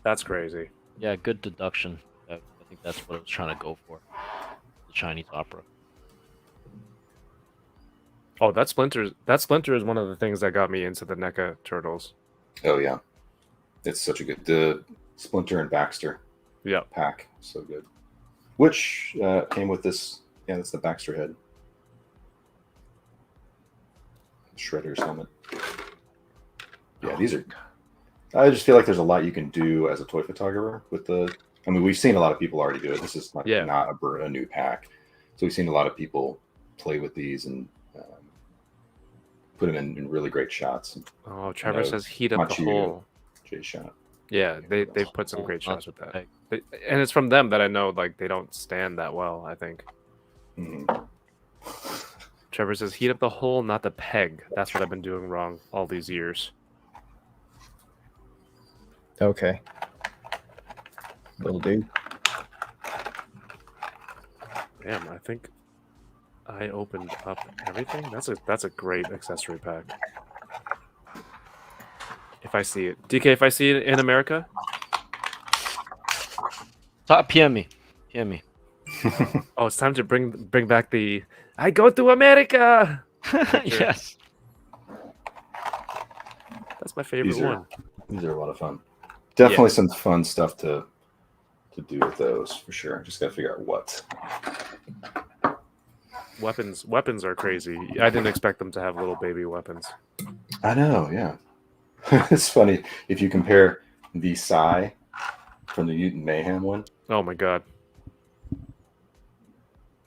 That's crazy. Yeah, good deduction. I think that's what I was trying to go for. The Chinese opera. Oh, that splinter is one of the things that got me into the NECA turtles. Oh yeah, it's such a good the Splinter and Baxter pack, so good. Which came with this. Yeah, that's the Baxter head. Shredder's helmet. Yeah, these are. I just feel like there's a lot you can do as a toy photographer with the. I mean, we've seen a lot of people already do it. This is like not a new pack, so we've seen a lot of people play with these and put them in really great shots. Oh, Trevor says heat up the hole. Jay shot. Yeah, they've put some Hole, great not shots the with that. peg. And it's from them that I know like they don't stand that well, I think. Mhm. Trevor says heat up the hole, not the peg. That's what I've been doing wrong all these years. Okay. Will do. Damn, I think I opened up everything. That's a great accessory pack. If I see it. DK, if I see it in America, PM me. PM me. oh, it's time to bring back the I go to America. Yes. That's my favorite one. These are a lot of fun. Definitely some fun stuff to do with those for sure. Just gotta figure out what. Weapons are crazy. I didn't expect them to have little baby weapons. I know, yeah. It's funny if you compare the Psy from the Mutant Mayhem one. Oh my god.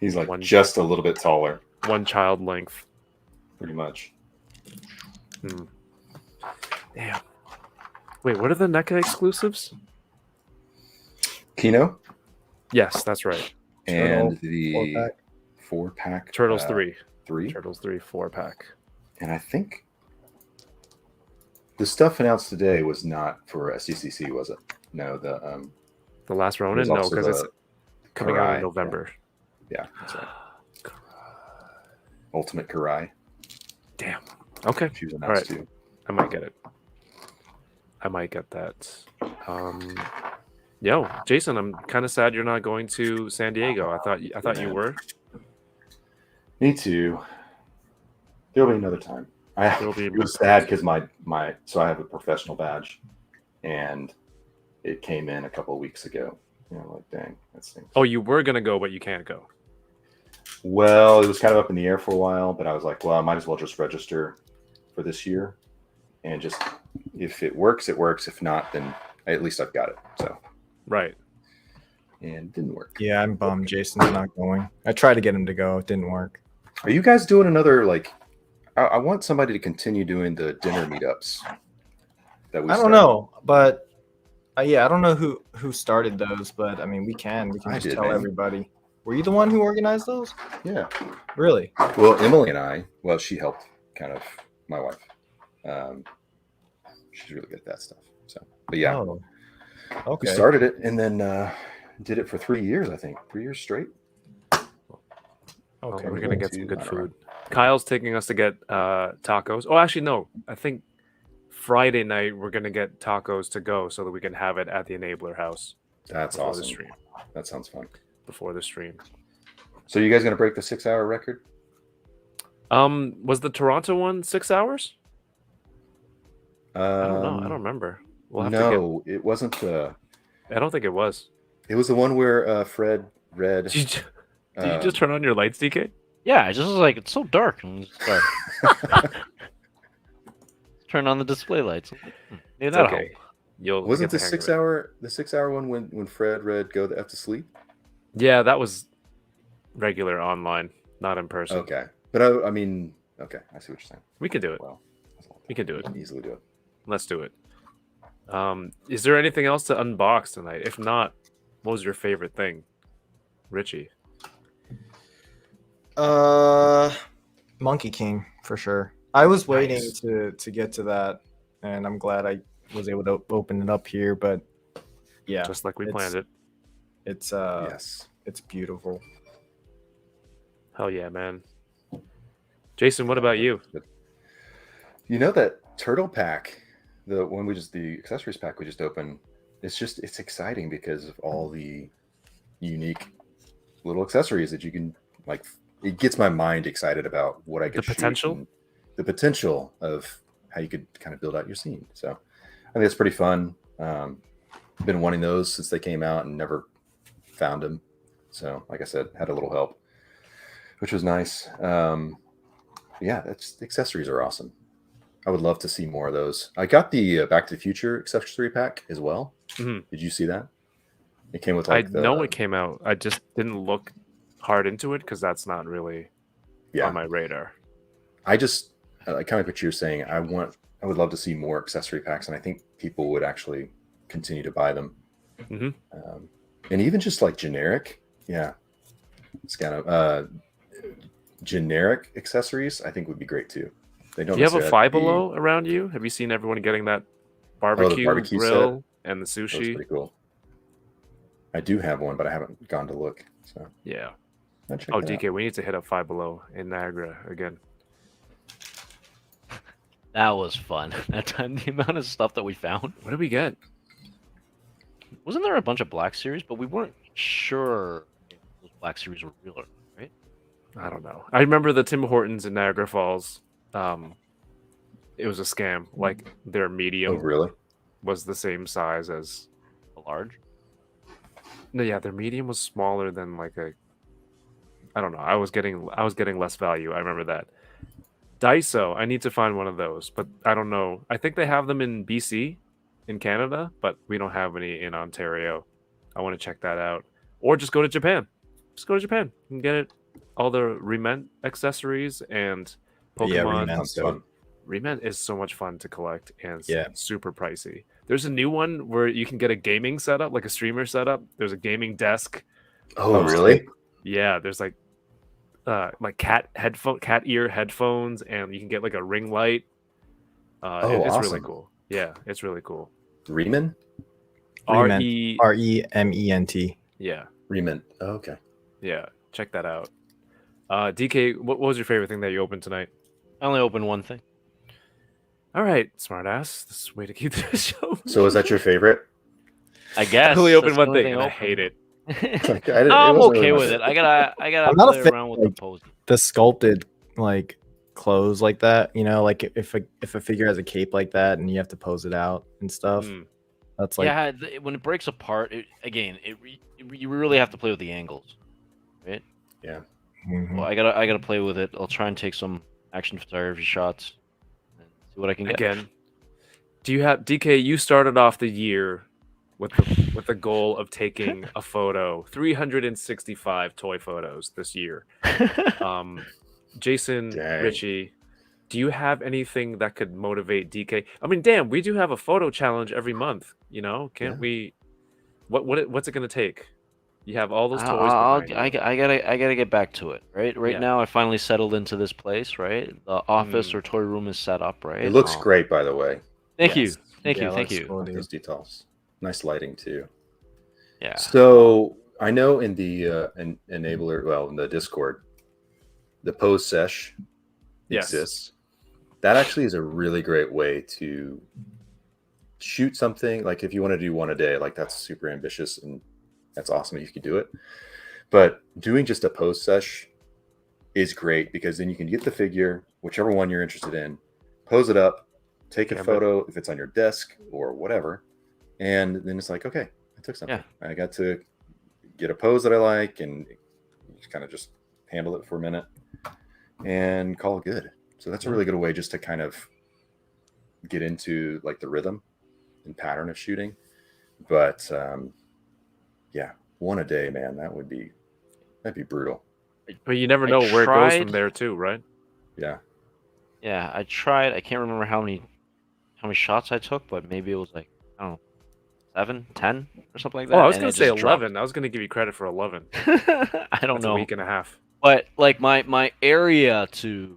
He's like just a little bit taller. One child length. Pretty much. Damn. Wait, what are the NECA exclusives? Kino? Yes, that's right. And the 4-pack. Turtles 3. 3? Turtles 3 4-pack. And I think the stuff announced today was not for SDCC, was it? No, the Last Ronin? No, because it's coming out in November. Yeah, that's right. Ultimate Karai. Damn. Okay. She was announced too. I might get it. I might get that. Yo, Jason, I'm kind of sad you're not going to San Diego. I thought you were. Me too. There'll be another time. It was sad because so I have a professional badge, and it came in a couple of weeks ago. You know, like dang, that stinks. Oh, you were gonna go, but you can't go. Well, it was kind of up in the air for a while, but I was like, well, I might as well just register for this year, and just if it works, it works. If not, then at least I've got it. So right. And it didn't work. Yeah, I'm bummed Jason's not going. I tried to get him to go. It didn't work. Are you guys doing another like? I want somebody to continue doing the dinner meetups. That we I don't know, but yeah, I don't know who started those, but I mean, we can just tell everybody. Were you the one who organized those? Yeah. Really? Well, Emily and I. Well, she helped. Kind of my wife. She's really good at that stuff. So, but yeah. Oh, okay. We started it and then did it for 3 years. I think 3 years straight. Okay, we're gonna get some good food. Kyle's taking us to get tacos. Oh, actually, no. I think Friday night we're gonna get tacos to go so that we can have it at the Enabler house. That's before awesome. The stream. That sounds fun. Before the stream. So you guys gonna break the 6-hour record? Was the Toronto one 6 hours? I don't know. I don't remember. We'll have to get... it wasn't the. I don't think it was. It was the one where Fred read. Did you just turn on your lights, DK? Yeah, I just was like, it's so dark. Turn on the display lights. Maybe that'll help. Wasn't the 6-hour one when Fred read "Go the F to Sleep"? Yeah, that was regular online, not in person. Okay, but I mean, okay, I see what you're saying. We could do it. Well, we could do it. Easily do it. Let's do it. Is there anything else to unbox tonight? If not, what was your favorite thing, Richie? Monkey King for sure. I was waiting to get to that, and I'm glad I was able to open it up here. But yeah, just like we planned it. It's yes, it's beautiful. Hell yeah, man. Jason, what about you? You know that turtle pack, the accessories pack we just opened. It's exciting because of all the unique little accessories that you can like. It gets my mind excited about what I could shoot, the potential of how you could kind of build out your scene. So I think it's pretty fun. Been wanting those since they came out and never found them. So like I said, had a little help, which was nice. Yeah, the accessories are awesome. I would love to see more of those. I got the Back to the Future accessory pack as well. Mm-hmm. Did you see that? It came with I know it came out. I just didn't look hard into it because that's not really on my radar. I kind of like what you're saying. I would love to see more accessory packs, and I think people would actually continue to buy them. Mm-hmm. And even just like generic, it's kind of generic accessories, I think would be great too. They don't. Do you have a necessarily Five to be- Below around you? Have you seen everyone getting that barbecue, barbecue grill and the That was sushi? pretty cool. I do have one, but I haven't gone to look. So Yeah. I'll check Oh, it out. DK, we need to hit up Five Below in Niagara again. That was fun. That time, the amount of stuff that we found. What did we get? Wasn't there a bunch of Black Series? But we weren't sure if those Black Series were real or not, right? I don't know. I remember the Tim Hortons in Niagara Falls. It was a scam. Like their medium Oh, really? was the same size as. A large. No, yeah, their medium was smaller than like a. I don't know. I was getting less value. I remember that. Daiso. I need to find one of those, but I don't know. I think they have them in BC, in Canada, but we don't have any in Ontario. I want to check that out, or just go to Japan. Just go to Japan and get it. All the Rement accessories and Pokemon. Yeah, Rement's Sounds fun. Rement is so much fun to collect and it's Yeah. super pricey. There's a new one where you can get a gaming setup, like a streamer setup. There's a gaming desk. Oh, really? Yeah, there's like cat ear headphones, and you can get like a ring light. It's really awesome. cool. Yeah, it's really cool. Riemann? Rement. RE. REMENT. Yeah, Riemann. Oh, okay. yeah. Check that out. DK, what was your favorite thing that you opened tonight? I only opened one thing. All right, smartass. This is a way to keep the show. So is that your favorite? I guess. I only opened that's one the only thing, and I opened. hate it. Like, it I'm wasn't okay really with my- it. I gotta I'm not a play fan around with of, the pose. The sculpted like clothes like that, you know, like if a figure has a cape like that and you have to pose it out and stuff. Mm. That's like Yeah, when it breaks apart, you really have to play with the angles, right? mhm. Well, I gotta play with it. I'll try and take some action photography shots and see what I can get. Again, do you have DK? You started off the year with the goal of taking a photo, 365 toy photos this year. Jason, Dang. Richie, do you have anything that could motivate DK? I mean, damn, we do have a photo challenge every month. You know, can't Yeah. we? What's it gonna take? You have all those toys. I gotta get back to it. Right Yeah. now, I finally settled into this place. Right, the office Mm. or toy room is set up. Right, It looks great, by the way. Thank Yes. you, thank Yeah, you, thank looks you. cool, Like dude. those details. Nice lighting too. Yeah. So I know in the enabler, well, in the Discord, the pose sesh Yes. exists. That actually is a really great way to shoot something. Like if you want to do one a day, like that's super ambitious and that's awesome if you could do it. But doing just a pose sesh is great because then you can get the figure, whichever one you're interested in, pose it up, take a Yeah, but- photo if it's on your desk or whatever, and then it's like, okay, I took something. Yeah. I got to get a pose that I like and kind of just handle it for a minute and call it good. So that's a really good way just to kind of get into like the rhythm and pattern of shooting. But yeah, one a day, man, that'd be brutal. But you never I know where it goes from tried- there too, right? Yeah. Yeah, I tried. I can't remember how many shots I took, but maybe it was like, I don't know, 7, 10 or something like that. Oh, I was and gonna it say just dropped. 11. I was gonna give you credit for 11. I don't That's a know, week and a half. but like my area to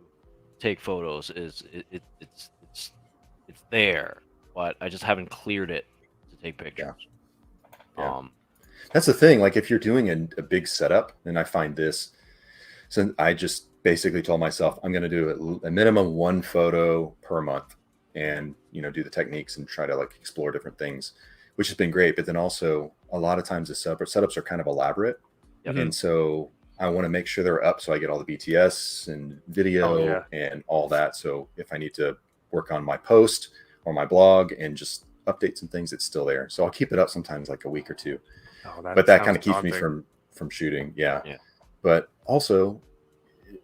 take photos is it's there, but I just haven't cleared it to take pictures. Yeah. That's the thing. Like if you're doing a big setup, and I find this, so I just basically told myself I'm going to do a minimum one photo per month, and do the techniques and try to like explore different things, which has been great. But then also a lot of times the setups are kind of elaborate, Yep. and so I want to make sure they're up so I get all the BTS and video Oh, yeah. and all that. So if I need to work on my post or my blog and just update some things, it's still there. So I'll keep it up sometimes like a week or two. Oh, But that sounds kind of keeps me daunting. from shooting. Yeah. Yeah. But also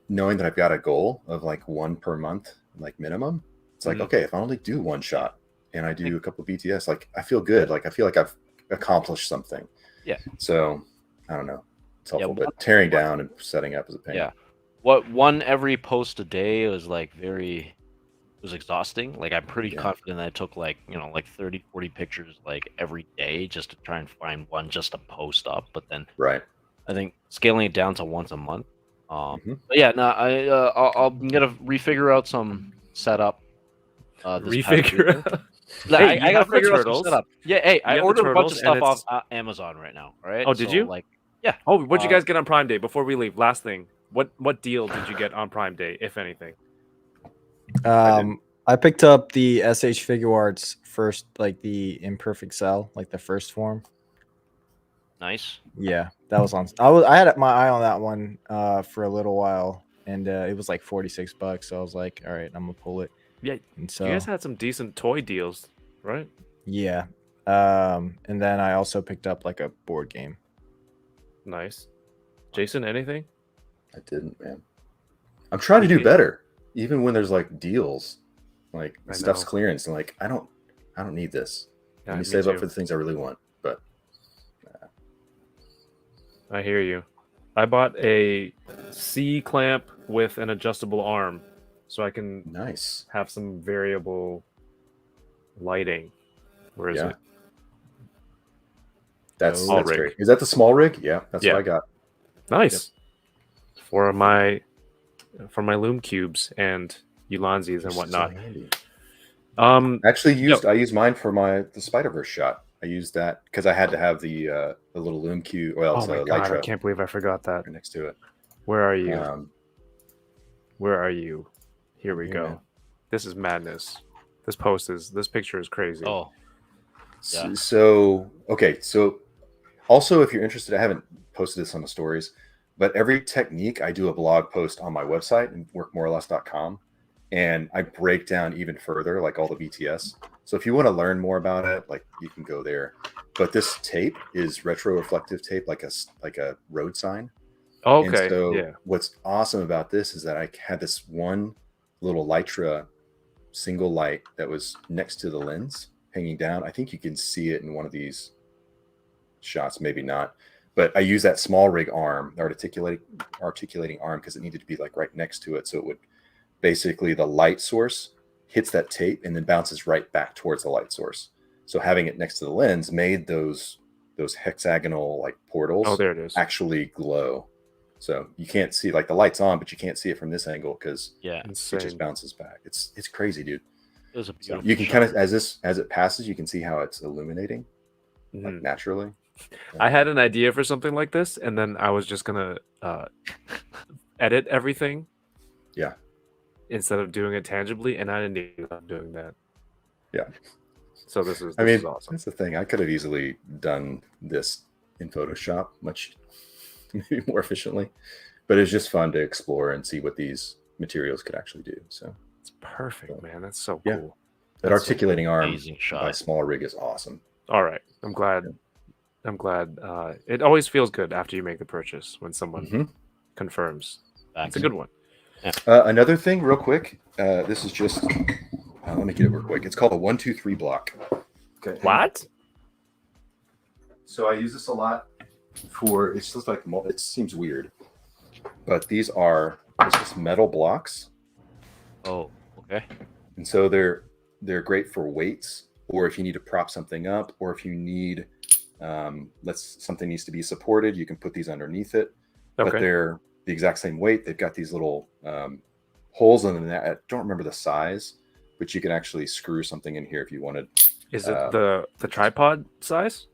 knowing that I've got a goal of like one per month, like minimum, it's like, Mhm. okay, if I only do one shot and I do a couple of BTS, like I feel good. Like I feel like I've accomplished something. Yeah. So I don't know. It's Yeah, helpful, one- but tearing down and setting up is a pain. Yeah. What one every post a day is like very was exhausting. Like I'm pretty Yeah. confident that I took like 30, 40 pictures like every day just to try and find one just to post up. But then Right. I think scaling it down to once a month. Mhm. But yeah, no, I'm gonna refigure out some setup. This past Refigure. weekend. Hey, I you gotta have the figure out some turtles. setup. Yeah, hey, You I have the ordered a bunch of turtles, and stuff off it's- Amazon right now. All right. Oh, did So, you? Like, yeah. Oh, what'd you Uh, guys get on Prime Day? Before we leave, last thing. What deal did you get on Prime Day, if anything? I picked up the SH Figure Arts first, like the Imperfect Cell, like the first form. Nice. Yeah, that was on. I had my eye on that one for a little while, and it was like $46. So I was like, all right, I'm gonna pull it. Yeah, And so you guys had some decent toy deals, right? yeah, and then I also picked up like a board game. Nice. Jason, anything? I didn't, man. I'm trying to do Okay. better, even when there's like deals, like I stuff's know. clearance, and like I don't need this. Yeah, Let me me save up too. for the things I really want. But I hear you. I bought a C clamp with an adjustable arm, so I can nice. have some variable lighting. Where is Yeah. it? That's Small rig. great. Is that the small rig? Yeah, that's Yeah. what I got. Nice. For my loom cubes and Ulanzis and So whatnot. handy. Actually, I used mine for the Spider-Verse shot. I used that because I had to have the little loom cube. Well, it's oh my a god, I Lytro can't believe I forgot that. right next to it. Where are you? Where are you? Here we Yeah, go. man. This is madness. This picture is crazy. Oh, yeah. So okay, so also if you're interested, I haven't posted this on the stories, but every technique I do a blog post on my website and workmoreless.com, and I break down even further like all the BTS. So if you want to learn more about it, like you can go there. But this tape is retro reflective tape, like a road sign. Okay. And so Yeah. what's awesome about this is that I had this one little Lytra single light that was next to the lens hanging down. I think you can see it in one of these shots, maybe not. But I use that small rig arm, the articulating arm, because it needed to be like right next to it. So it would basically the light source hits that tape and then bounces right back towards the light source. So having it next to the lens made those hexagonal like portals Oh, there it is. actually glow. So you can't see, like the light's on, but you can't see it from this angle because Yeah. it Insane. just bounces back. It's crazy, dude. It was a So beautiful. you can shot. kind of as it passes, you can see how it's illuminating like Mhm. naturally. I had an idea for something like this, and then I was just gonna edit everything. Yeah. Instead of doing it tangibly, and I didn't end up doing that. Yeah. So this is I mean, awesome. that's the thing. I could have easily done this in Photoshop much maybe more efficiently, but it's just fun to explore and see what these materials could actually do. So It's perfect, man. That's so Yeah. cool. that That's so articulating arm Amazing by shot. small rig is awesome. All right. I'm glad. It always feels good after you make the purchase when someone Mhm. confirms. Facts. It's a good one. Another thing, real quick. This is just. Let me get it real quick. It's called a 1-2-3 block. Okay. What? So I use this a lot for. It's just like it seems weird, but these are just metal blocks, Oh, okay. and so they're great for weights, or if you need to prop something up, or if you need something needs to be supported, you can put these underneath it. But Okay. they're the exact same weight. They've got these little holes in them. I don't remember the size, but you can actually screw something in here if you wanted. Is it the tripod size?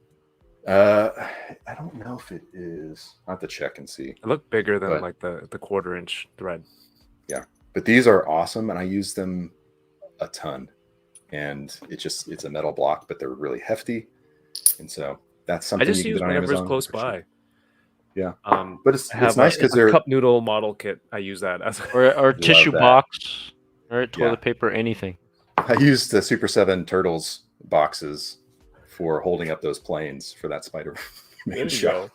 I don't know if it is. I will have to check and see. It looked bigger than But- like the 1/4-inch thread. But these are awesome, and I use them a ton. And it's a metal block, but they're really hefty, and so that's I something just you can use get on whenever it's Amazon close for sure. by. Yeah. But But it's nice because a they're cup noodle model kit. I use that as Or tissue that. box, or toilet Yeah. paper, anything. I used the Super 7 Turtles boxes for holding up those planes for that There Spider-Man you show go.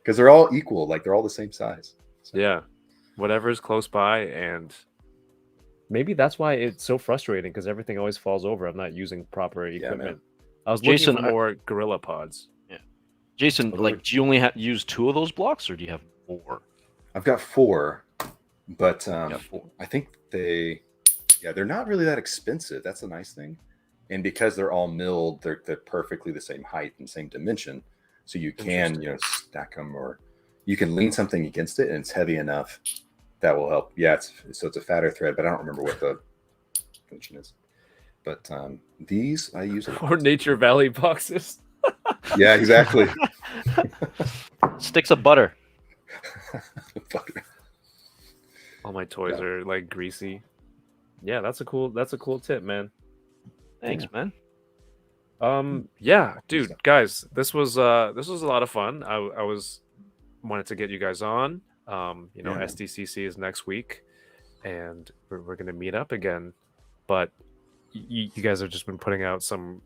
because they're all equal, like they're all the same size. So, Yeah, whatever is close by, and maybe that's why it's so frustrating because everything always falls over. I'm not using proper man. equipment. I was Jason, looking for more Gorilla Pods. Jason, Totally. like, do you only use 2 of those blocks, or do you have 4? I've got 4, but Yeah, 4. I think they Yeah, they're not really that expensive. That's a nice thing. And because they're all milled, they're perfectly the same height and same dimension. So you can, stack them, or you can lean something against it and it's heavy enough that will help. Yeah, it's a fatter thread, but I don't remember what the dimension is. But these I use Or Nature Valley boxes. Yeah, exactly. Sticks of butter. All my toys are like greasy. Yeah, that's a cool tip, man. Thanks, man. Yeah, dude, guys, this was a lot of fun. I wanted to get you guys on. SDCC is next week, and we're gonna meet up again. But you guys have just been putting out some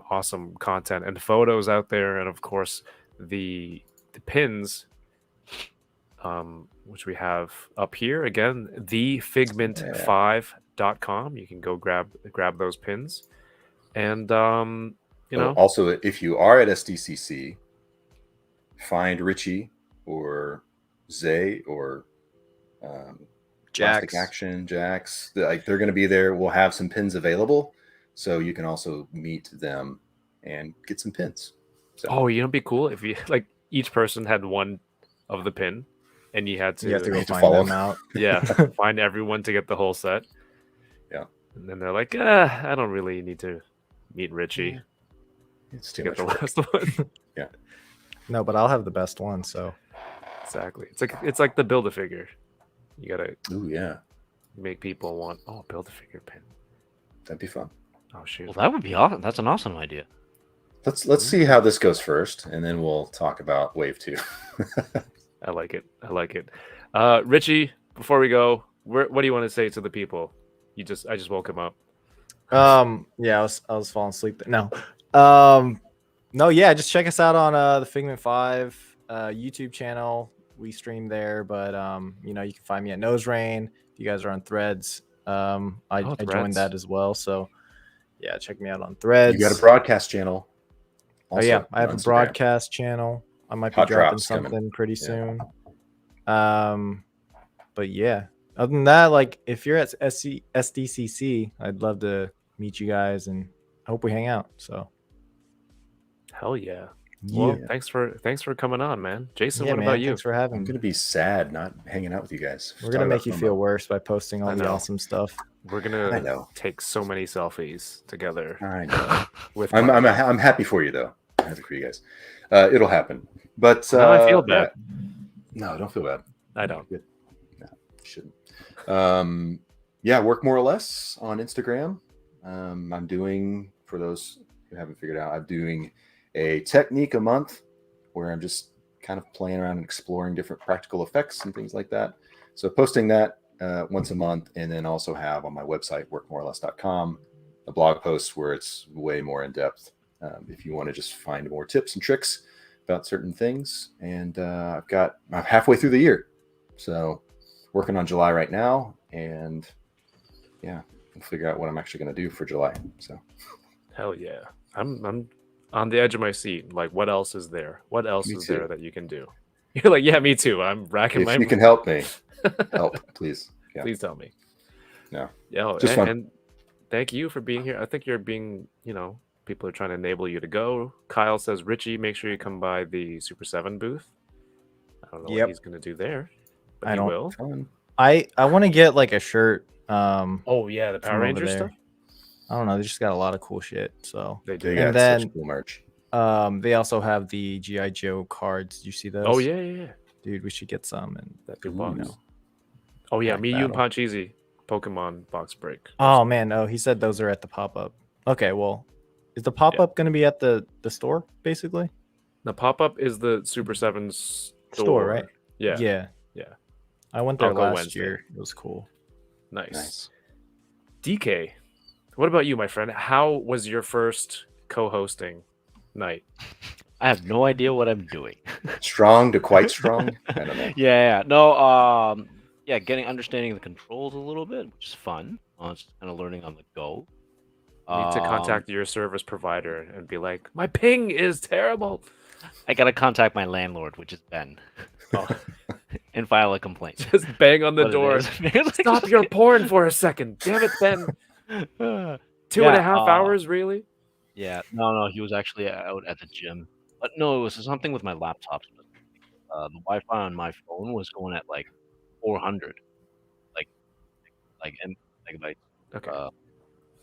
awesome content and photos out there, and of course the pins, which we have up here again, the Figment5.com. You can go grab those pins. And also, if you are at SDCC, find Richie or Zay or Plastic Action, Jax. They're going to be there. We'll have some pins available, so you can also meet them and get some pins. So. It'd be cool if you each person had one of the pin, and you had to go find follow them out. Yeah, find everyone to get the whole set. Yeah, and then they're like, I don't really need to meet Richie. It's too get much the last one. Yeah. No, but I'll have the best one. So exactly, it's like the Build-A-Figure. You gotta make people want Build-A-Figure pin. That'd be fun. Oh shoot! Well, that would be awesome. That's an awesome idea. Let's see how this goes first, and then we'll talk about Wave 2. I like it. Richie, before we go, what do you want to say to the people? I just woke him up. Yeah, I was falling asleep. No, just check us out on the Figment 5 YouTube channel. We stream there, but you can find me at Noserain. If you guys are on Threads, I joined that as well. So yeah, check me out on Threads. You got a broadcast channel. I have a broadcast channel. I might be dropping something pretty soon. But yeah, other than that, if you're at SDCC, I'd love to meet you guys, and I hope we hang out. So hell yeah. Well, thanks for coming on, man. Jason, what about you? Thanks for having me. I'm gonna be sad not hanging out with you guys. We're gonna make you feel worse by posting all the awesome stuff. We're gonna take so many selfies together. I know. I'm happy for you though. I'm happy for you guys. It'll happen. But now I feel bad. No, don't feel bad. I don't. Good. No, you shouldn't. Work more or less on Instagram. I'm doing, for those who haven't figured out, I'm doing a technique a month where I'm just kind of playing around and exploring different practical effects and things like that. So posting that once a month, and then also have on my website, workmoreorless.com, a blog post where it's way more in depth. If you want to just find more tips and tricks about certain things. And I'm halfway through the year. So working on July right now, and we'll figure out what I'm actually going to do for July. So hell yeah. I'm on the edge of my seat. Like, what else is there? What else is there that you can do? You're like, yeah, me too. I'm racking my. If you can help me, please. Yeah. Please tell me. No. Yeah, just fun. And thank you for being here. I think you're being, people are trying to enable you to go. Kyle says, Richie, make sure you come by the Super 7 booth. I don't know what he's going to do there, but he will. I want to get a shirt. The Power Rangers stuff. I don't know. They just got a lot of cool shit. So they do. And then such cool merch. They also have the G.I. Joe cards. Did you see those? Oh yeah. Dude, we should get some. And that good box. Oh yeah, me, you, and Poncheezy. Pokemon box break. Oh man, he said those are at the pop-up. Okay, well, is the pop-up going to be at the store basically? The pop-up is the Super 7 store, right? Yeah. I went there last year. It was cool. Nice. DK, what about you, my friend? How was your first co-hosting night? I have no idea what I'm doing. Strong to quite strong. I don't know. Yeah. No. Understanding the controls a little bit, which is fun. It's kind of learning on the go. Need to contact your service provider and be like, my ping is terrible. I gotta contact my landlord, which is Ben. and file a complaint. Just bang on the What it door. is. Like- Stop your porn for a second. Damn it, Ben. Two and a half hours, really? Yeah, no, he was actually out at the gym. But no, it was something with my laptop. The Wi-Fi on my phone was going at like 400, like megabytes. Okay.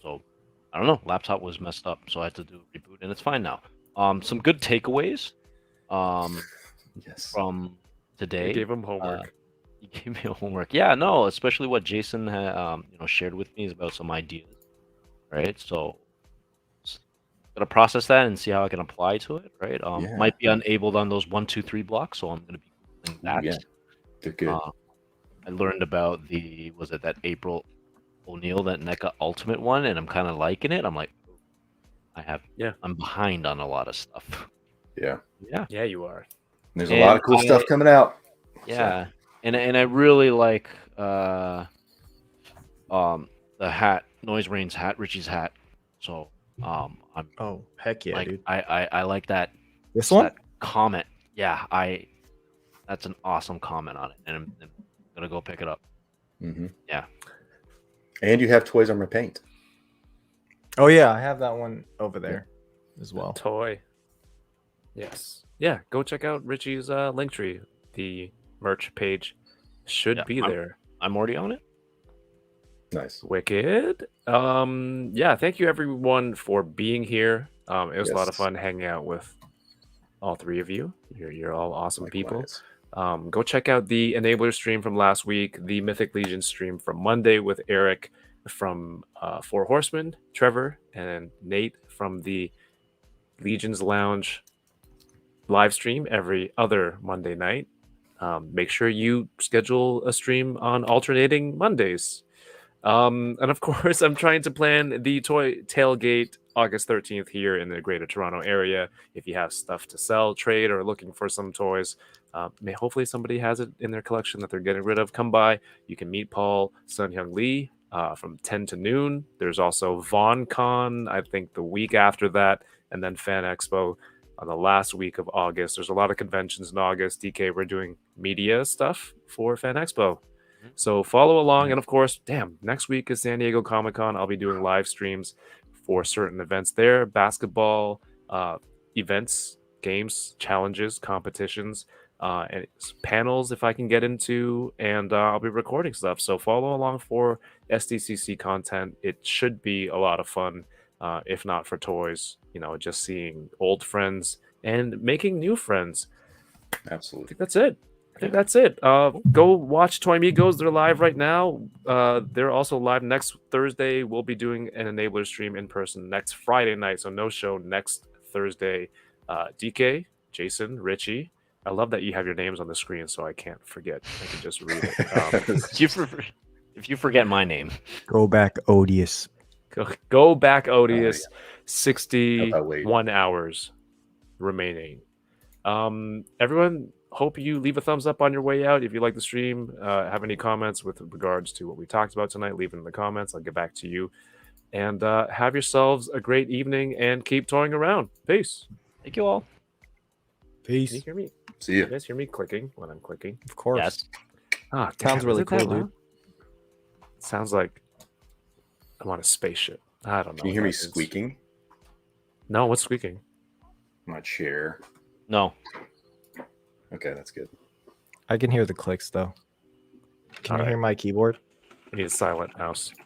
So I don't know. Laptop was messed up, so I had to do a reboot, and it's fine now. Some good takeaways. Yes. From today. You gave him homework. You gave me homework. Yeah, no, especially what Jason had, shared with me is about some ideas, right? So, gonna process that and see how I can apply to it, right? Yeah. Might be enabled on those 1, 2, 3 blocks, so I'm gonna be doing that. Yeah. They're good. I learned about that April O'Neil, that NECA Ultimate one, and I'm kind of liking it. I'm like, I'm behind on a lot of stuff. Yeah. Yeah, you are. There's a lot of cool stuff coming out. Yeah, and I really like the hat, Noserain's hat, Richie's hat. So I'm Oh, heck yeah, like dude. I like that. This one? That comment. Yeah, that's an awesome comment on it, and I'm gonna go pick it up. Mm-hmm. Yeah. And you have Toys on Repaint. Oh yeah, I have that one over there as well. Toy. Yes. Yeah, go check out Richie's link tree. The merch page should be there. I'm already on it. Nice. Wicked. Yeah, thank you everyone for being here. It was a lot of Yes. fun hanging out with all three of you. You're all awesome people. Likewise. Go check out the Enabler stream from last week, the Mythic Legion stream from Monday with Eric from Four Horsemen, Trevor, and Nate from the Legion's Lounge live stream every other Monday night. Make sure you schedule a stream on alternating Mondays. And of course, I'm trying to plan the toy tailgate August 13th here in the Greater Toronto area. If you have stuff to sell, trade, or looking for some toys, hopefully somebody has it in their collection that they're getting rid of. Come by. You can meet Paul Sun Hyung Lee from 10 to noon. There's also VonCon, I think the week after that, and then Fan Expo on the last week of August. There's a lot of conventions in August. DK, we're doing media stuff for Fan Expo. So follow along. And of course, next week is San Diego Comic-Con. I'll be doing live streams for certain events there. Basketball events, games, challenges, competitions, and panels if I can get into. And I'll be recording stuff. So follow along for SDCC content. It should be a lot of fun, if not for toys. Just seeing old friends and making new friends. I Absolutely. think that's it. Go watch Toy Migos. They're live right now. They're also live next Thursday. We'll be doing an Enabler stream in person next Friday night. So no show next Thursday. DK, Jason, Richie. I love that you have your names on the screen so I can't forget. I can just read it. If you forget my name, Go back, Odious. Go back, Odious. How'd that 61 hours remaining. Everyone, hope you leave a thumbs up on your way out if you like the stream. Have any comments with regards to what we talked about tonight, leave it in the comments. I'll get back to you. And have yourselves a great evening and keep toying around. Peace. thank you all. Peace. Can you hear me? See You you. guys hear me clicking when I'm clicking? Of course. Yes. Sounds really cool, dude. Sounds like I'm on a spaceship. I don't know. Can you hear what me that is. squeaking? No, what's squeaking? My chair. No. Okay, that's good. I can hear the clicks though. Can you Alright. hear my keyboard? I need a silent mouse.